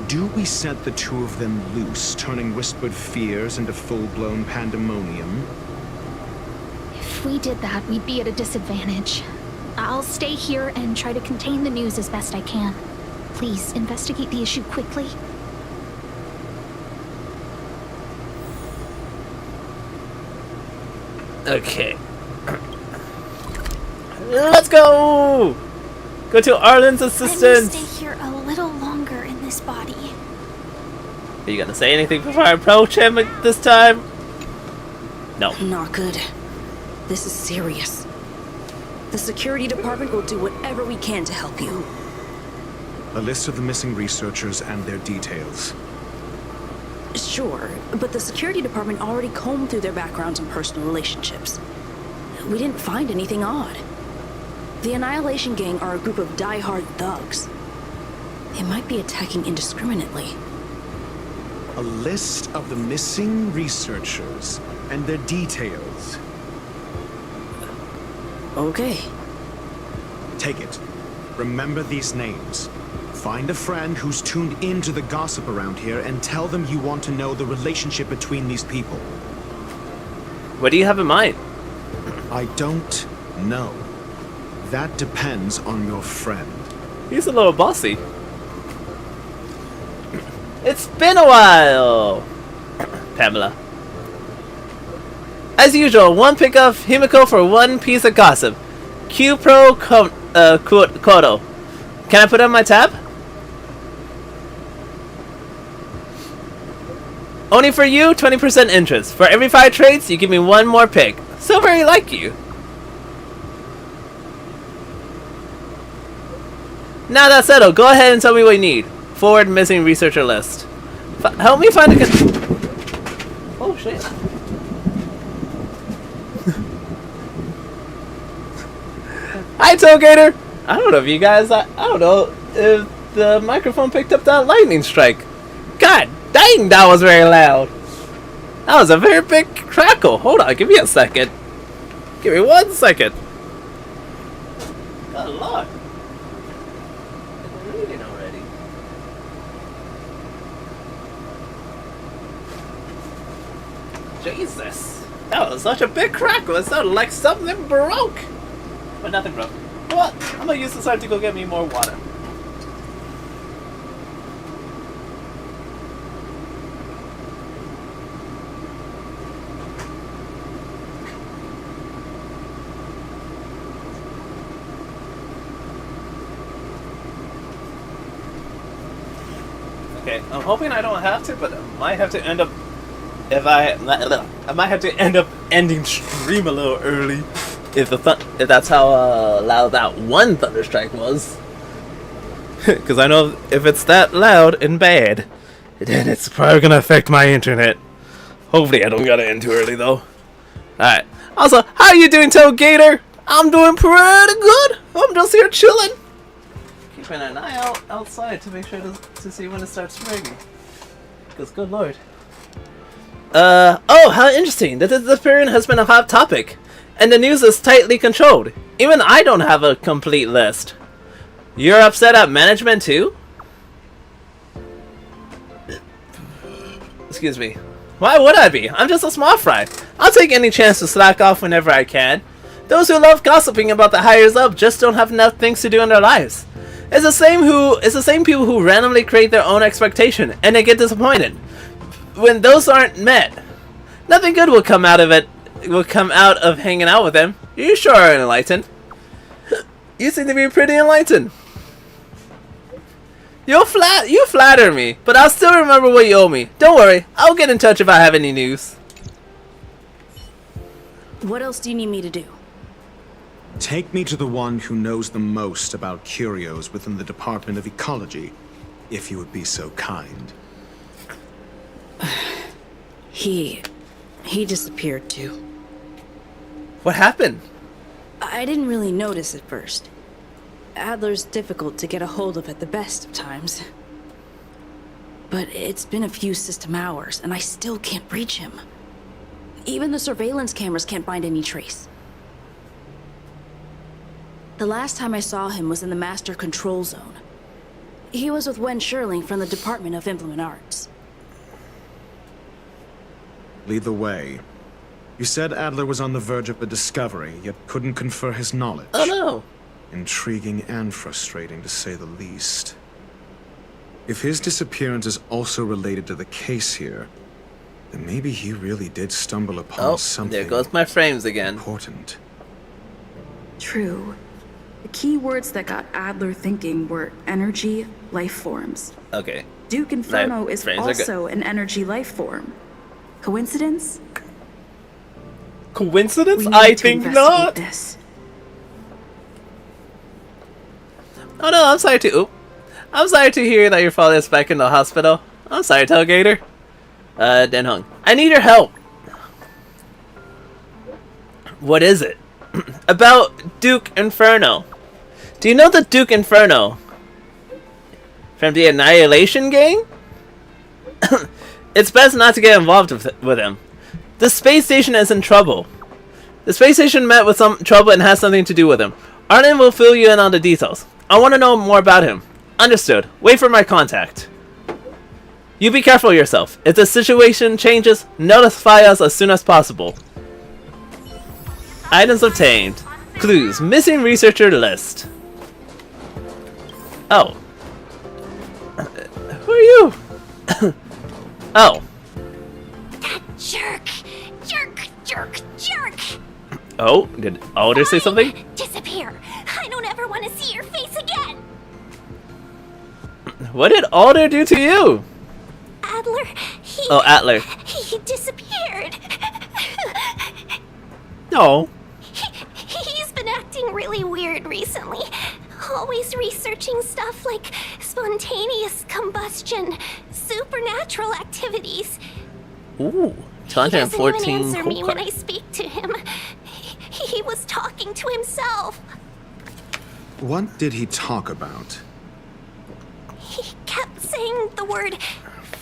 U: do we set the two of them loose, turning whispered fears into full-blown pandemonium?
C: If we did that, we'd be at a disadvantage. I'll stay here and try to contain the news as best I can. Please, investigate the issue quickly.
A: Okay. Let's go! Go to Arlen's assistance!
C: I must stay here a little longer in this body.
A: Are you gonna say anything before I approach him this time? No.
R: Not good. This is serious. The security department will do whatever we can to help you.
U: A list of the missing researchers and their details.
R: Sure, but the security department already combed through their backgrounds and personal relationships. We didn't find anything odd. The Annihilation Gang are a group of die-hard thugs. They might be attacking indiscriminately.
U: A list of the missing researchers and their details.
R: Okay.
U: Take it. Remember these names. Find a friend who's tuned into the gossip around here and tell them you want to know the relationship between these people.
A: What do you have in mind?
U: I don't know. That depends on your friend.
A: He's a little bossy. It's been a while! Pamela. As usual, one pick of Himiko for one piece of gossip. Q Pro Kodo. Can I put it on my tab? Only for you, 20% interest. For every 5 trades, you give me one more pick. So very like you. Now that's settled, go ahead and tell me what you need. Forward missing researcher list. Help me find a oh shit. Hi Tailgater! I don't know if you guys, I don't know if the microphone picked up that lightning strike. God dang, that was very loud. That was a very big crackle. Hold on, give me a second. Give me 1 second. Good lord. It's reading already. Jesus. That was such a big crackle. It sounded like something broke. But nothing broke. What? I'm gonna use this time to go get me more water. Okay, I'm hoping I don't have to, but I might have to end up I might have to end up ending stream a little early if that's how loud that one thunderstrike was. Because I know if it's that loud and bad, then it's probably gonna affect my internet. Hopefully I don't gotta end too early though. Alright. Also, how are you doing, Tailgater? I'm doing pretty good. I'm just here chilling. Keeping an eye out outside to make sure to see when it starts raining. Because good lord. Oh, how interesting. The disappearance has been a hot topic, and the news is tightly controlled. Even I don't have a complete list. You're upset at management too? Excuse me. Why would I be? I'm just a small fry. I'll take any chance to slack off whenever I can. Those who love gossiping about the higher up just don't have enough things to do in their lives. It's the same people who randomly create their own expectation and they get disappointed when those aren't met. Nothing good will come out of it. Will come out of hanging out with them. You sure are enlightened. You seem to be pretty enlightened. You flatter me, but I'll still remember what you owe me. Don't worry, I'll get in touch if I have any news.
R: What else do you need me to do?
U: Take me to the one who knows the most about curios within the Department of Ecology, if you would be so kind.
R: He disappeared too.
A: What happened?
R: I didn't really notice at first. Adler's difficult to get a hold of at the best of times. But it's been a few system hours, and I still can't reach him. Even the surveillance cameras can't find any trace. The last time I saw him was in the Master Control Zone. He was with Wen Sherling from the Department of Implement Arts.
U: Lead the way. You said Adler was on the verge of a discovery, yet couldn't confer his knowledge.
A: Oh no!
U: Intriguing and frustrating, to say the least. If his disappearance is also related to the case here, then maybe he really did stumble upon something.
A: There goes my frames again.
U: Important.
D: True. The key words that got Adler thinking were energy, life forms.
A: Okay.
D: Duke Inferno is also an energy life form. Coincidence?
A: Coincidence? I think not.
D: This.
A: Oh no, I'm sorry to. I'm sorry to hear that your father is back in the hospital. I'm sorry, Tailgater. Denhung, I need your help. What is it? About Duke Inferno. Do you know the Duke Inferno? From the Annihilation game? It's best not to get involved with him. The space station is in trouble. The space station met with some trouble and has something to do with him. Arlen will fill you in on the details. I want to know more about him. Understood. Wait for my contact. You be careful yourself. If the situation changes, notify us as soon as possible. Items obtained. Clues. Missing researcher list. Oh. Who are you? Oh.
B: That jerk! Jerk!
A: Oh, did Alder say something?
B: Disappear! I don't ever want to see your face again!
A: What did Alder do to you?
B: Adler,
A: Adler.
B: He disappeared!
A: No.
B: He's been acting really weird recently. Always researching stuff like spontaneous combustion, supernatural activities.
A: Ooh,
B: He doesn't
A: 214
B: even answer me
A: cool
B: when
A: card.
B: I speak to him. He was talking to himself.
U: What did he talk about?
B: He kept saying the word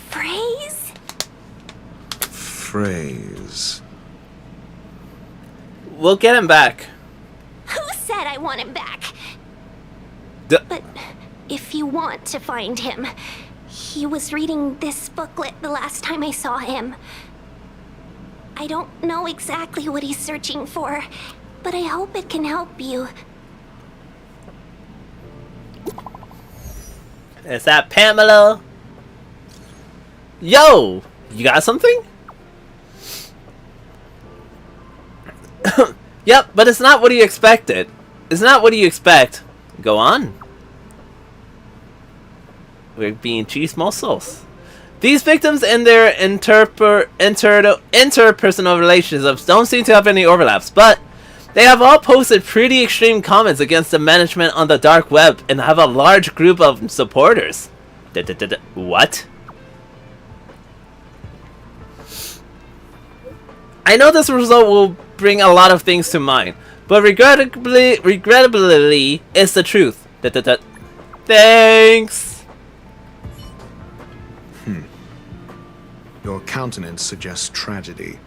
B: phrase.
U: Phrase.
A: We'll get him back.
B: Who said I want him back? But if you want to find him, he was reading this booklet the last time I saw him. I don't know exactly what he's searching for, but I hope it can help you.
A: Is that Pamela? Yo! You got something? Yep, but it's not what you expected. It's not what you expect. Go on. We're being chismosos. These victims and their interpersonal relationships don't seem to have any overlaps, but they have all posted pretty extreme comments against the management on the dark web and have a large group of supporters. What? I know this result will bring a lot of things to mind, but regrettably, it's the truth. Thanks.
U: Your countenance suggests tragedy.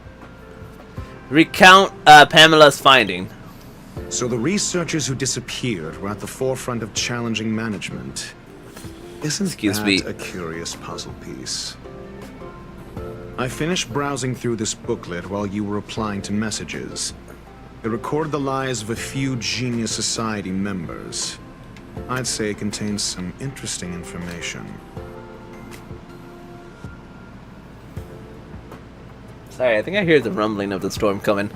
A: Recount Pamela's finding.
U: So the researchers who disappeared were at the forefront of challenging management. Isn't that a curious puzzle piece? I finished browsing through this booklet while you were replying to messages. It recorded the lives of a few Genius Society members. I'd say it contains some interesting information.
A: Sorry, I think I hear the rumbling of the storm coming.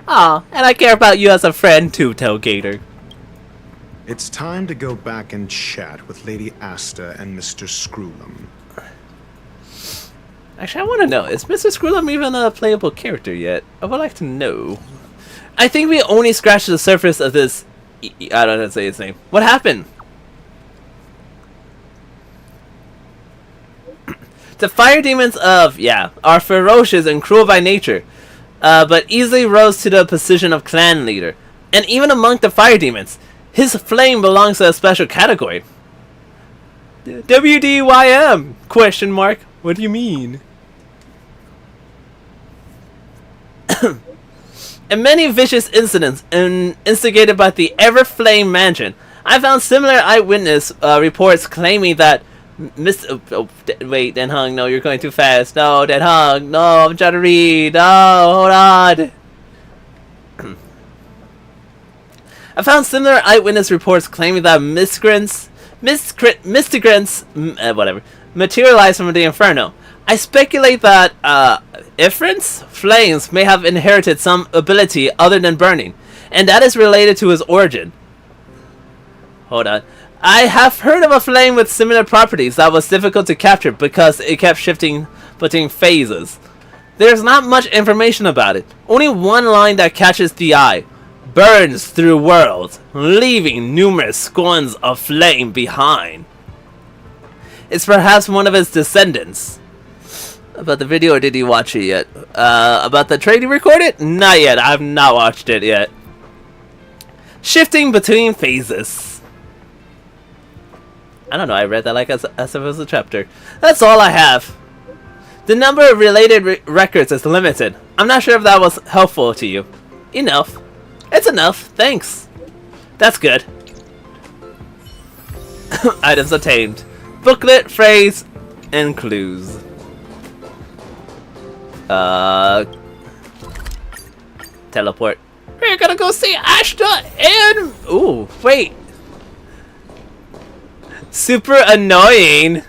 A: Aw, and I care about you as a friend too, Tailgater.
U: It's time to go back and chat with Lady Asta and Mr. Screwlum.
A: Actually, I want to know, is Mr. Screwlum even a playable character yet? I would like to know. I think we only scratched the surface of this... I don't know how to say his name. What happened? The fire demons of, are ferocious and cruel by nature, but easily rose to the position of clan leader. And even among the fire demons, his flame belongs to a special category. WDYM? Question mark. What do you mean? In many vicious incidents instigated by the Everflame Mansion, I found similar eyewitness reports claiming that wait, Den Hung, no, you're going too fast. No, Den Hung, no, I'm trying to read. No, hold on. I found similar eyewitness reports claiming that miscreants, whatever, materialized from the Inferno. I speculate that Ifrit's flames may have inherited some ability other than burning, and that is related to his origin. Hold on. I have heard of a flame with similar properties that was difficult to capture because it kept shifting between phases. There's not much information about it. Only one line that catches the eye. Burns through worlds, leaving numerous scorns of flame behind. It's perhaps one of his descendants. About the video, or did you watch it yet? About the trade you recorded? Not yet. I have not watched it yet. Shifting between phases. I don't know. I read that like as if it was a chapter. That's all I have. The number of related records is limited. I'm not sure if that was helpful to you. Enough. It's enough. Thanks. That's good. Items attained. Booklet, phrase, and clues. Teleport. We're gonna go see Ashta and... Ooh, wait. Super annoying.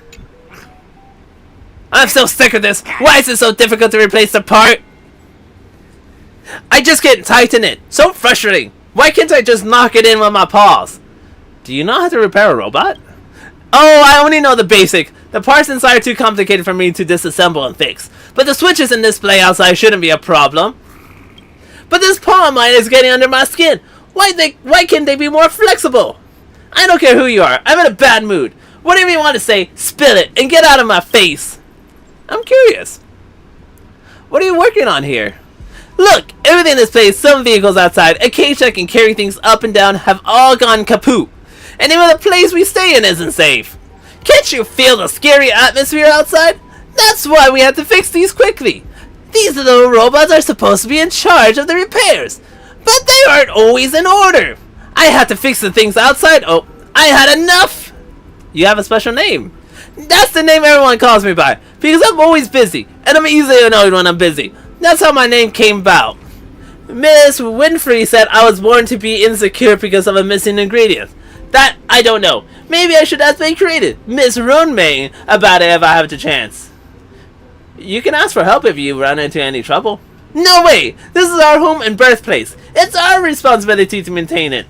A: I'm so sick of this. Why is it so difficult to replace the part? I just can't tighten it. So frustrating. Why can't I just knock it in with my paws? Do you know how to repair a robot? Oh, I only know the basic. The parts inside are too complicated for me to disassemble and fix. But the switches in display outside shouldn't be a problem. But this paw of mine is getting under my skin. Why can't they be more flexible? I don't care who you are. I'm in a bad mood. Whatever you want to say, spill it and get out of my face. I'm curious. What are you working on here? Look, everything in this place, some vehicles outside, a cage that can carry things up and down, have all gone kaput. And even the place we stay in isn't safe. Can't you feel the scary atmosphere outside? That's why we have to fix these quickly. These little robots are supposed to be in charge of the repairs, but they aren't always in order. I had to fix the things outside. Oh, I had enough. You have a special name. That's the name everyone calls me by, because I'm always busy, and I'm easily annoyed when I'm busy. That's how my name came about. Miss Winfrey said I was born to be insecure because of a missing ingredient. That, I don't know. Maybe I should ask my creator, Miss Runmei, about it if I have the chance. You can ask for help if you run into any trouble. No way! This is our home and birthplace. It's our responsibility to maintain it.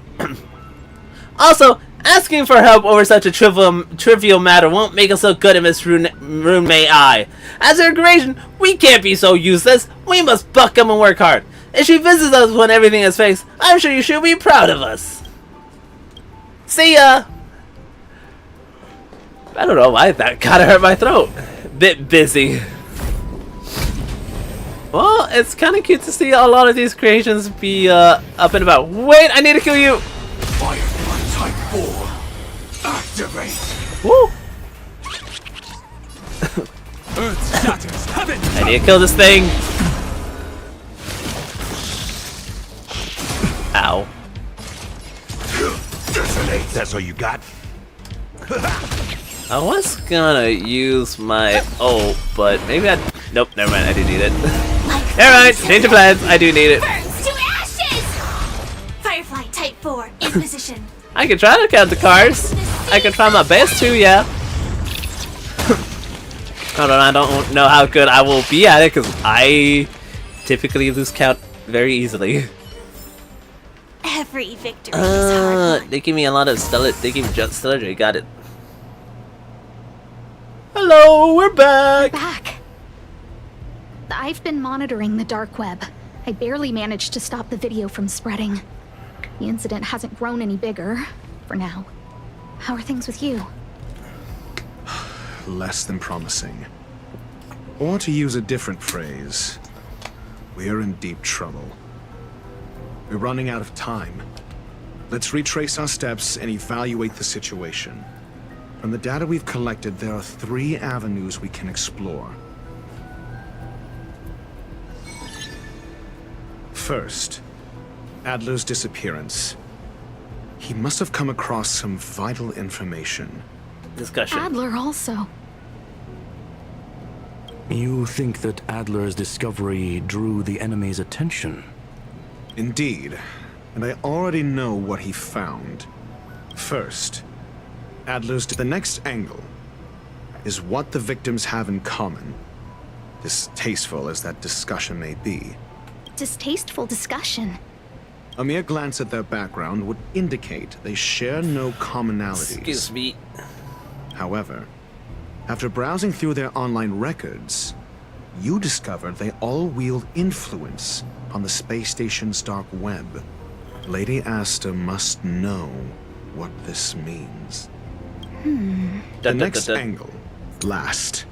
A: Also, asking for help over such a trivial matter won't make us look good in Miss Runmei's eye. As her creation, we can't be so useless. We must buck up and work hard. If she visits us when everything is fixed, I'm sure you should be proud of us. See ya! I don't know why that kinda hurt my throat. Bit busy. Well, it's kinda cute to see a lot of these creations be up and about. Wait, I need to kill you!
I: Firefly Type 4, activate!
A: Woo!
M: Earth shatters, heaven.
A: I need to kill this thing. Ow.
I: That's all you got?
A: I was gonna use my but maybe nope, never mind, I do need it. Never mind, change of plans, I do need it.
B: Burns to ashes! Firefly Type 4 in position.
A: I can try to count the cars. I can try my best to, yeah. Hold on, I don't know how good I will be at it because I typically lose count very easily.
B: Every victory is hard won.
A: They give me a lot of stellar. They give me just stellar. Got it. Hello, we're back.
C: I've been monitoring the dark web. I barely managed to stop the video from spreading. The incident hasn't grown any bigger, for now. How are things with you?
U: Less than promising. Or to use a different phrase, we're in deep trouble. We're running out of time. Let's retrace our steps and evaluate the situation. From the data we've collected, there are 3 avenues we can explore. First, Adler's disappearance. He must have come across some vital information.
A: Discussion.
C: Adler also.
J: You think that Adler's discovery drew the enemy's attention?
U: Indeed, and I already know what he found. First, the next angle is what the victims have in common, distasteful as that discussion may be.
C: Distasteful discussion.
U: A mere glance at their background would indicate they share no commonalities.
A: Excuse me.
U: However, after browsing through their online records, you discovered they all wield influence on the space station's dark web. Lady Asta must know what this means. The next angle, last,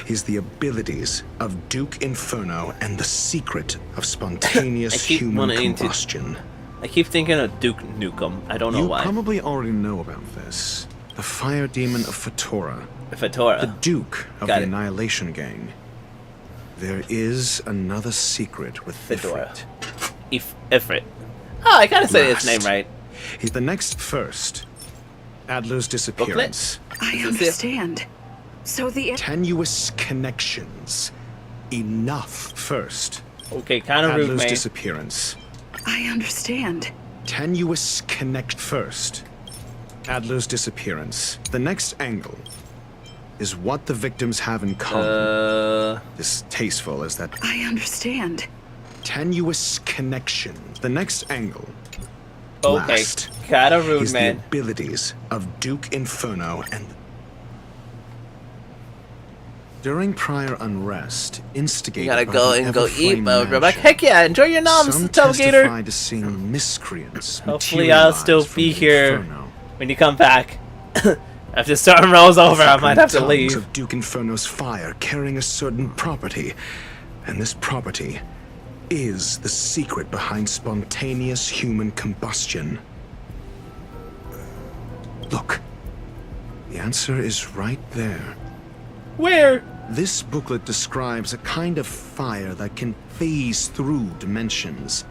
U: is the abilities of Duke Inferno and the secret of spontaneous human combustion.
A: I keep thinking of Duke Nukem. I don't know why.
U: You probably already know about this. The fire demon of Fatora.
A: Fatora.
U: The Duke of the Annihilation Gang. There is another secret with
A: Fedora. Ifrit. Oh, I gotta say his name right.
U: He's the next first. Adler's disappearance.
D: I understand. So the
U: tenuous connections. Enough. First.
A: Okay, kind of rude,
U: Adler's
A: man.
U: disappearance.
D: I understand.
U: Tenuous connect first. Adler's disappearance. The next angle is what the victims have in common. Distasteful as that.
D: I understand.
U: Tenuous connection. The next angle.
A: Okay,
U: last,
A: kind of rude,
U: is
A: man.
U: the abilities of Duke Inferno and. During prior unrest, instigated
A: You gotta
U: by
A: go
U: the
A: and go eat,
U: Everflame
A: bro. Like,
U: Mansion,
A: heck yeah, enjoy your noms,
U: some
A: Tailgater.
U: testified to seeing miscreants.
A: Hopefully I'll still
U: materialize from
A: be
U: the
A: here
U: Inferno.
A: when you come back. If the storm rolls over, I might have to
U: Tongues
A: leave.
U: of Duke Inferno's fire carrying a certain property, and this property is the secret behind spontaneous human combustion. Look, the answer is right there.
A: Where?
U: This booklet describes a kind of fire that can phase through dimensions,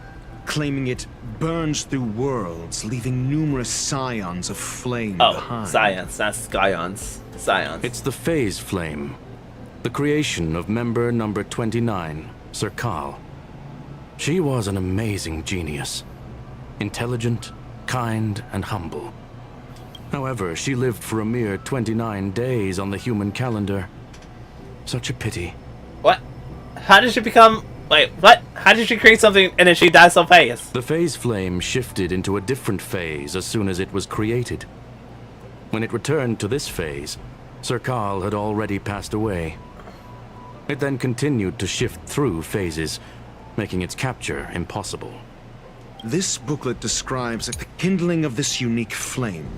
U: claiming it burns through worlds, leaving numerous scions of flame behind.
A: Scions, not scions. Scions.
J: It's the phase flame, the creation of member number 29, Sir Kal. She was an amazing genius, intelligent, kind, and humble. However, she lived for a mere 29 days on the human calendar. Such a pity.
A: What? How did she become... Wait, what? How did she create something and then she died so fast?
J: The phase flame shifted into a different phase as soon as it was created. When it returned to this phase, Sir Kal had already passed away. It then continued to shift through phases, making its capture impossible.
U: This booklet describes that the kindling of this unique flame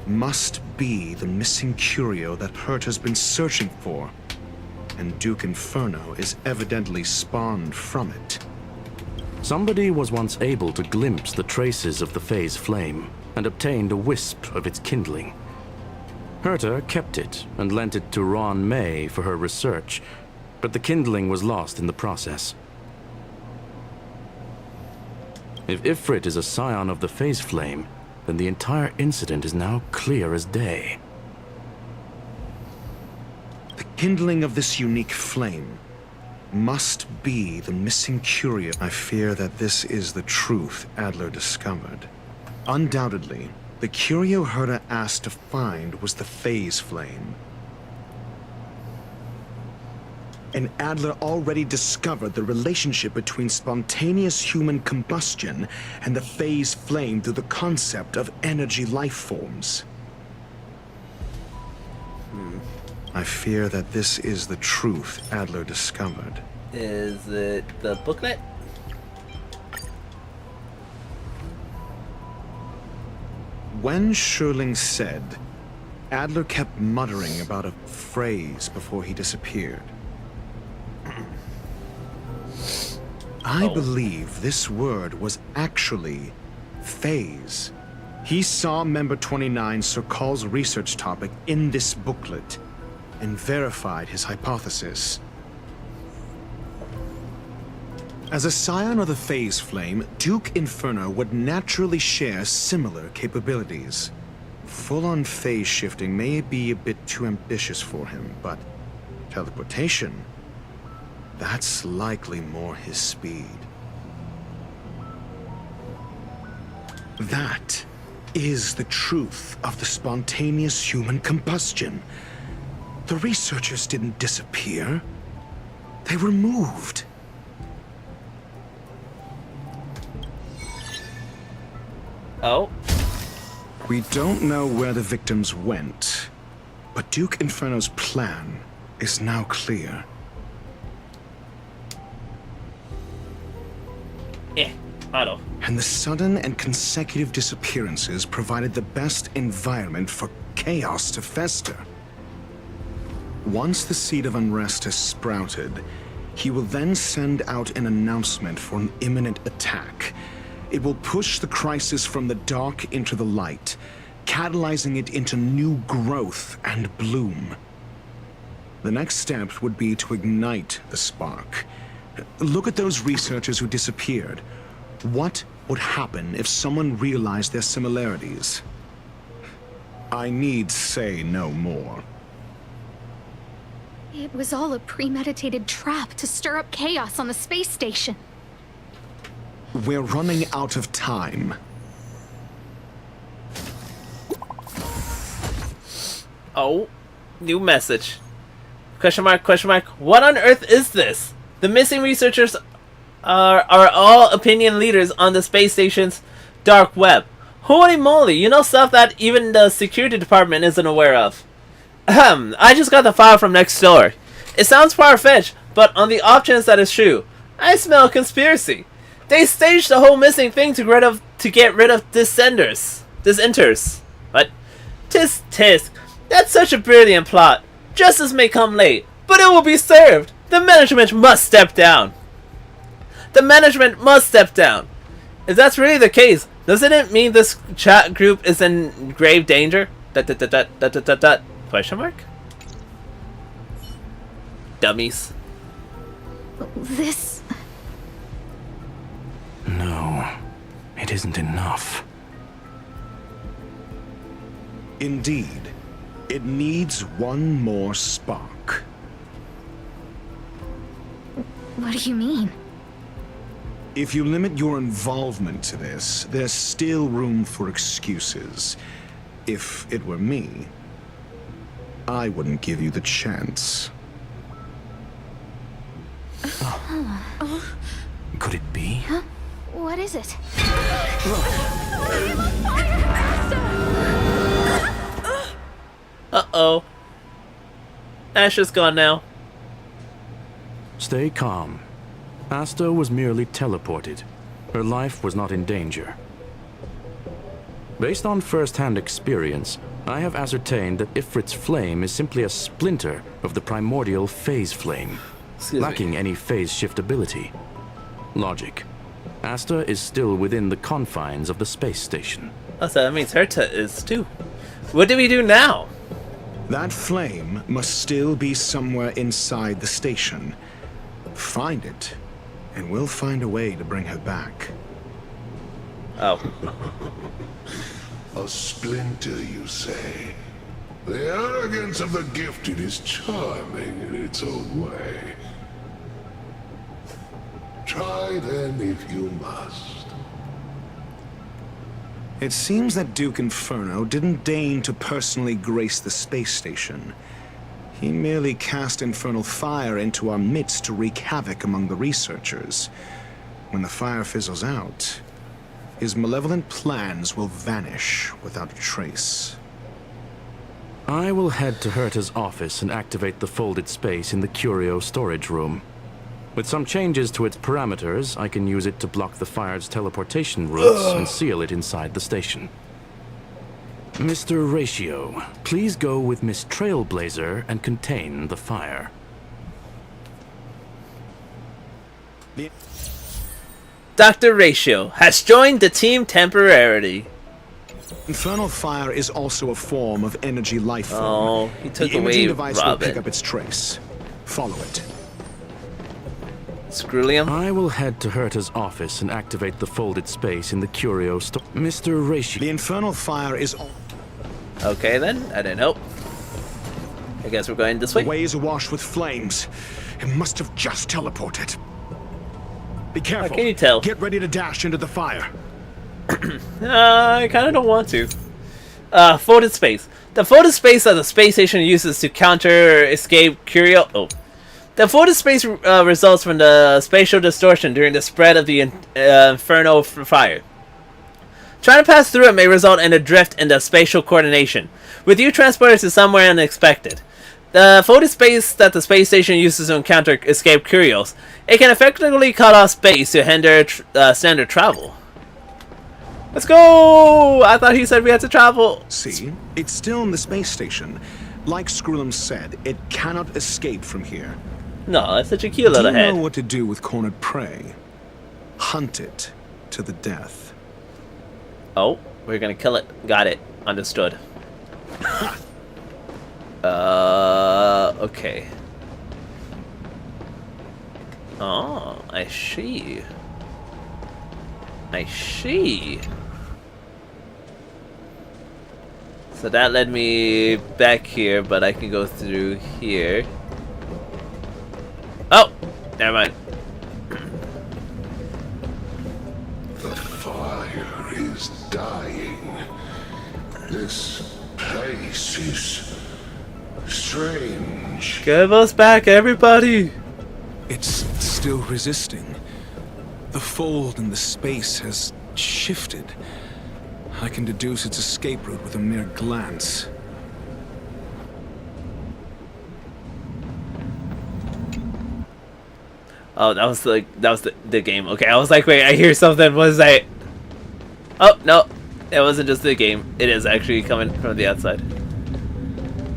U: must be the missing curio that Hurt has been searching for, and Duke Inferno is evidently spawned from it.
J: Somebody was once able to glimpse the traces of the phase flame and obtained a wisp of its kindling. Herta kept it and lent it to Ron May for her research, but the kindling was lost in the process. If Ifrit is a scion of the Phase Flame, then the entire incident is now clear as day.
U: The kindling of this unique flame must be the missing curio. I fear that this is the truth Adler discovered. Undoubtedly, the curio Herta asked to find was the Phase Flame. And Adler already discovered the relationship between spontaneous human combustion and the Phase Flame through the concept of energy life forms. I fear that this is the truth Adler discovered.
A: Is it the booklet?
U: When Schurling said, Adler kept muttering about a phrase before he disappeared. I believe this word was actually phase. He saw Member 29 Sir Call's research topic in this booklet and verified his hypothesis. As a scion of the Phase Flame, Duke Inferno would naturally share similar capabilities. Full-on phase shifting may be a bit too ambitious for him, but teleportation, that's likely more his speed. That is the truth of the spontaneous human combustion. The researchers didn't disappear. They were moved.
A: Oh?
U: We don't know where the victims went, but Duke Inferno's plan is now clear.
A: Auto.
U: And the sudden and consecutive disappearances provided the best environment for chaos to fester. Once the seed of unrest has sprouted, he will then send out an announcement for an imminent attack. It will push the crisis from the dark into the light, catalyzing it into new growth and bloom. The next step would be to ignite the spark. Look at those researchers who disappeared. What would happen if someone realized their similarities? I need say no more.
C: It was all a premeditated trap to stir up chaos on the space station.
U: We're running out of time.
A: Oh, new message. Question mark, question mark. What on earth is this? The missing researchers are all opinion leaders on the space station's dark web. Holy moly, you know stuff that even the security department isn't aware of. I just got the file from next door. It sounds far-fetched, but on the off chance that is true, I smell a conspiracy. They staged the whole missing thing to get rid of dissenters. What? Tisk. That's such a brilliant plot. Justice may come late, but it will be served. The management must step down. If that's really the case, doesn't it mean this chat group is in grave danger? ... Question mark? Dummies.
C: This...
J: No, it isn't enough.
U: Indeed, it needs one more spark.
C: What do you mean?
U: If you limit your involvement to this, there's still room for excuses. If it were me, I wouldn't give you the chance.
J: Could it be?
C: Huh? What is it?
A: Uh-oh. Ash is gone now.
J: Stay calm. Asta was merely teleported. Her life was not in danger. Based on first-hand experience, I have ascertained that Ifrit's flame is simply a splinter of the primordial phase flame, lacking any phase shift ability. Logic. Asta is still within the confines of the space station.
A: Oh, so that means Herta is too. What do we do now?
U: That flame must still be somewhere inside the station. Find it, and we'll find a way to bring her back.
A: Oh.
T: A splinter, you say? The arrogance of the gifted is charming in its own way. Try then if you must.
U: It seems that Duke Inferno didn't deign to personally grace the space station. He merely cast infernal fire into our midst to wreak havoc among the researchers. When the fire fizzles out, his malevolent plans will vanish without a trace.
J: I will head to Herta's office and activate the folded space in the curio storage room. With some changes to its parameters, I can use it to block the fire's teleportation routes and seal it inside the station. Mr. Ratio, please go with Miss Trailblazer and contain the fire.
A: Dr. Ratio has joined the team temporarily.
U: Infernal fire is also a form of energy life form.
A: Oh, he took
U: the
A: away
U: imaging device will
A: Robin.
U: pick up its trace. Follow it.
A: Scrulium?
J: I will head to Herta's office and activate the folded space in the curio store. Mr. Ratio.
U: The infernal fire is...
A: Okay then, I didn't know. I guess we're going this way.
U: The way is awash with flames. It must have just teleported. Be careful.
A: How can you tell?
U: Get ready to dash into the fire.
A: I kind of don't want to. Folded space. The folded space that the space station uses to counter escape curio... Oh. The folded space results from the spatial distortion during the spread of the inferno fire. Trying to pass through it may result in a drift in the spatial coordination, with you transported to somewhere unexpected. The folded space that the space station uses to encounter escape curios, it can effectively cut off space to hinder standard travel. Let's go! I thought he said we had to travel.
U: See? It's still in the space station. Like Scrullum said, it cannot escape from here.
A: No, that's such a cute little head.
U: Do you know what to do with cornered prey? Hunt it to the death.
A: Oh, we're gonna kill it. Got it. Understood. Okay. Oh, I see. I see. So that led me back here, but I can go through here. Oh! Never mind.
T: The fire is dying. This place is strange.
A: Give us back, everybody!
U: It's still resisting. The fold in the space has shifted. I can deduce its escape route with a mere glance.
A: Oh, that was the game. Okay, I was like, wait, I hear something. What is that? Oh, no. It wasn't just the game. It is actually coming from the outside.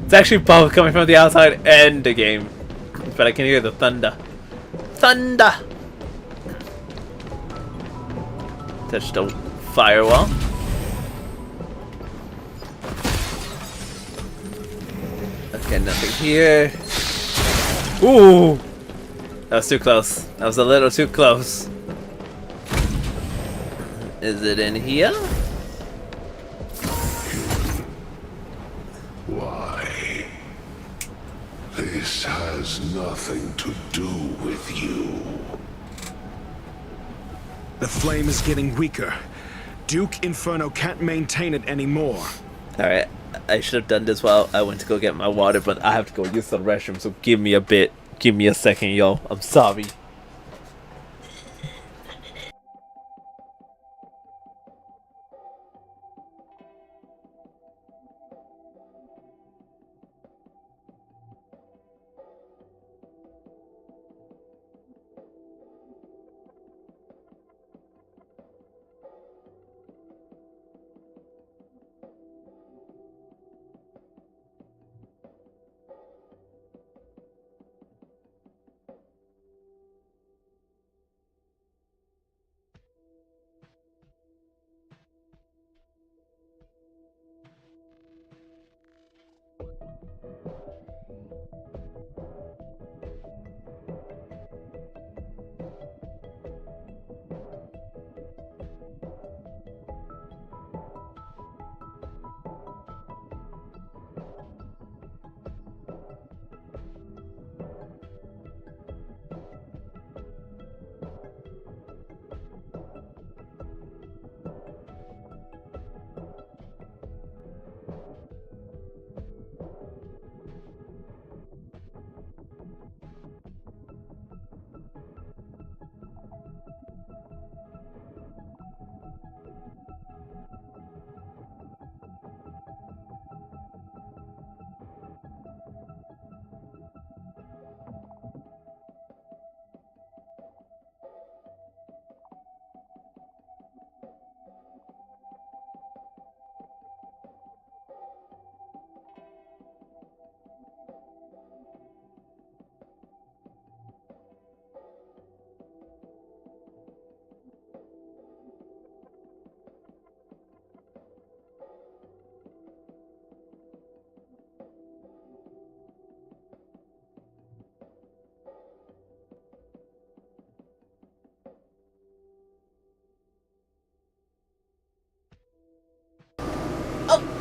A: It's actually both coming from the outside and the game. But I can hear the thunder. Thunder! Touch the firewall. Okay, nothing here. Ooh! That was too close. That was a little too close. Is it in here?
T: Why? This has nothing to do with you.
U: The flame is getting weaker. Duke Inferno can't maintain it anymore.
A: Alright, I should have done this while I went to go get my water, but I have to go use the restroom, so give me a bit. Give me a second, yo. I'm sorry.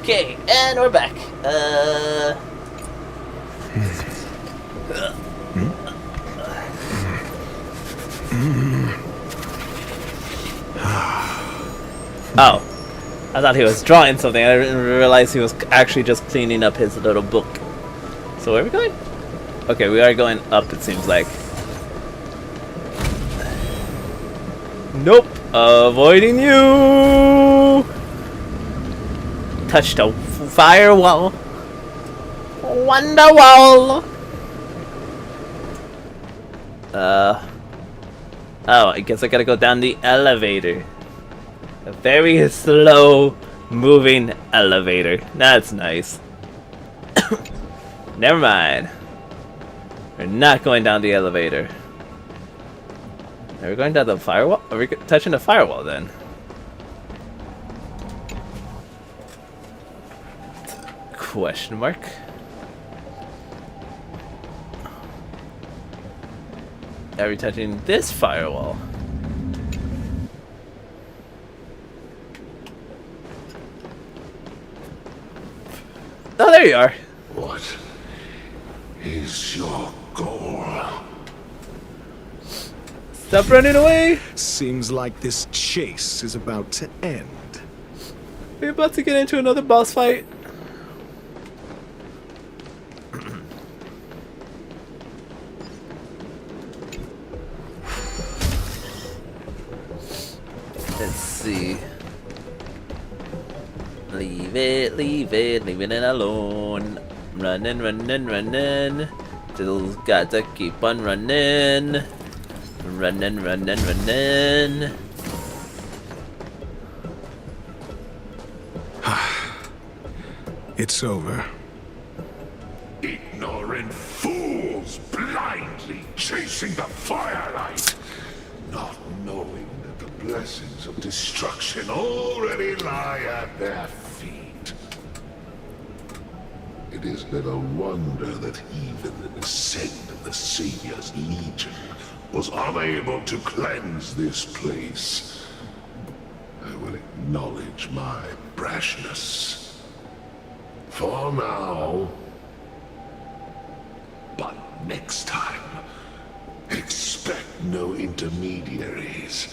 A: Okay, and we're back. Oh, I thought he was drawing something. I didn't realize he was actually just cleaning up his little book. So where are we going? Okay, we are going up, it seems like. Nope. Avoiding you. Touched a firewall. Wonderwall. Oh, I guess I gotta go down the elevator. A very slow moving elevator. That's nice. Never mind. We're not going down the elevator. Are we going down the firewall? Are we touching the firewall then? Question mark. Are we touching this firewall? Oh, there you are.
T: What is your goal?
A: Stop running away!
U: Seems like this chase is about to end.
A: We're about to get into another boss fight. Let's see. Leave it alone. Running. Still got to keep on running. Running.
U: It's over.
T: Ignorant fools blindly chasing the firelight, not knowing that the blessings of destruction already lie at their feet. It is little wonder that even the descent of the Savior's Legion was unable to cleanse this place. I will acknowledge my brashness. For now. But next time, expect no intermediaries.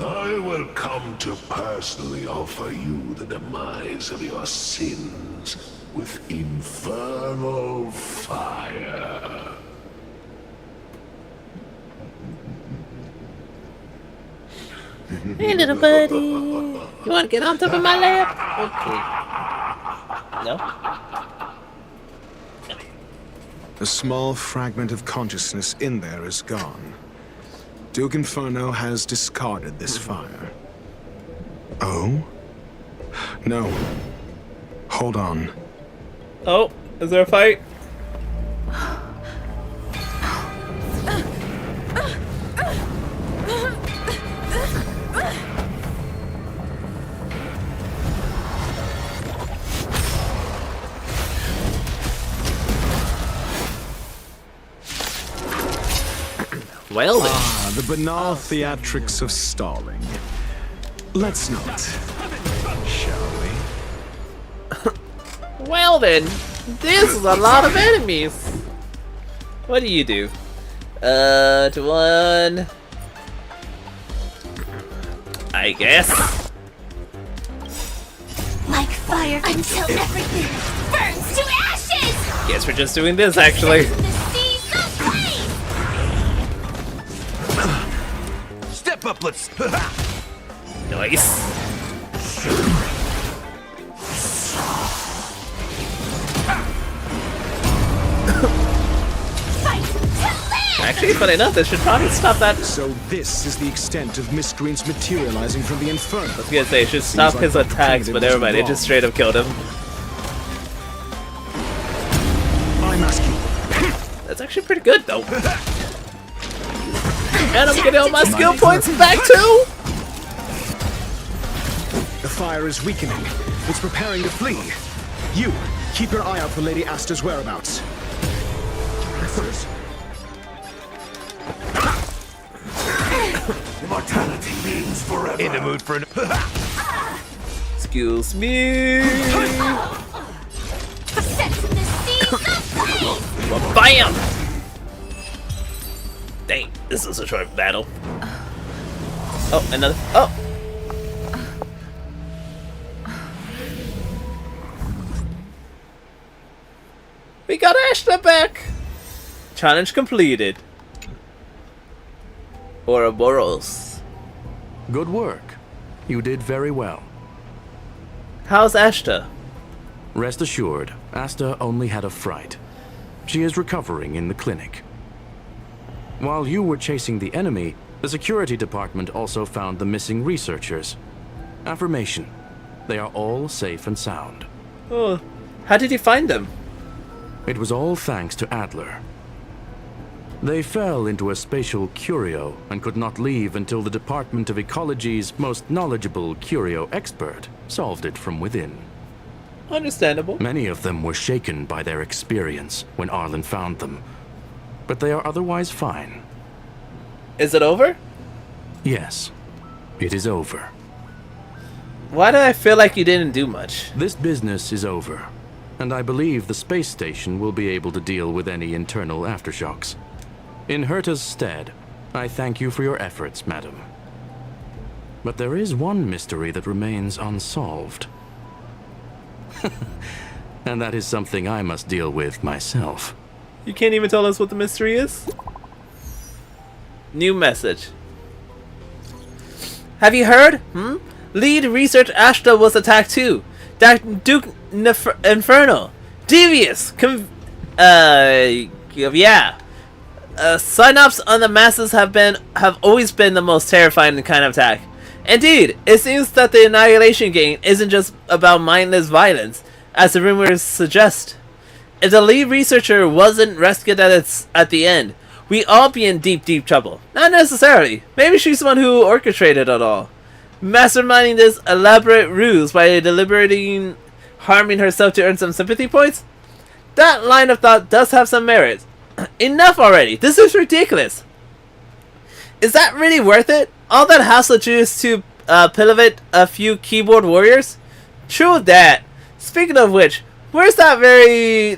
T: I will come to personally offer you the demise of your sins with infernal fire.
A: Hey, little buddy. You want to get on top of my lap? Okay. No?
U: A small fragment of consciousness in there is gone. Duke Inferno has discarded this fire. Oh? No. Hold on.
A: Oh, is there a fight? Well then.
U: Ah, the banal theatrics of stalling. Let's not, shall we?
A: Well then, this is a lot of enemies. What do you do? To one. I guess.
B: Like fire until everything burns to ashes!
A: Guess we're just doing this actually.
I: Step up, let's.
A: Nice. Actually, funny enough, this should probably stop that.
U: So this is the extent of miscreants materializing from the Inferno.
A: I was gonna say, it should stop his attacks, but never mind, it just straight up killed him.
U: I'm asking.
A: That's actually pretty good, though. And I'm getting all my skill points back, too!
U: The fire is weakening. It's preparing to flee. You, keep your eye out for Lady Asta's whereabouts.
I: Immortality means forever.
G: In the mood for an.
A: Excuse me. Bam! Dang, this is a short battle. Oh, another. Oh! We got Ashta back! Challenge completed. Ouroboros.
J: Good work. You did very well.
A: How's Ashta?
J: Rest assured, Asta only had a fright. She is recovering in the clinic. While you were chasing the enemy, the security department also found the missing researchers. Affirmation. They are all safe and sound.
A: Oh, how did you find them?
J: It was all thanks to Adler. They fell into a spatial curio and could not leave until the Department of Ecology's most knowledgeable curio expert solved it from within.
A: Understandable.
J: Many of them were shaken by their experience when Arlen found them, but they are otherwise fine.
A: Is it over?
J: Yes, it is over.
A: Why do I feel like you didn't do much?
J: This business is over, and I believe the space station will be able to deal with any internal aftershocks. In Herta's stead, I thank you for your efforts, madam. But there is one mystery that remains unsolved. And that is something I must deal with myself.
A: You can't even tell us what the mystery is? New message. Have you heard? Lead research Ashta was attacked too. Duke Inferno. Devious. Yeah. Sign-ups on the masses have always been the most terrifying kind of attack. Indeed, it seems that the Annihilation game isn't just about mindless violence, as the rumors suggest. If the lead researcher wasn't rescued at the end, we'd all be in deep, deep trouble. Not necessarily. Maybe she's the one who orchestrated it all, masterminding this elaborate ruse by deliberately harming herself to earn some sympathy points. That line of thought does have some merit. Enough already! This is ridiculous! Is that really worth it? All that hassle just to pillivate a few keyboard warriors? True that. Speaking of which, where's that very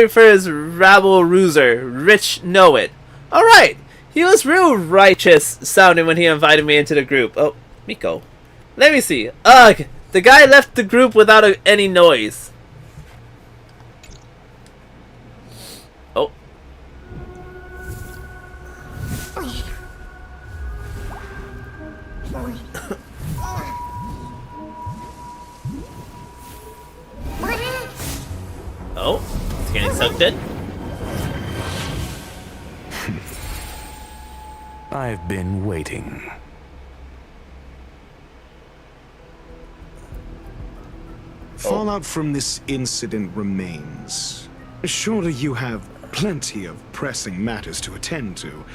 A: first rabble ruser, Rich Know It? Alright, he was real righteous sounding when he invited me into the group. Oh, Miko. Let me see. Ugh, the guy left the group without any noise. Oh. Oh, it's getting sucked in.
J: I've been waiting.
U: Fallout from this incident remains. Surely you have plenty of pressing matters to attend to.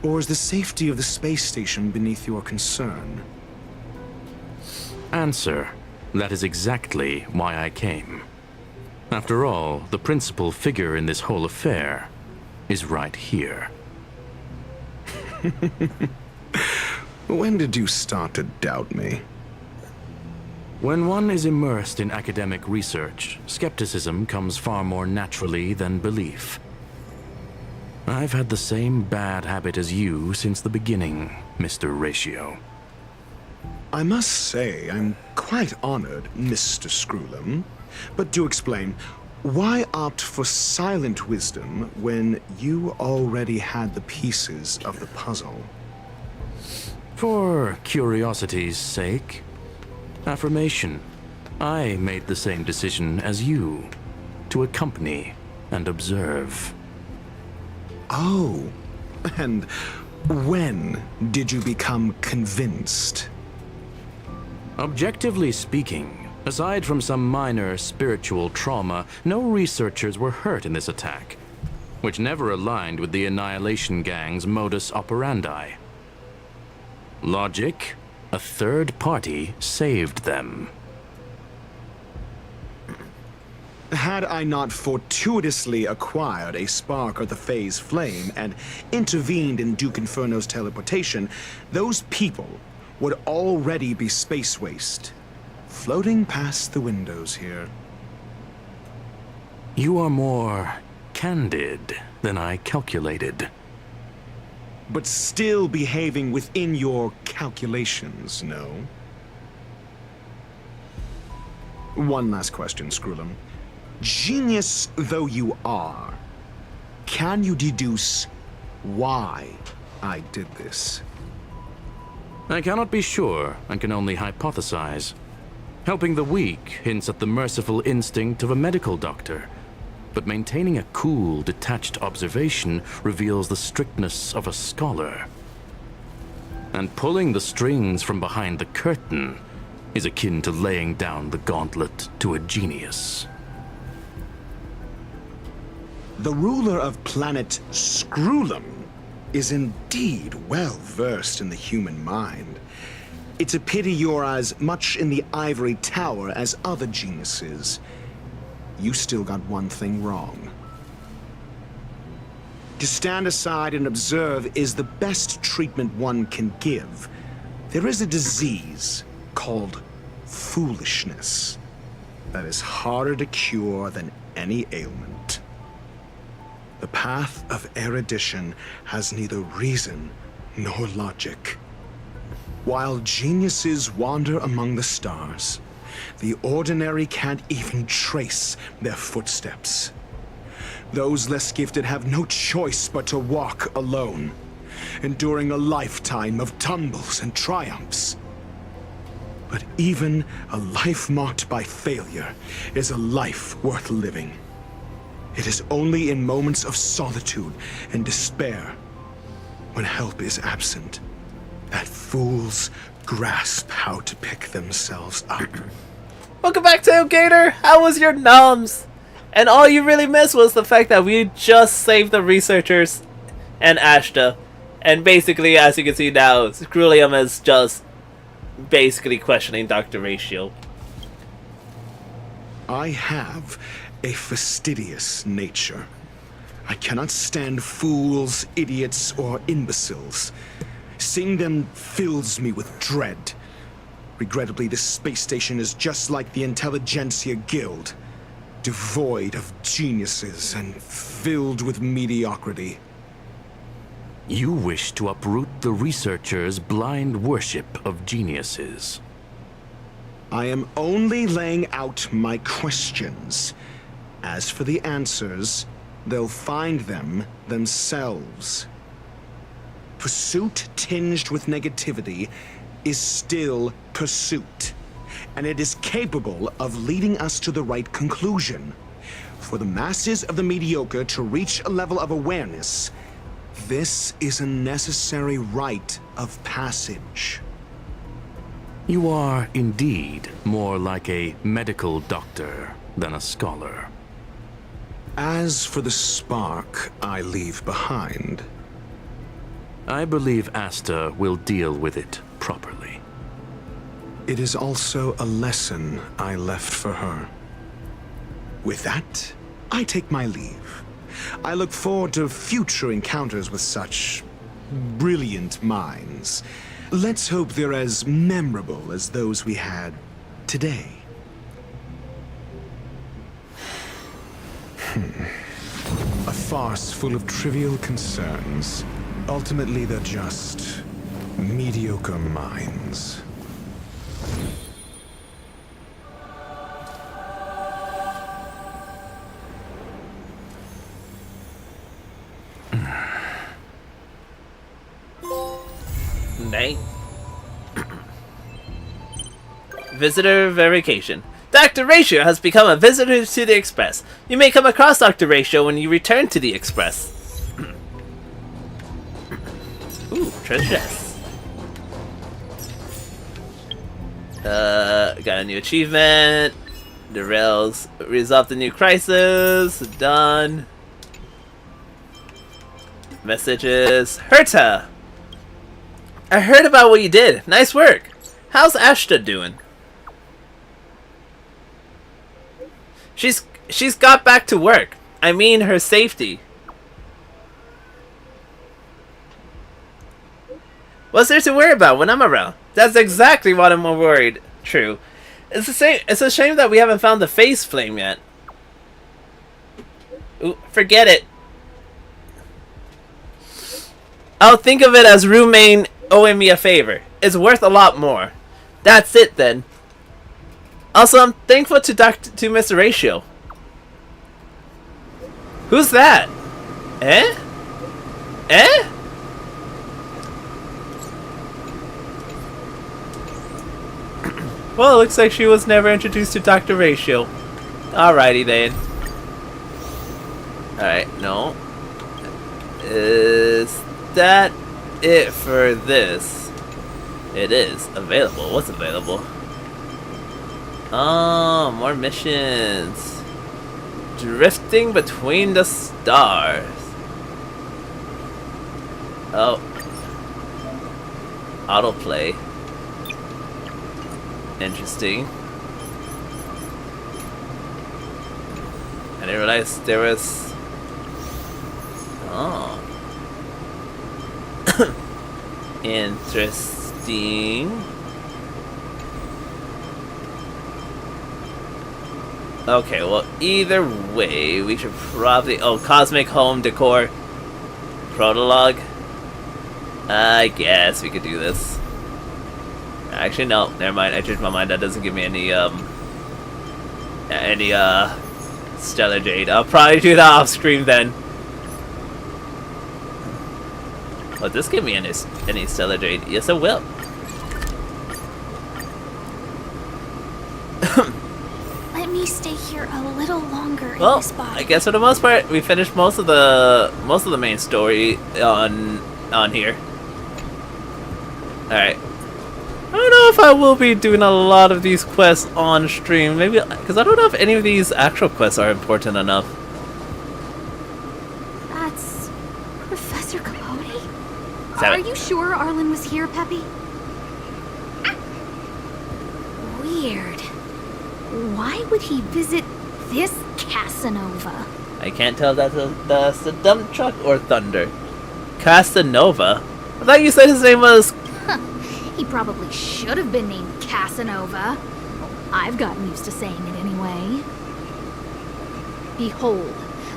U: Or is the safety of the space station beneath your concern?
J: Answer. That is exactly why I came. After all, the principal figure in this whole affair is right here.
U: When did you start to doubt me?
J: When one is immersed in academic research, skepticism comes far more naturally than belief. I've had the same bad habit as you since the beginning, Mr. Ratio.
U: I must say, I'm quite honored, Mr. Screwlum. But do explain, why opt for silent wisdom when you already had the pieces of the puzzle?
J: For curiosity's sake. Affirmation. I made the same decision as you, to accompany and observe.
U: Oh, and when did you become convinced?
J: Objectively speaking, aside from some minor spiritual trauma, no researchers were hurt in this attack, which never aligned with the Annihilation Gang's modus operandi. Logic, a third party saved them.
U: Had I not fortuitously acquired a spark of the Phase Flame and intervened in Duke Inferno's teleportation, those people would already be space waste, floating past the windows here.
J: You are more candid than I calculated.
U: But still behaving within your calculations, no? One last question, Screwlum. Genius though you are, can you deduce why I did this?
J: I cannot be sure and can only hypothesize. Helping the weak hints at the merciful instinct of a medical doctor, but maintaining a cool, detached observation reveals the strictness of a scholar. And pulling the strings from behind the curtain is akin to laying down the gauntlet to a genius.
U: The ruler of planet Screwlum is indeed well versed in the human mind. It's a pity you're as much in the ivory tower as other geniuses. You still got one thing wrong. To stand aside and observe is the best treatment one can give. There is a disease called foolishness that is harder to cure than any ailment. The path of erudition has neither reason nor logic. While geniuses wander among the stars, the ordinary can't even trace their footsteps. Those less gifted have no choice but to walk alone, enduring a lifetime of tumbles and triumphs. But even a life marked by failure is a life worth living. It is only in moments of solitude and despair, when help is absent, that fools grasp how to pick themselves up.
A: Welcome back, Tailgater! How was your noms? And all you really missed was the fact that we just saved the researchers and Ashta. And basically, as you can see now, Screwlium is just basically questioning Dr. Ratio.
U: I have a fastidious nature. I cannot stand fools, idiots, or imbeciles. Seeing them fills me with dread. Regrettably, this space station is just like the Intelligentsia Guild, devoid of geniuses and filled with mediocrity.
J: You wish to uproot the researchers' blind worship of geniuses.
U: I am only laying out my questions. As for the answers, they'll find them themselves. Pursuit tinged with negativity is still pursuit, and it is capable of leading us to the right conclusion. For the masses of the mediocre to reach a level of awareness, this is a necessary rite of passage.
J: You are indeed more like a medical doctor than a scholar.
U: As for the spark I leave behind,
J: I believe Asta will deal with it properly.
U: It is also a lesson I left for her. With that, I take my leave. I look forward to future encounters with such brilliant minds. Let's hope they're as memorable as those we had today. A farce full of trivial concerns. Ultimately, they're just mediocre minds.
A: Nay. Visitor verification. Dr. Ratio has become a visitor to the Express. You may come across Dr. Ratio when you return to the Express. Ooh, treasure chest. Got a new achievement. The rails resolved the new crisis. Done. Messages. Herta! I heard about what you did. Nice work. How's Ashta doing? She's got back to work. I mean her safety. What's there to worry about when I'm around? That's exactly what I'm worried. True. It's a shame that we haven't found the face flame yet. Ooh, forget it. I'll think of it as roommate owing me a favor. It's worth a lot more. That's it then. Also, I'm thankful to Mr. Ratio. Who's that? Eh? Eh? Well, it looks like she was never introduced to Dr. Ratio. Alrighty then. Alright, no. Is that it for this? It is available. What's available? Oh, more missions. Drifting between the stars. Oh. Autoplay. Interesting. I didn't realize there was... Oh. Interesting. Okay, well, either way, we should probably... Oh, Cosmic Home Decor. Prologue. I guess we could do this. Actually, no. Never mind. I changed my mind. That doesn't give me any Stellar Jade. I'll probably do that off screen then. Will this give me any Stellar Jade? Yes, it will.
Q: Let me stay here a little longer in
A: Well,
Q: this body.
A: I guess for the most part, we finished most of the main story on here. All right. I don't know if I will be doing a lot of these quests on stream. Maybe because I don't know if any of these actual quests are important enough.
Q: That's Professor Capote?
A: Are
Q: you sure Arlen was here, Peppy? Weird. Why would he visit this Casanova?
A: I can't tell if that's the dump truck or Thunder. Casanova? I thought you said his name was...
Q: He probably should have been named Casanova. I've gotten used to saying it anyway. Behold,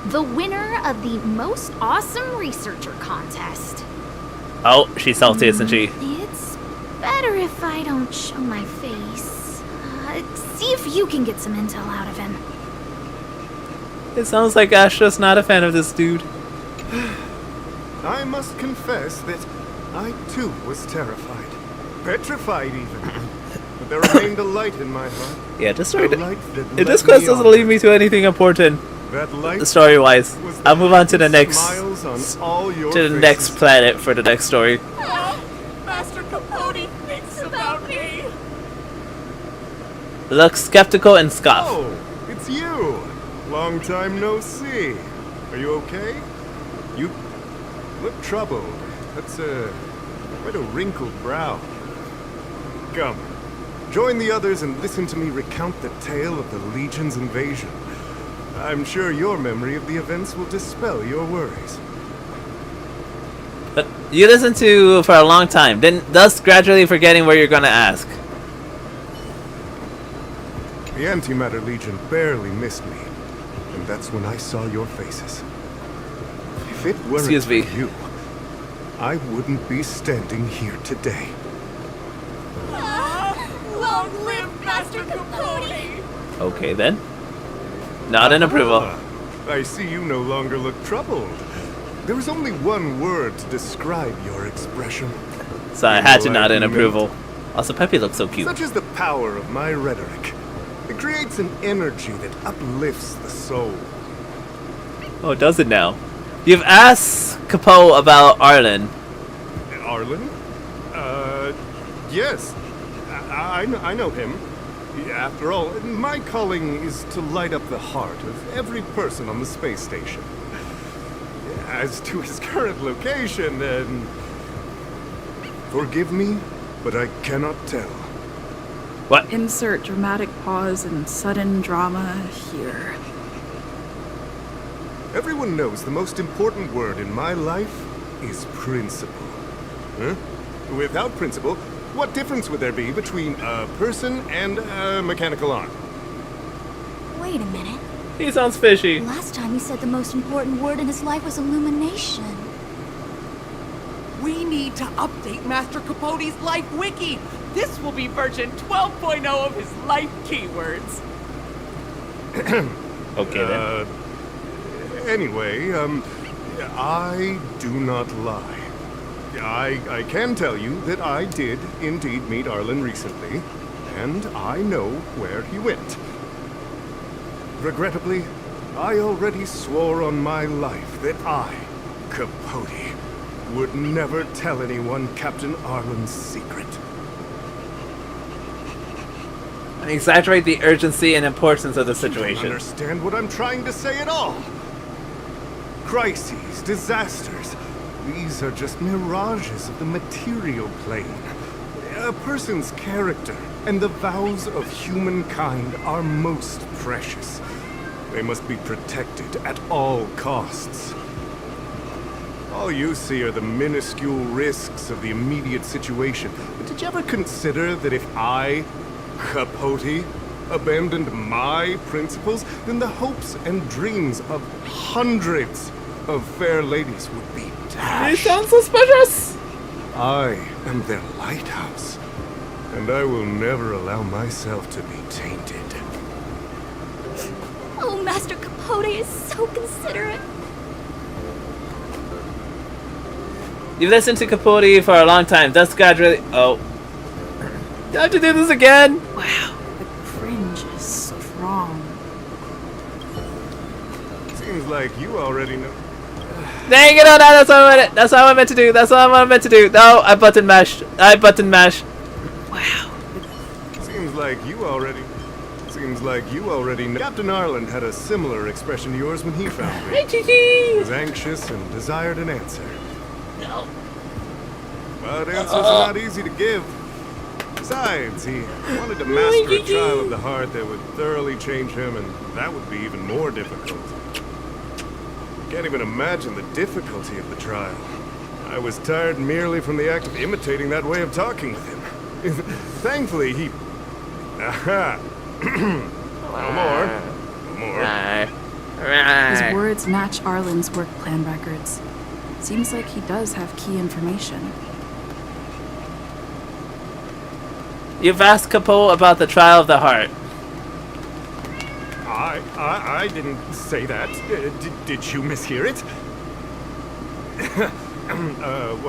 Q: the winner of the Most Awesome Researcher Contest.
A: Oh, she's salty, isn't she?
Q: It's better if I don't show my face. See if you can get some intel out of him.
A: It sounds like Ashta's not a fan of this dude.
I: I must confess that I too was terrified. Petrified even. But there remained a light in my heart.
A: Yeah, this story...
I: This
A: quest doesn't lead me to anything important. Story-wise. I'll move on to the next... next planet for the next story.
O: Master Capote thinks about me.
A: Look skeptical and scoff.
I: Oh, it's you. Long time no see. Are you okay? You look troubled. That's quite a wrinkled brow. Come, join the others and listen to me recount the tale of the Legion's invasion. I'm sure your memory of the events will dispel your worries.
A: But you listened to for a long time, then thus gradually forgetting what you're gonna ask.
I: The Antimatter Legion barely missed me, and that's when I saw your faces. If it weren't
A: Excuse me.
I: for you, I wouldn't be standing here today.
O: Long live Master Capote!
A: Okay then. Not an approval.
I: I see you no longer look troubled. There is only one word to describe your expression.
A: So I had to nod in approval. Also, Peppy looks so cute.
I: Such is the power of my rhetoric. It creates an energy that uplifts the soul.
A: Oh, does it now? You've asked Capo about Arlen.
I: Arlen? Yes. I know him. After all, my calling is to light up the heart of every person on the space station. As to his current location, then... Forgive me, but I cannot tell.
A: What?
D: Insert dramatic pause and sudden drama here.
I: Everyone knows the most important word in my life is principle. Huh? Without principle, what difference would there be between a person and a mechanical arm?
B: Wait a minute.
A: He sounds fishy.
B: Last time he said the most important word in his life was illumination.
O: We need to update Master Capote's life wiki. This will be version 12.0 of his life keywords.
A: Okay then.
I: Anyway, I do not lie. I can tell you that I did indeed meet Arlen recently, and I know where he went. Regrettably, I already swore on my life that I, Capote, would never tell anyone Captain Arlen's secret.
A: Exaggerate the urgency and importance of the
I: You don't
A: situation.
I: understand what I'm trying to say at all. Crises, disasters, these are just mirages of the material plane. A person's character and the vows of humankind are most precious. They must be protected at all costs. All you see are the minuscule risks of the immediate situation. But did you ever consider that if I, Capote, abandoned my principles, then the hopes and dreams of hundreds of fair ladies would be dashed?
A: You sound suspicious!
I: I am their lighthouse, and I will never allow myself to be tainted.
B: Oh, Master Capote is so considerate.
A: You've listened to Capote for a long time, thus gradually... Oh. Do I have to do this again?
D: Wow, the cringe is strong.
I: Seems like you already know.
A: Dang it, no, that's what I meant. That's what I meant to do. That's what I meant to do. No, I button mashed. I button mashed.
D: Wow.
I: Seems like you already know. Captain Arlen had a similar expression to yours when he found me. He was anxious and desired an answer.
A: No.
I: But answers are not easy to give. Besides, he wanted to master a trial of the heart that would thoroughly change him, and that would be even more difficult. Can't even imagine the difficulty of the trial. I was tired merely from the act of imitating that way of talking with him. Thankfully, he... Aha! No more. No more.
D: His words match Arlen's work plan records. Seems like he does have key information.
A: You've asked Capo about the trial of the heart.
I: I didn't say that. Did you mishear it?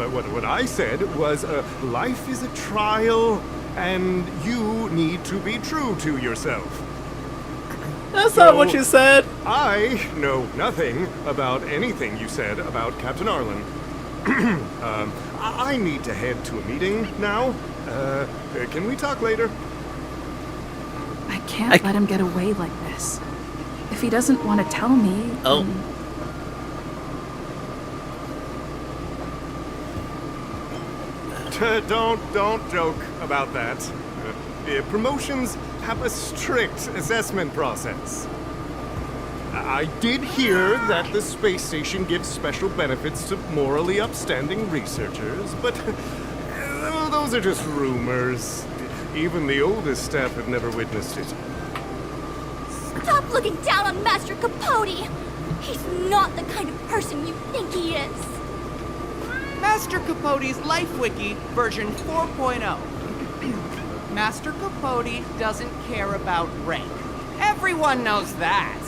I: What I said was, life is a trial, and you need to be true to yourself.
A: That's not what you said.
I: I know nothing about anything you said about Captain Arlen. I need to head to a meeting now. Can we talk later?
D: I can't let him get away like this. If he doesn't want to tell me...
A: Oh.
I: Don't joke about that. Promotions have a strict assessment process. I did hear that the space station gives special benefits to morally upstanding researchers, but those are just rumors. Even the oldest staff have never witnessed it.
B: Stop looking down on Master Capote! He's not the kind of person you think he is!
H: Master Capote's Life Wiki, version 4.0. Master Capote doesn't care about rank. Everyone knows that.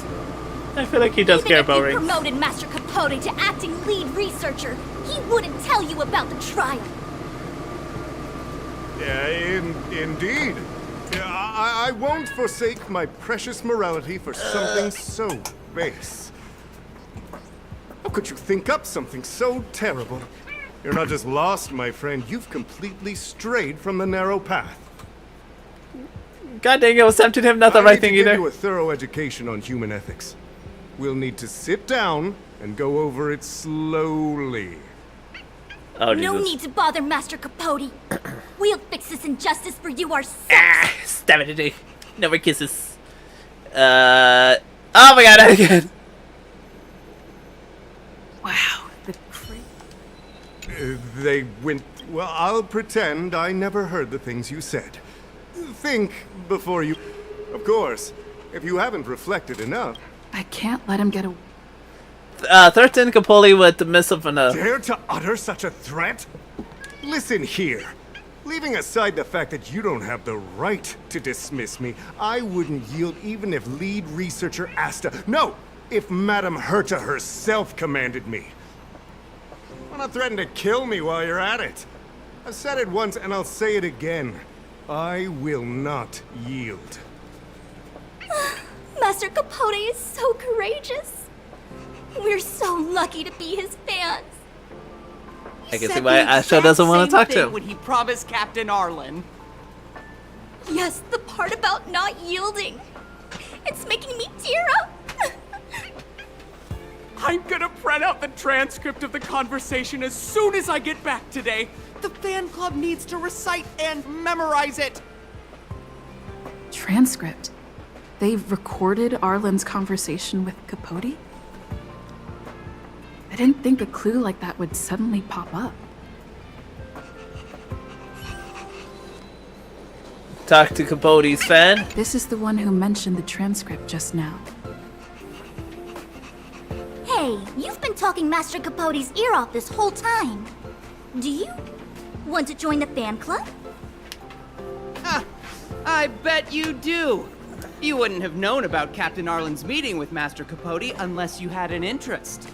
A: I feel like he does care about
B: Even if you
A: rings.
B: promoted Master Capote to acting lead researcher, he wouldn't tell you about the trial.
I: Yeah, indeed. I won't forsake my precious morality for something so base. How could you think up something so terrible? You're not just lost, my friend. You've completely strayed from the narrow path.
A: God dang, it was tempting him, not the right thing
I: I need to
A: either.
I: give you a thorough education on human ethics. We'll need to sit down and go over it slowly.
A: Oh,
B: No
A: Jesus.
B: need to bother Master Capote. We'll fix this injustice for you ourselves.
A: Stab it today. No more kisses. Oh my god, not again.
D: Wow.
I: They went... Well, I'll pretend I never heard the things you said. Think before you... Of course, if you haven't reflected enough...
D: I can't let him get away.
A: Threaten Capoli with the missile from the...
I: Dare to utter such a threat? Listen here. Leaving aside the fact that you don't have the right to dismiss me, I wouldn't yield even if lead researcher Asta... No! If Madame Herta herself commanded me. Why not threaten to kill me while you're at it? I've said it once and I'll say it again. I will not yield.
B: Master Capote is so courageous. We're so lucky to be his fans.
A: I can see why Asha doesn't want to talk to him.
H: When he promised Captain Arlen.
B: Yes, the part about not yielding. It's making me tear up.
H: I'm gonna print out the transcript of the conversation as soon as I get back today. The fan club needs to recite and memorize it.
D: Transcript? They've recorded Arlen's conversation with Capote? I didn't think a clue like that would suddenly pop up.
A: Talk to Capote's fan.
D: This is the one who mentioned the transcript just now.
B: Hey, you've been talking Master Capote's ear off this whole time. Do you want to join the fan club?
H: I bet you do. You wouldn't have known about Captain Arlen's meeting with Master Capote unless you had an interest.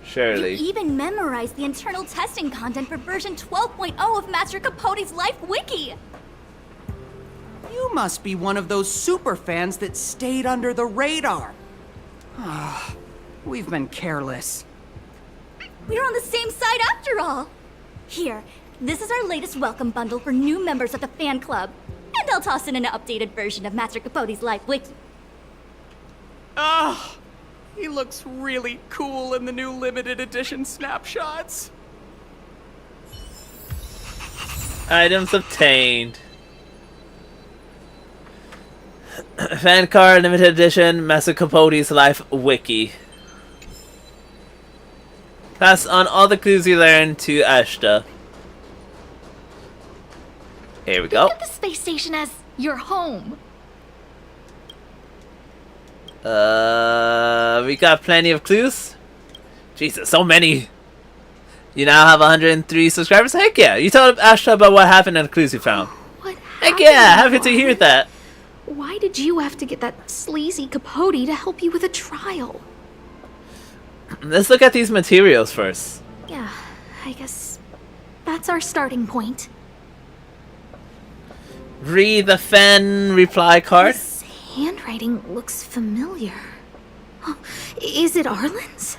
A: Surely.
B: You even memorized the internal testing content for version 12.0 of Master Capote's Life Wiki.
H: You must be one of those super fans that stayed under the radar. We've been careless.
B: We're on the same side after all. Here, this is our latest welcome bundle for new members of the fan club. And I'll toss in an updated version of Master Capote's Life Wiki.
H: He looks really cool in the new limited edition snapshots.
A: Items obtained. Fan card, limited edition, Master Capote's Life Wiki. Pass on all the clues you learned to Ashta. Here we go.
Q: Think of the space station as your home.
A: We got plenty of clues. Jesus, so many. You now have 103 subscribers? Heck yeah. You told Ashta about what happened and the clues you found.
Q: What
A: Heck yeah, happy to hear that.
Q: Why did you have to get that sleazy Capote to help you with a trial?
A: Let's look at these materials first.
Q: Yeah, I guess that's our starting point.
A: Read the fan reply card.
Q: This handwriting looks familiar. Oh, is it Arlen's?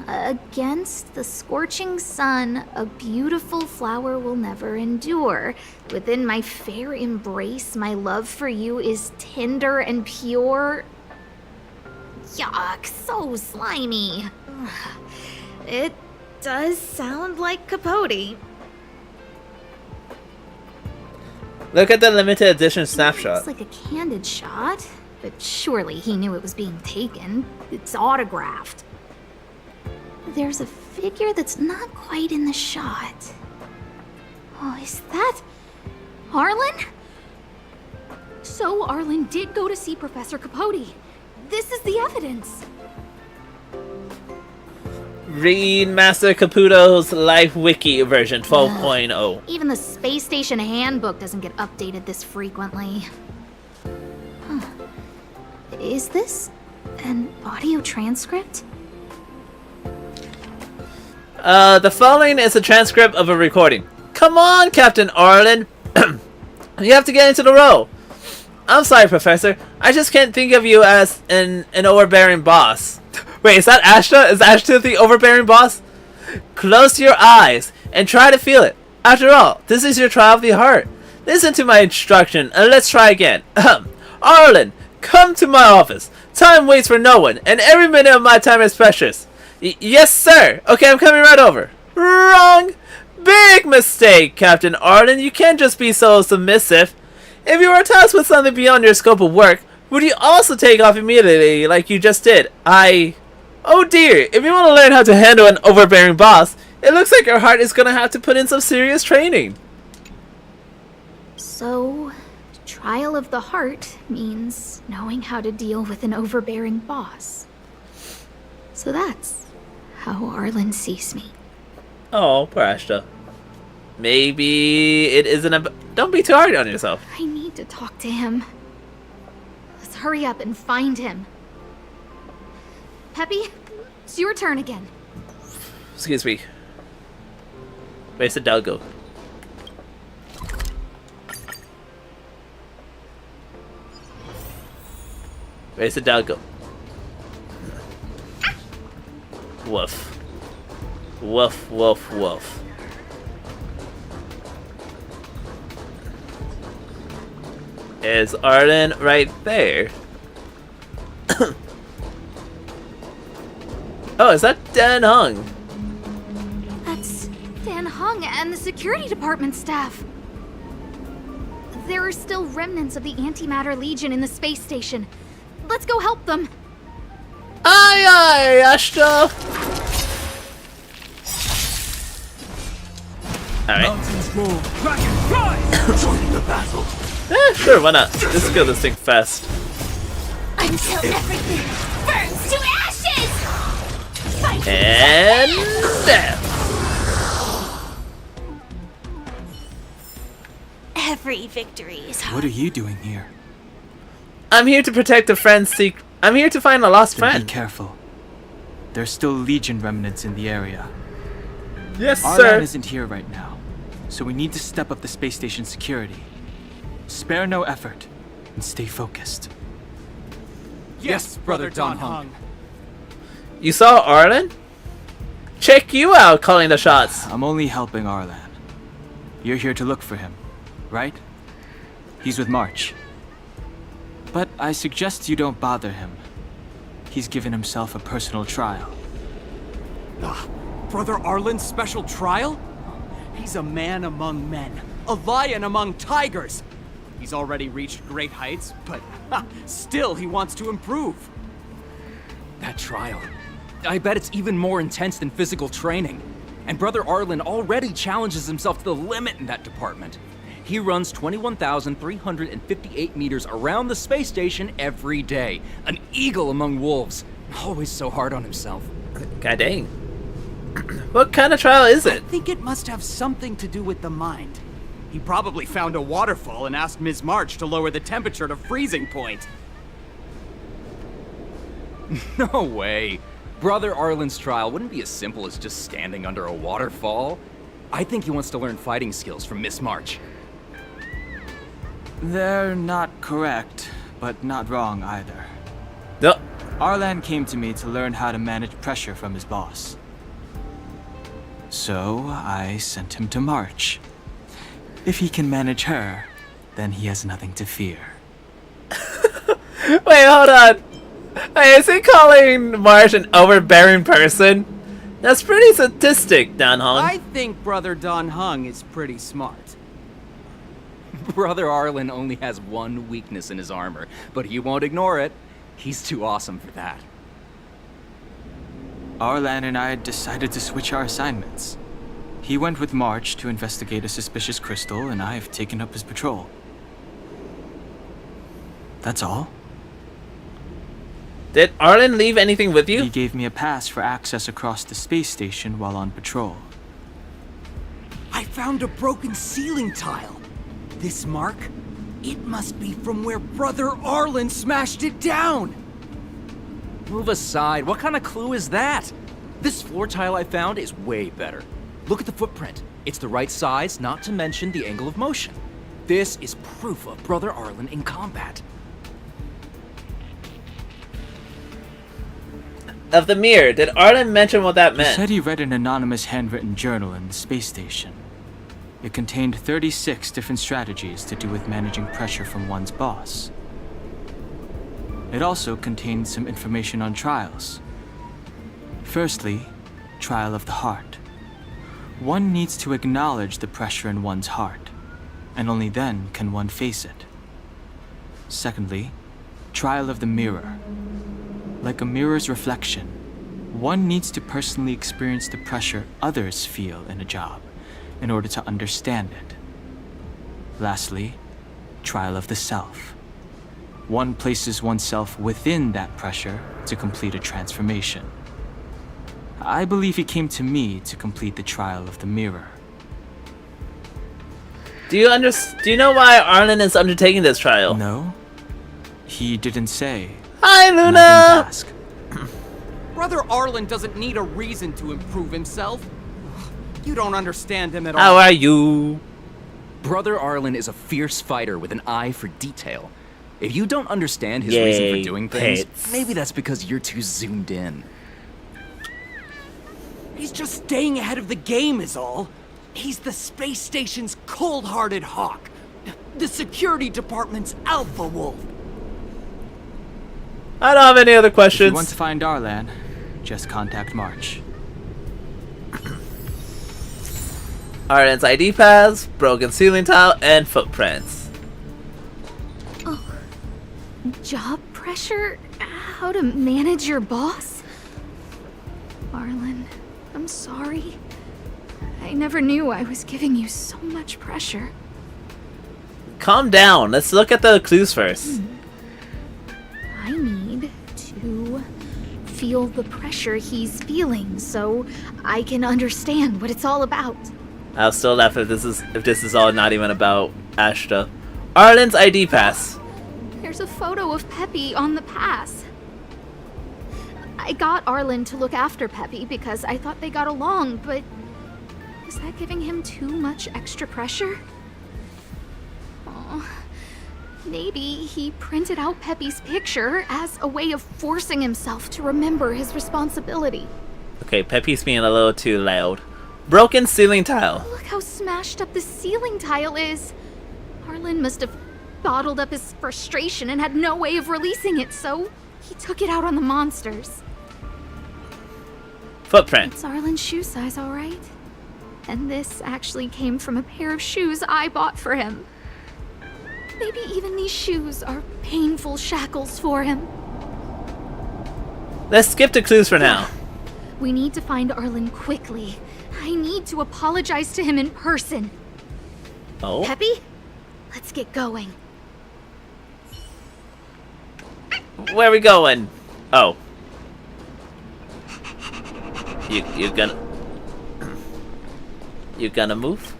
Q: Against the scorching sun, a beautiful flower will never endure. Within my fair embrace, my love for you is tender and pure. Yuck, so slimy. It does sound like Capote.
A: Look at the limited edition snapshot.
Q: Looks like a candid shot.
N: but surely he knew it was being taken. It's autographed. There's a figure that's not quite in the shot. Oh, is that Arlen? So Arlen did go to see Professor Capote. This is the evidence.
A: Read Master Caputo's Life Wiki version 12.0.
N: Even the space station handbook doesn't get updated this frequently. Huh. Is this an audio transcript?
A: The following is a transcript of a recording. Come on, Captain Arlen. You have to get into the role. I'm sorry, Professor. I just can't think of you as an overbearing boss. Wait, is that Ashta? Is Ashta the overbearing boss? Close your eyes and try to feel it. After all, this is your trial of the heart. Listen to my instruction and let's try again. Arlen, come to my office. Time waits for no one, and every minute of my time is precious. Yes, sir. Okay, I'm coming right over. Wrong. Big mistake, Captain Arlen. You can't just be so submissive. If you were tasked with something beyond your scope of work, would you also take off immediately like you just did? Oh dear, if you want to learn how to handle an overbearing boss, it looks like your heart is going to have to put in some serious training.
N: So, trial of the heart means knowing how to deal with an overbearing boss. So that's how Arlen sees me.
A: Oh, poor Ashta. Maybe it isn't a... Don't be too hard on yourself.
N: I need to talk to him. Let's hurry up and find him. Peppy, it's your turn again.
A: Excuse me. Where's the dog go? Where's the dog go? Woof. Woof, woof, woof. Is Arlen right there? Oh, is that Dan Hung?
N: That's Dan Hung and the security department staff. There are still remnants of the Antimatter Legion in the space station. Let's go help them.
A: Aye, aye, Ashta. Alright.
M: Mountains roll, dragon rise!
A: Joining the battle. Sure, why not? Let's kill this thing fast.
B: Until everything burns to ashes! Fight
A: And death.
B: Every victory is hard.
M: What are you doing here?
A: I'm here to protect a friend's secret. I'm here to find a lost
M: Then
A: friend.
M: Be careful. There's still Legion remnants in the area.
A: Yes,
M: Arlen
A: sir.
M: isn't here right now, so we need to step up the space station security. Spare no effort and stay focused.
H: Yes, Brother Don Hung.
A: You saw Arlen? Check you out calling the shots.
M: I'm only helping Arlen. You're here to look for him, right? He's with March. But I suggest you don't bother him. He's given himself a personal trial.
H: Brother Arlen's special trial? He's a man among men, a lion among tigers. He's already reached great heights, but still he wants to improve.
L: That trial. I bet it's even more intense than physical training. And Brother Arlen already challenges himself to the limit in that department. He runs 21,358 meters around the space station every day. An eagle among wolves. Always so hard on himself.
A: God dang. What kind of trial is it?
H: I think it must have something to do with the mind. He probably found a waterfall and asked Ms. March to lower the temperature to freezing point.
L: No way. Brother Arlen's trial wouldn't be as simple as just standing under a waterfall. I think he wants to learn fighting skills from Miss March.
M: They're not correct, but not wrong either.
A: No.
M: Arlen came to me to learn how to manage pressure from his boss. So I sent him to March. If he can manage her, then he has nothing to fear.
A: Wait, hold on. Hey, is he calling March an overbearing person? That's pretty sadistic, Dan Hung.
H: I think Brother Don Hung is pretty smart.
L: Brother Arlen only has one weakness in his armor, but he won't ignore it. He's too awesome for that.
M: Arlan and I decided to switch our assignments. He went with March to investigate a suspicious crystal, and I've taken up his patrol. That's all.
A: Did Arlen leave anything with you?
M: He gave me a pass for access across the space station while on patrol.
H: I found a broken ceiling tile. This mark, it must be from where Brother Arlen smashed it down.
L: Move aside. What kind of clue is that? This floor tile I found is way better. Look at the footprint. It's the right size, not to mention the angle of motion. This is proof of Brother Arlen in combat.
A: Of the mirror, did Arlen mention what that
M: He
A: meant?
M: said he read an anonymous handwritten journal in the space station. It contained 36 different strategies to do with managing pressure from one's boss. It also contained some information on trials. Firstly, trial of the heart. One needs to acknowledge the pressure in one's heart, and only then can one face it. Secondly, trial of the mirror. Like a mirror's reflection, one needs to personally experience the pressure others feel in a job in order to understand it. Lastly, trial of the self. One places oneself within that pressure to complete a transformation. I believe he came to me to complete the trial of the mirror.
A: Do you know why Arlen is undertaking this trial?
M: No. He didn't say.
A: Hi, Luna!
H: Brother Arlen doesn't need a reason to improve himself. You don't understand him at all.
A: How are you?
L: Brother Arlen is a fierce fighter with an eye for detail. If you don't understand his reason for doing things, maybe that's because you're too zoomed in.
H: He's just staying ahead of the game is all. He's the space station's cold-hearted hawk. The security department's alpha wolf.
A: I don't have any other questions.
M: If you want to find Arlan, just contact March.
A: Arlen's ID pass, broken ceiling tile, and footprints.
N: Oh. Job pressure? How to manage your boss? Arlen, I'm sorry. I never knew I was giving you so much pressure.
A: Calm down. Let's look at the clues first.
N: I need to feel the pressure he's feeling so I can understand what it's all about.
A: I'll still laugh if this is all not even about Ashta. Arlen's ID pass.
N: There's a photo of Peppy on the pass. I got Arlen to look after Peppy because I thought they got along, but is that giving him too much extra pressure? Oh, maybe he printed out Peppy's picture as a way of forcing himself to remember his responsibility.
A: Okay, Peppy's being a little too loud. Broken ceiling tile.
N: Look how smashed up the ceiling tile is. Arlen must have bottled up his frustration and had no way of releasing it, so he took it out on the monsters.
A: Footprint.
N: It's Arlen's shoe size, all right? And this actually came from a pair of shoes I bought for him. Maybe even these shoes are painful shackles for him.
A: Let's skip the clues for now.
N: We need to find Arlen quickly. I need to apologize to him in person.
A: Oh?
N: Peppy? Let's get going.
A: Where are we going? Oh. You gonna move?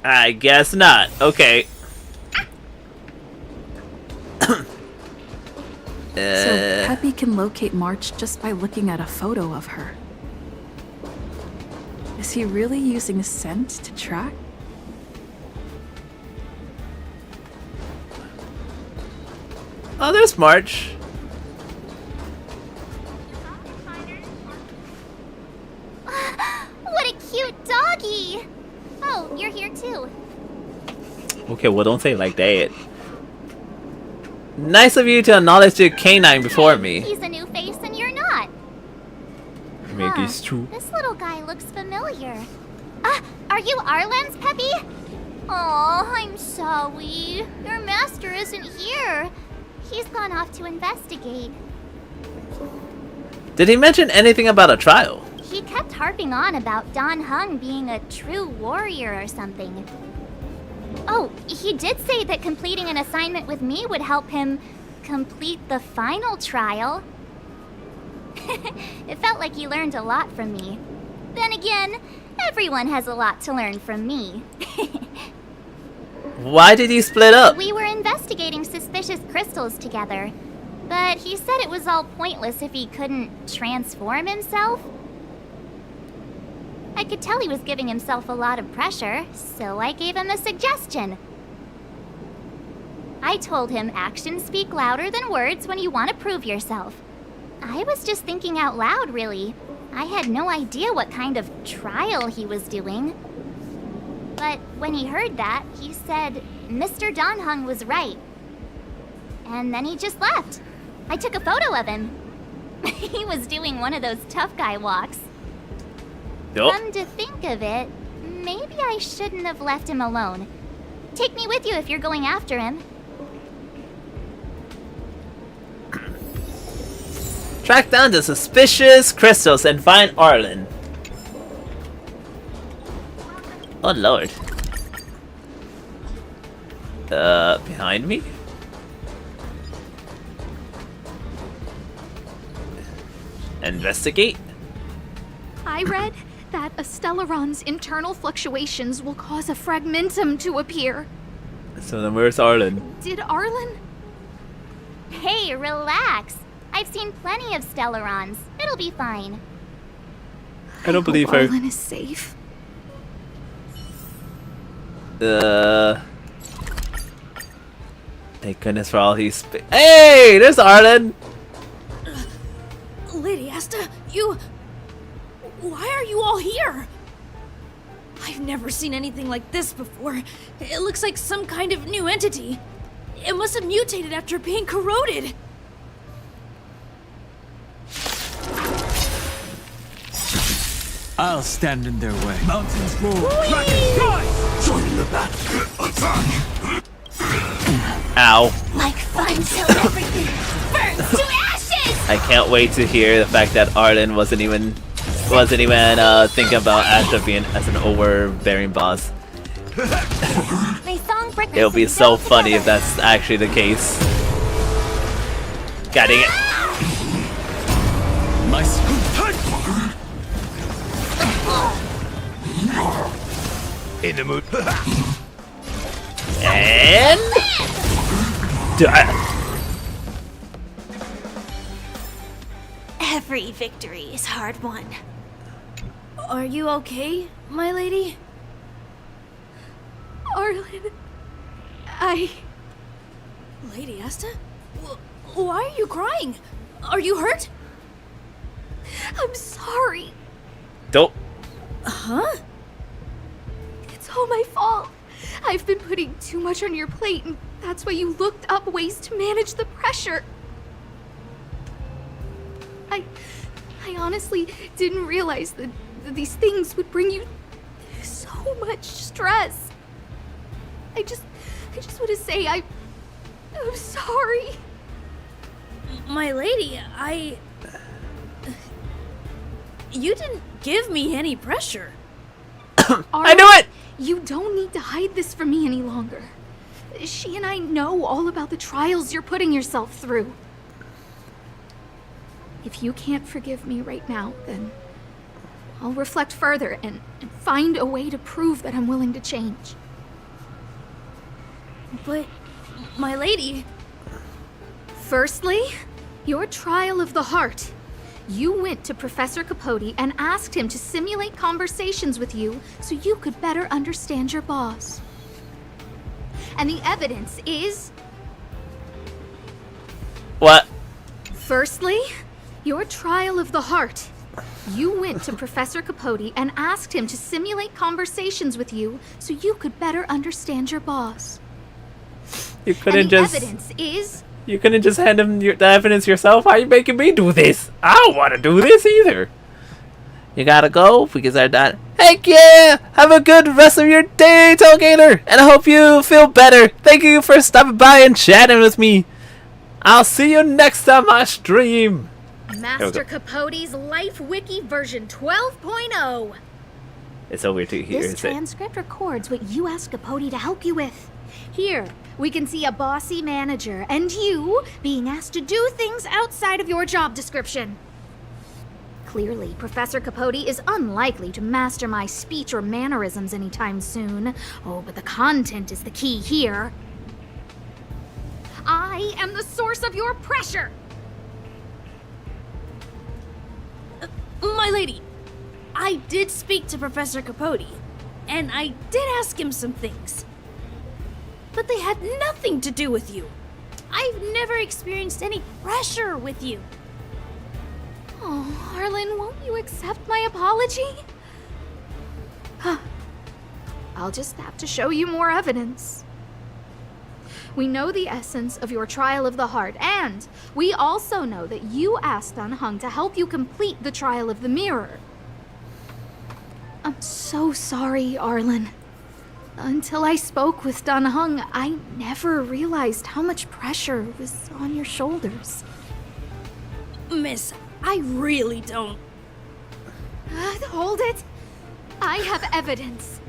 A: I guess not. Okay.
D: So Peppy can locate March just by looking at a photo of her. Is he really using scent to track?
A: Oh, there's March.
B: What a cute doggy! Oh, you're here too.
A: Okay, well, don't say it like that. Nice of you to acknowledge the canine before me.
B: He's a new face and you're not.
A: Maybe it's true.
B: This little guy looks familiar. Are you Arlen's puppy? Oh, I'm sorry. Your master isn't here. He's gone off to investigate.
A: Did he mention anything about a trial?
B: He kept harping on about Don Hung being a true warrior or something. Oh, he did say that completing an assignment with me would help him complete the final trial. It felt like he learned a lot from me. Then again, everyone has a lot to learn from me.
A: Why did you split up?
B: We were investigating suspicious crystals together, but he said it was all pointless if he couldn't transform himself. I could tell he was giving himself a lot of pressure, so I gave him a suggestion. I told him actions speak louder than words when you want to prove yourself. I was just thinking out loud, really. I had no idea what kind of trial he was doing. But when he heard that, he said Mr. Don Hung was right. And then he just left. I took a photo of him. He was doing one of those tough guy walks. Come to think of it, maybe I shouldn't have left him alone. Take me with you if you're going after him.
A: Track down the suspicious crystals and find Arlen. Oh lord. Behind me? Investigate?
N: I read that a Stellaron's internal fluctuations will cause a fragmentum to appear.
A: So then where's Arlen?
N: Did Arlen?
B: Hey, relax. I've seen plenty of Stellarons. It'll be fine.
A: I don't believe her.
N: Arlen is safe.
A: Thank goodness for all these. Hey, there's Arlen.
R: Lady Asta, you... Why are you all here? I've never seen anything like this before. It looks like some kind of new entity. It must have mutated after being corroded.
M: I'll stand in their way.
I: Mountains roar. Dragon rise! Join the battle. Attack!
A: Ow.
B: Like fun till everything burns to ashes!
A: I can't wait to hear the fact that Arlen wasn't even thinking about Astra being as an overbearing boss. It'll be so funny if that's actually the case. God dang it.
M: My
I: in the mood.
A: And
B: Every victory is hard won.
R: Are you okay, my lady?
N: Arlen,
R: Lady Asta? Why are you crying? Are you hurt?
N: I'm sorry.
A: Don't.
R: Huh?
N: It's all my fault. I've been putting too much on your plate, and that's why you looked up ways to manage the pressure. I honestly didn't realize that these things would bring you so much stress. I just want to say I'm sorry.
R: My lady, You didn't give me any pressure.
A: I knew it!
N: You don't need to hide this from me any longer. She and I know all about the trials you're putting yourself through. If you can't forgive me right now, then I'll reflect further and find a way to prove that I'm willing to change.
R: But, my lady...
N: Firstly, your trial of the heart. You went to Professor Capote and asked him to simulate conversations with you so you could better understand your boss. And the evidence is...
A: What?
N: Firstly, your trial of the heart. You went to Professor Capote and asked him to simulate conversations with you so you could better understand your boss.
A: You couldn't just...
N: evidence is...
A: You couldn't just hand him the evidence yourself? Why are you making me do this? I don't want to do this either. You gotta go because I'm done. Heck yeah! Have a good rest of your day, Tailgater, and I hope you feel better. Thank you for stopping by and chatting with me. I'll see you next time I stream.
N: Master Capote's Life Wiki version 12.0.
A: It's so weird to hear.
N: This transcript records what you asked Capote to help you with. Here, we can see a bossy manager and you being asked to do things outside of your job description. Clearly, Professor Capote is unlikely to master my speech or mannerisms anytime soon. Oh, but the content is the key here. I am the source of your pressure!
E: My lady, I did speak to Professor Capote, and I did ask him some things. But they had nothing to do with you. I've never experienced any pressure with you.
N: Oh, Arlen, won't you accept my apology? I'll just have to show you more evidence. We know the essence of your trial of the heart, and we also know that you asked Dunhung to help you complete the trial of the mirror. I'm so sorry, Arlen. Until I spoke with Dunhung, I never realized how much pressure was on your shoulders.
E: Miss, I really don't.
N: Hold it. I have evidence.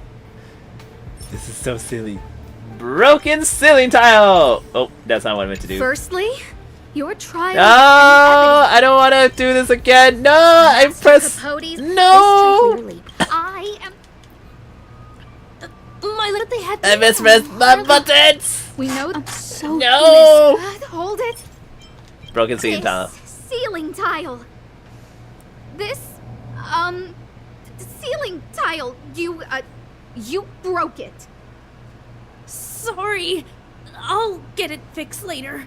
A: This is so silly. Broken ceiling tile! Oh, that's not what I meant to do.
N: Firstly, your trial.
A: No, I don't want to do this again. No, I pressed. No!
N: I am.
E: My lady, they had.
A: I mispressed my buttons!
N: We know that. So
A: no!
N: Hold it.
A: Broken ceiling tile.
N: Ceiling tile. This, ceiling tile. You broke it.
E: Sorry. I'll get it fixed later.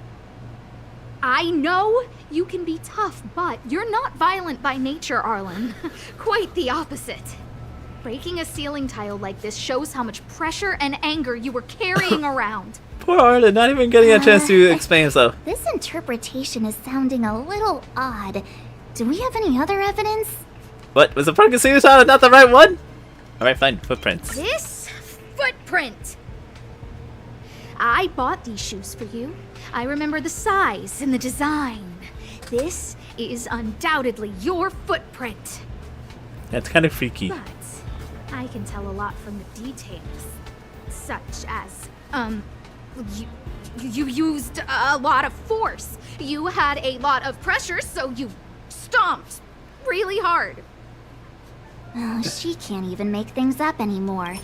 N: I know you can be tough, but you're not violent by nature, Arlen. Quite the opposite. Breaking a ceiling tile like this shows how much pressure and anger you were carrying around.
A: Poor Arlen, not even getting a chance to explain himself.
B: This interpretation is sounding a little odd. Do we have any other evidence?
A: What? Was the broken ceiling tile not the right one? Alright, fine. Footprints.
N: This footprint. I bought these shoes for you. I remember the size and the design. This is undoubtedly your footprint.
A: That's kind of freaky.
N: But I can tell a lot from the details. Such as, you used a lot of force. You had a lot of pressure, so you stomped really hard.
B: Oh, she can't even make things up anymore.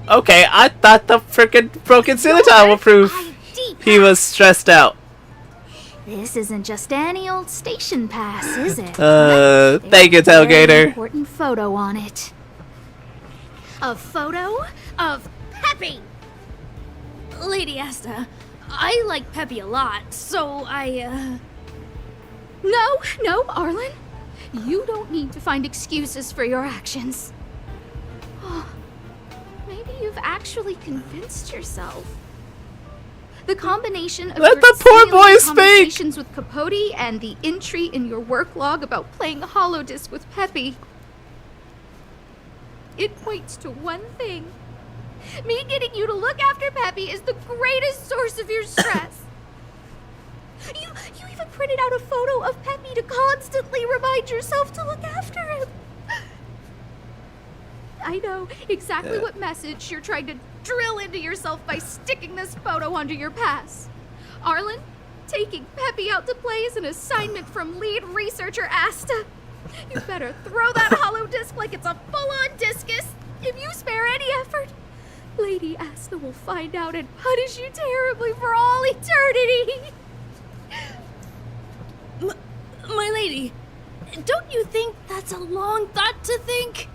A: Okay, I thought the frickin' broken ceiling tile would prove he was stressed out.
N: This isn't just any old station pass, is it?
A: Thank you,
N: There's a very
A: Tailgater.
N: important photo on it. A photo of Peppy!
E: Lady Asta, I like Peppy a lot, so
N: No, Arlen. You don't need to find excuses for your actions. Maybe you've actually convinced yourself. The combination of
A: Let
N: your
A: the poor
N: steely
A: boy speak!
N: conversations with Capote and the entry in your work log about playing holodisc with Peppy, it points to one thing. Me getting you to look after Peppy is the greatest source of your stress. You even printed out a photo of Peppy to constantly remind yourself to look after him. I know exactly what message you're trying to drill into yourself by sticking this photo under your pass. Arlen, taking Peppy out to play is an assignment from lead researcher Asta. You better throw that hollow disc like it's a full-on discus. If you spare any effort, Lady Asta will find out and punish you terribly for all eternity.
E: My lady, don't you think that's a long thought to think?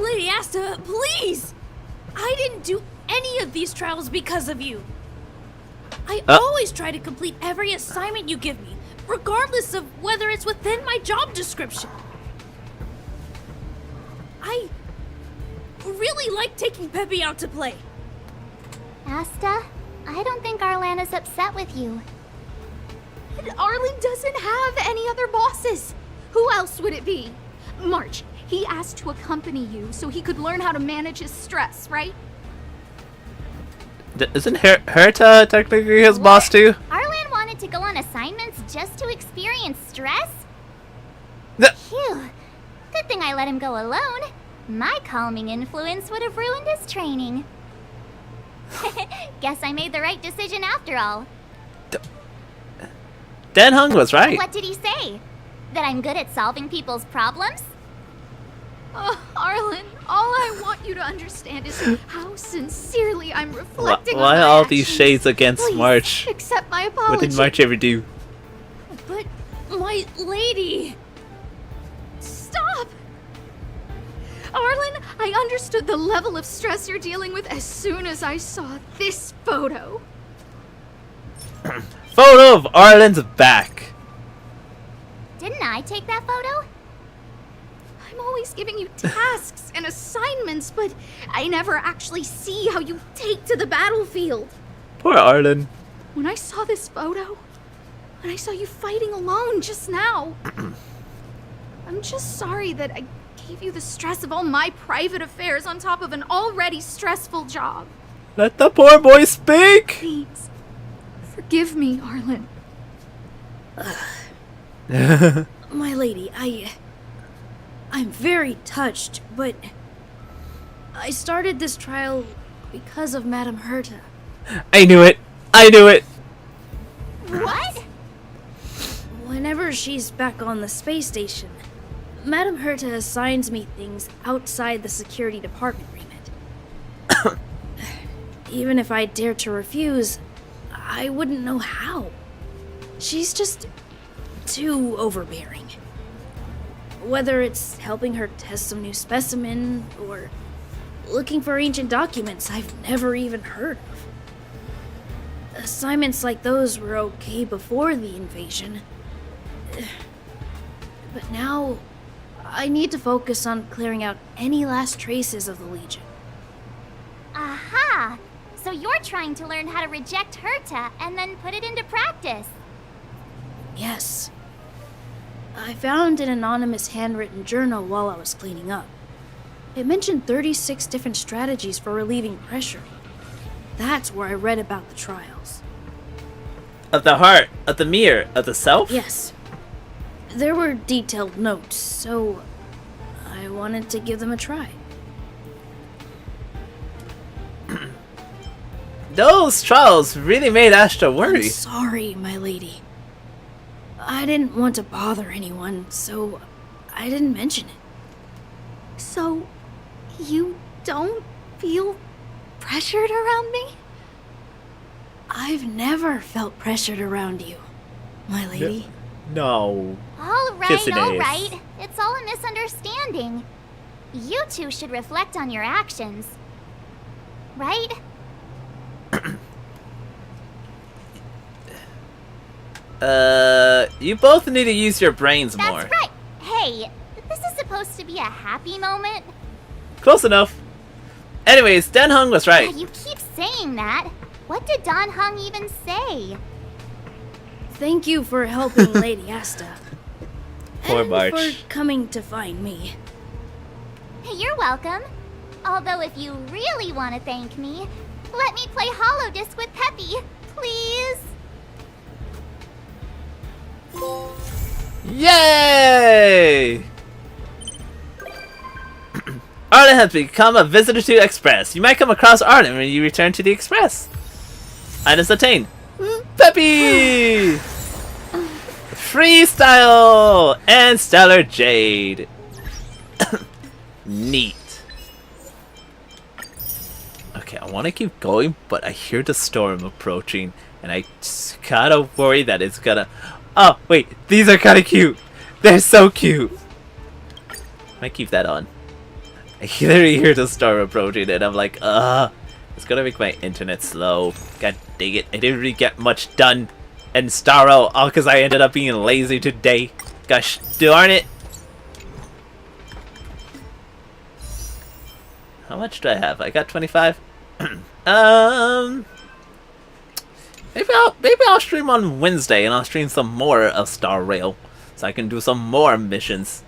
E: Lady Asta, please! I didn't do any of these trials because of you. I always try to complete every assignment you give me, regardless of whether it's within my job description. I really like taking Peppy out to play.
B: Asta, I don't think Arlan is upset with you.
N: Arlen doesn't have any other bosses. Who else would it be?
C: March, he asked to accompany you so he could learn how to manage his stress, right?
A: Isn't Herta technically his boss too?
B: Arlen wanted to go on assignments just to experience stress? Phew. Good thing I let him go alone. My calming influence would have ruined his training. Guess I made the right decision after all.
A: Dan Hung was right.
B: What did he say? That I'm good at solving people's problems?
C: Oh, Arlen, all I want you to understand is how sincerely I'm reflecting on
A: Why
C: my
A: all these
C: actions.
A: shades against
C: Please,
A: March?
C: accept my apology.
A: What did March ever do?
E: But, my lady...
C: Stop! Arlen, I understood the level of stress you're dealing with as soon as I saw this photo.
A: Photo of Arlen's back.
B: Didn't I take that photo?
C: I'm always giving you tasks and assignments, but I never actually see how you take to the battlefield.
A: Poor Arlen.
C: When I saw this photo, when I saw you fighting alone just now, I'm just sorry that I gave you the stress of all my private affairs on top of an already stressful job.
A: Let the poor boy speak.
C: Please, forgive me, Arlen.
R: My lady, I'm very touched, but I started this trial because of Madame Herta.
A: I knew it. I knew it.
B: What?
R: Whenever she's back on the space station, Madame Herta assigns me things outside the security department remit. Even if I dared to refuse, I wouldn't know how. She's just too overbearing. Whether it's helping her test some new specimen, or looking for ancient documents I've never even heard of. Assignments like those were okay before the invasion. But now, I need to focus on clearing out any last traces of the Legion.
B: Aha! So you're trying to learn how to reject Herta and then put it into practice.
R: Yes. I found an anonymous handwritten journal while I was cleaning up. It mentioned 36 different strategies for relieving pressure. That's where I read about the trials.
A: Of the heart, of the mirror, of the self?
R: Yes. There were detailed notes, so I wanted to give them a try.
A: Those trials really made Astra worry.
R: I'm sorry, my lady. I didn't want to bother anyone, so I didn't mention it.
C: So, you don't feel pressured around me?
R: I've never felt pressured around you, my lady.
A: No.
B: All
A: Kissing
B: right, all
A: ass.
B: right. It's all a misunderstanding. You two should reflect on your actions. Right?
A: You both need to use your brains
B: That's
A: more.
B: right. Hey, this is supposed to be a happy moment.
A: Close enough. Anyways, Dan Hung was right.
B: You keep saying that. What did Don Hung even say?
R: Thank you for helping Lady Asta.
A: Poor
R: and
A: March.
R: for coming to find me.
B: You're welcome. Although if you really want to thank me, let me play Hollow Disc with Peppy, please.
A: Yay! Arlen has become a visitor to Express. You might come across Arlen when you return to the Express. Items attained. Peppy! Freestyle! And Stellar Jade. Neat. Okay, I want to keep going, but I hear the storm approaching, and I just kinda worry that it's gonna... Oh, wait, these are kinda cute. They're so cute. Might keep that on. I literally hear the storm approaching, and I'm like, it's gonna make my internet slow. God dang it, I didn't really get much done in Starrail, all because I ended up being lazy today. Gosh darn it. How much do I have? I got 25. Maybe I'll stream on Wednesday and I'll stream some more of Starrail so I can do some more missions.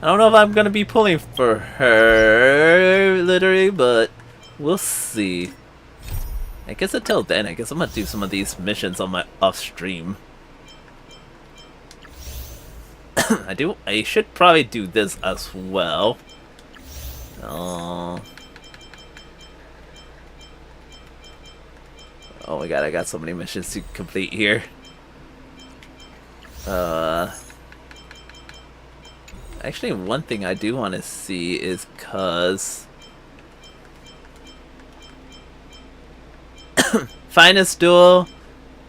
A: I don't know if I'm gonna be pulling for her, literally, but we'll see. I guess until then, I guess I'm gonna do some of these missions on my off stream. I should probably do this as well. Oh my god, I got so many missions to complete here. Actually, one thing I do want to see is Finest Duel.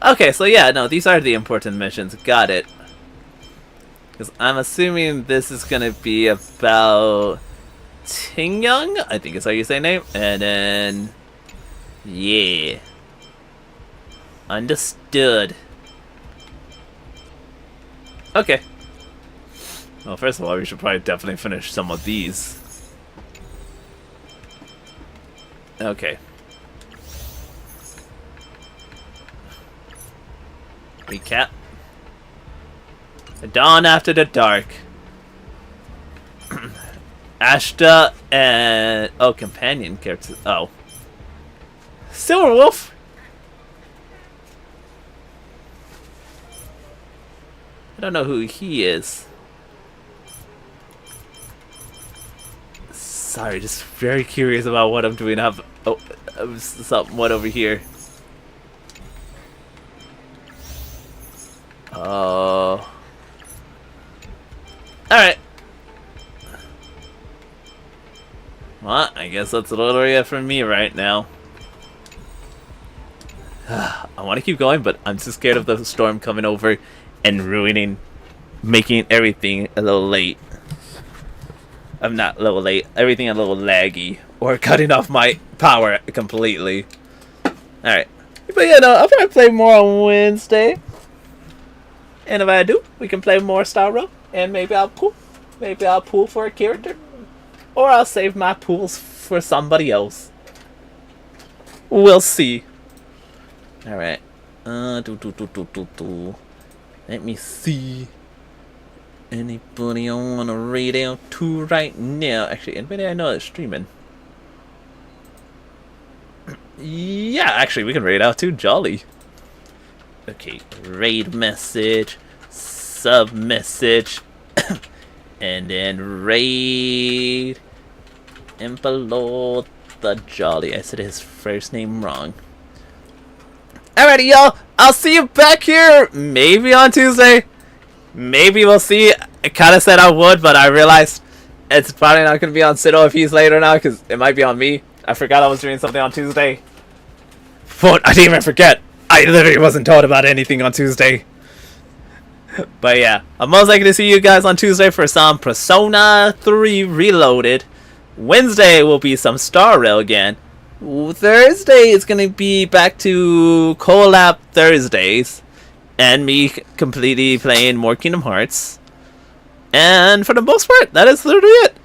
A: Okay, so yeah, no, these are the important missions. Got it. Because I'm assuming this is gonna be about Ting-Young, I think is how you say name. And then, yeah. Understood. Okay. Well, first of all, we should probably definitely finish some of these. Okay. Recap. The Dawn After the Dark. Ashta and... oh, companion characters. Oh. Silverwolf! I don't know who he is. Sorry, just very curious about what I'm doing. I have somewhat over here. Oh. Alright. Well, I guess that's literally it from me right now. I want to keep going, but I'm too scared of the storm coming over and ruining, making everything a little late. I'm not a little late, everything a little laggy, or cutting off my power completely. Alright. But yeah, no, I'll probably play more on Wednesday. And if I do, we can play more Starrail, and maybe I'll pool. Maybe I'll pool for a character. Or I'll save my pools for somebody else. We'll see. Alright. Let me see. Anybody I want to raid out to right now? Actually, anybody I know is streaming. Yeah, actually, we can raid out to. Jolly. Okay, raid message, sub message, and then raid, and below the Jolly. I said his first name wrong. Alrighty, y'all. I'll see you back here maybe on Tuesday. Maybe we'll see. I kind of said I would, but I realized it's probably not going to be on Sido if he's later now, because it might be on me. I forgot I was doing something on Tuesday. But I didn't even forget. I literally wasn't told about anything on Tuesday. But yeah, I'm most likely to see you guys on Tuesday for some Persona 3 Reloaded. Wednesday will be some Starrail again. Thursday is going to be back to Collab Thursdays. And me completely playing more Kingdom Hearts. And for the most part, that is literally it.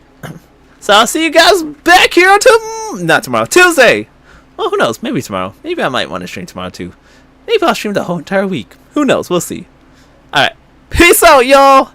A: So I'll see you guys back here on not tomorrow, Tuesday. Well, who knows? Maybe tomorrow. Maybe I might want to stream tomorrow too. Maybe I'll stream the whole entire week. Who knows? We'll see. Alright. Peace out, y'all!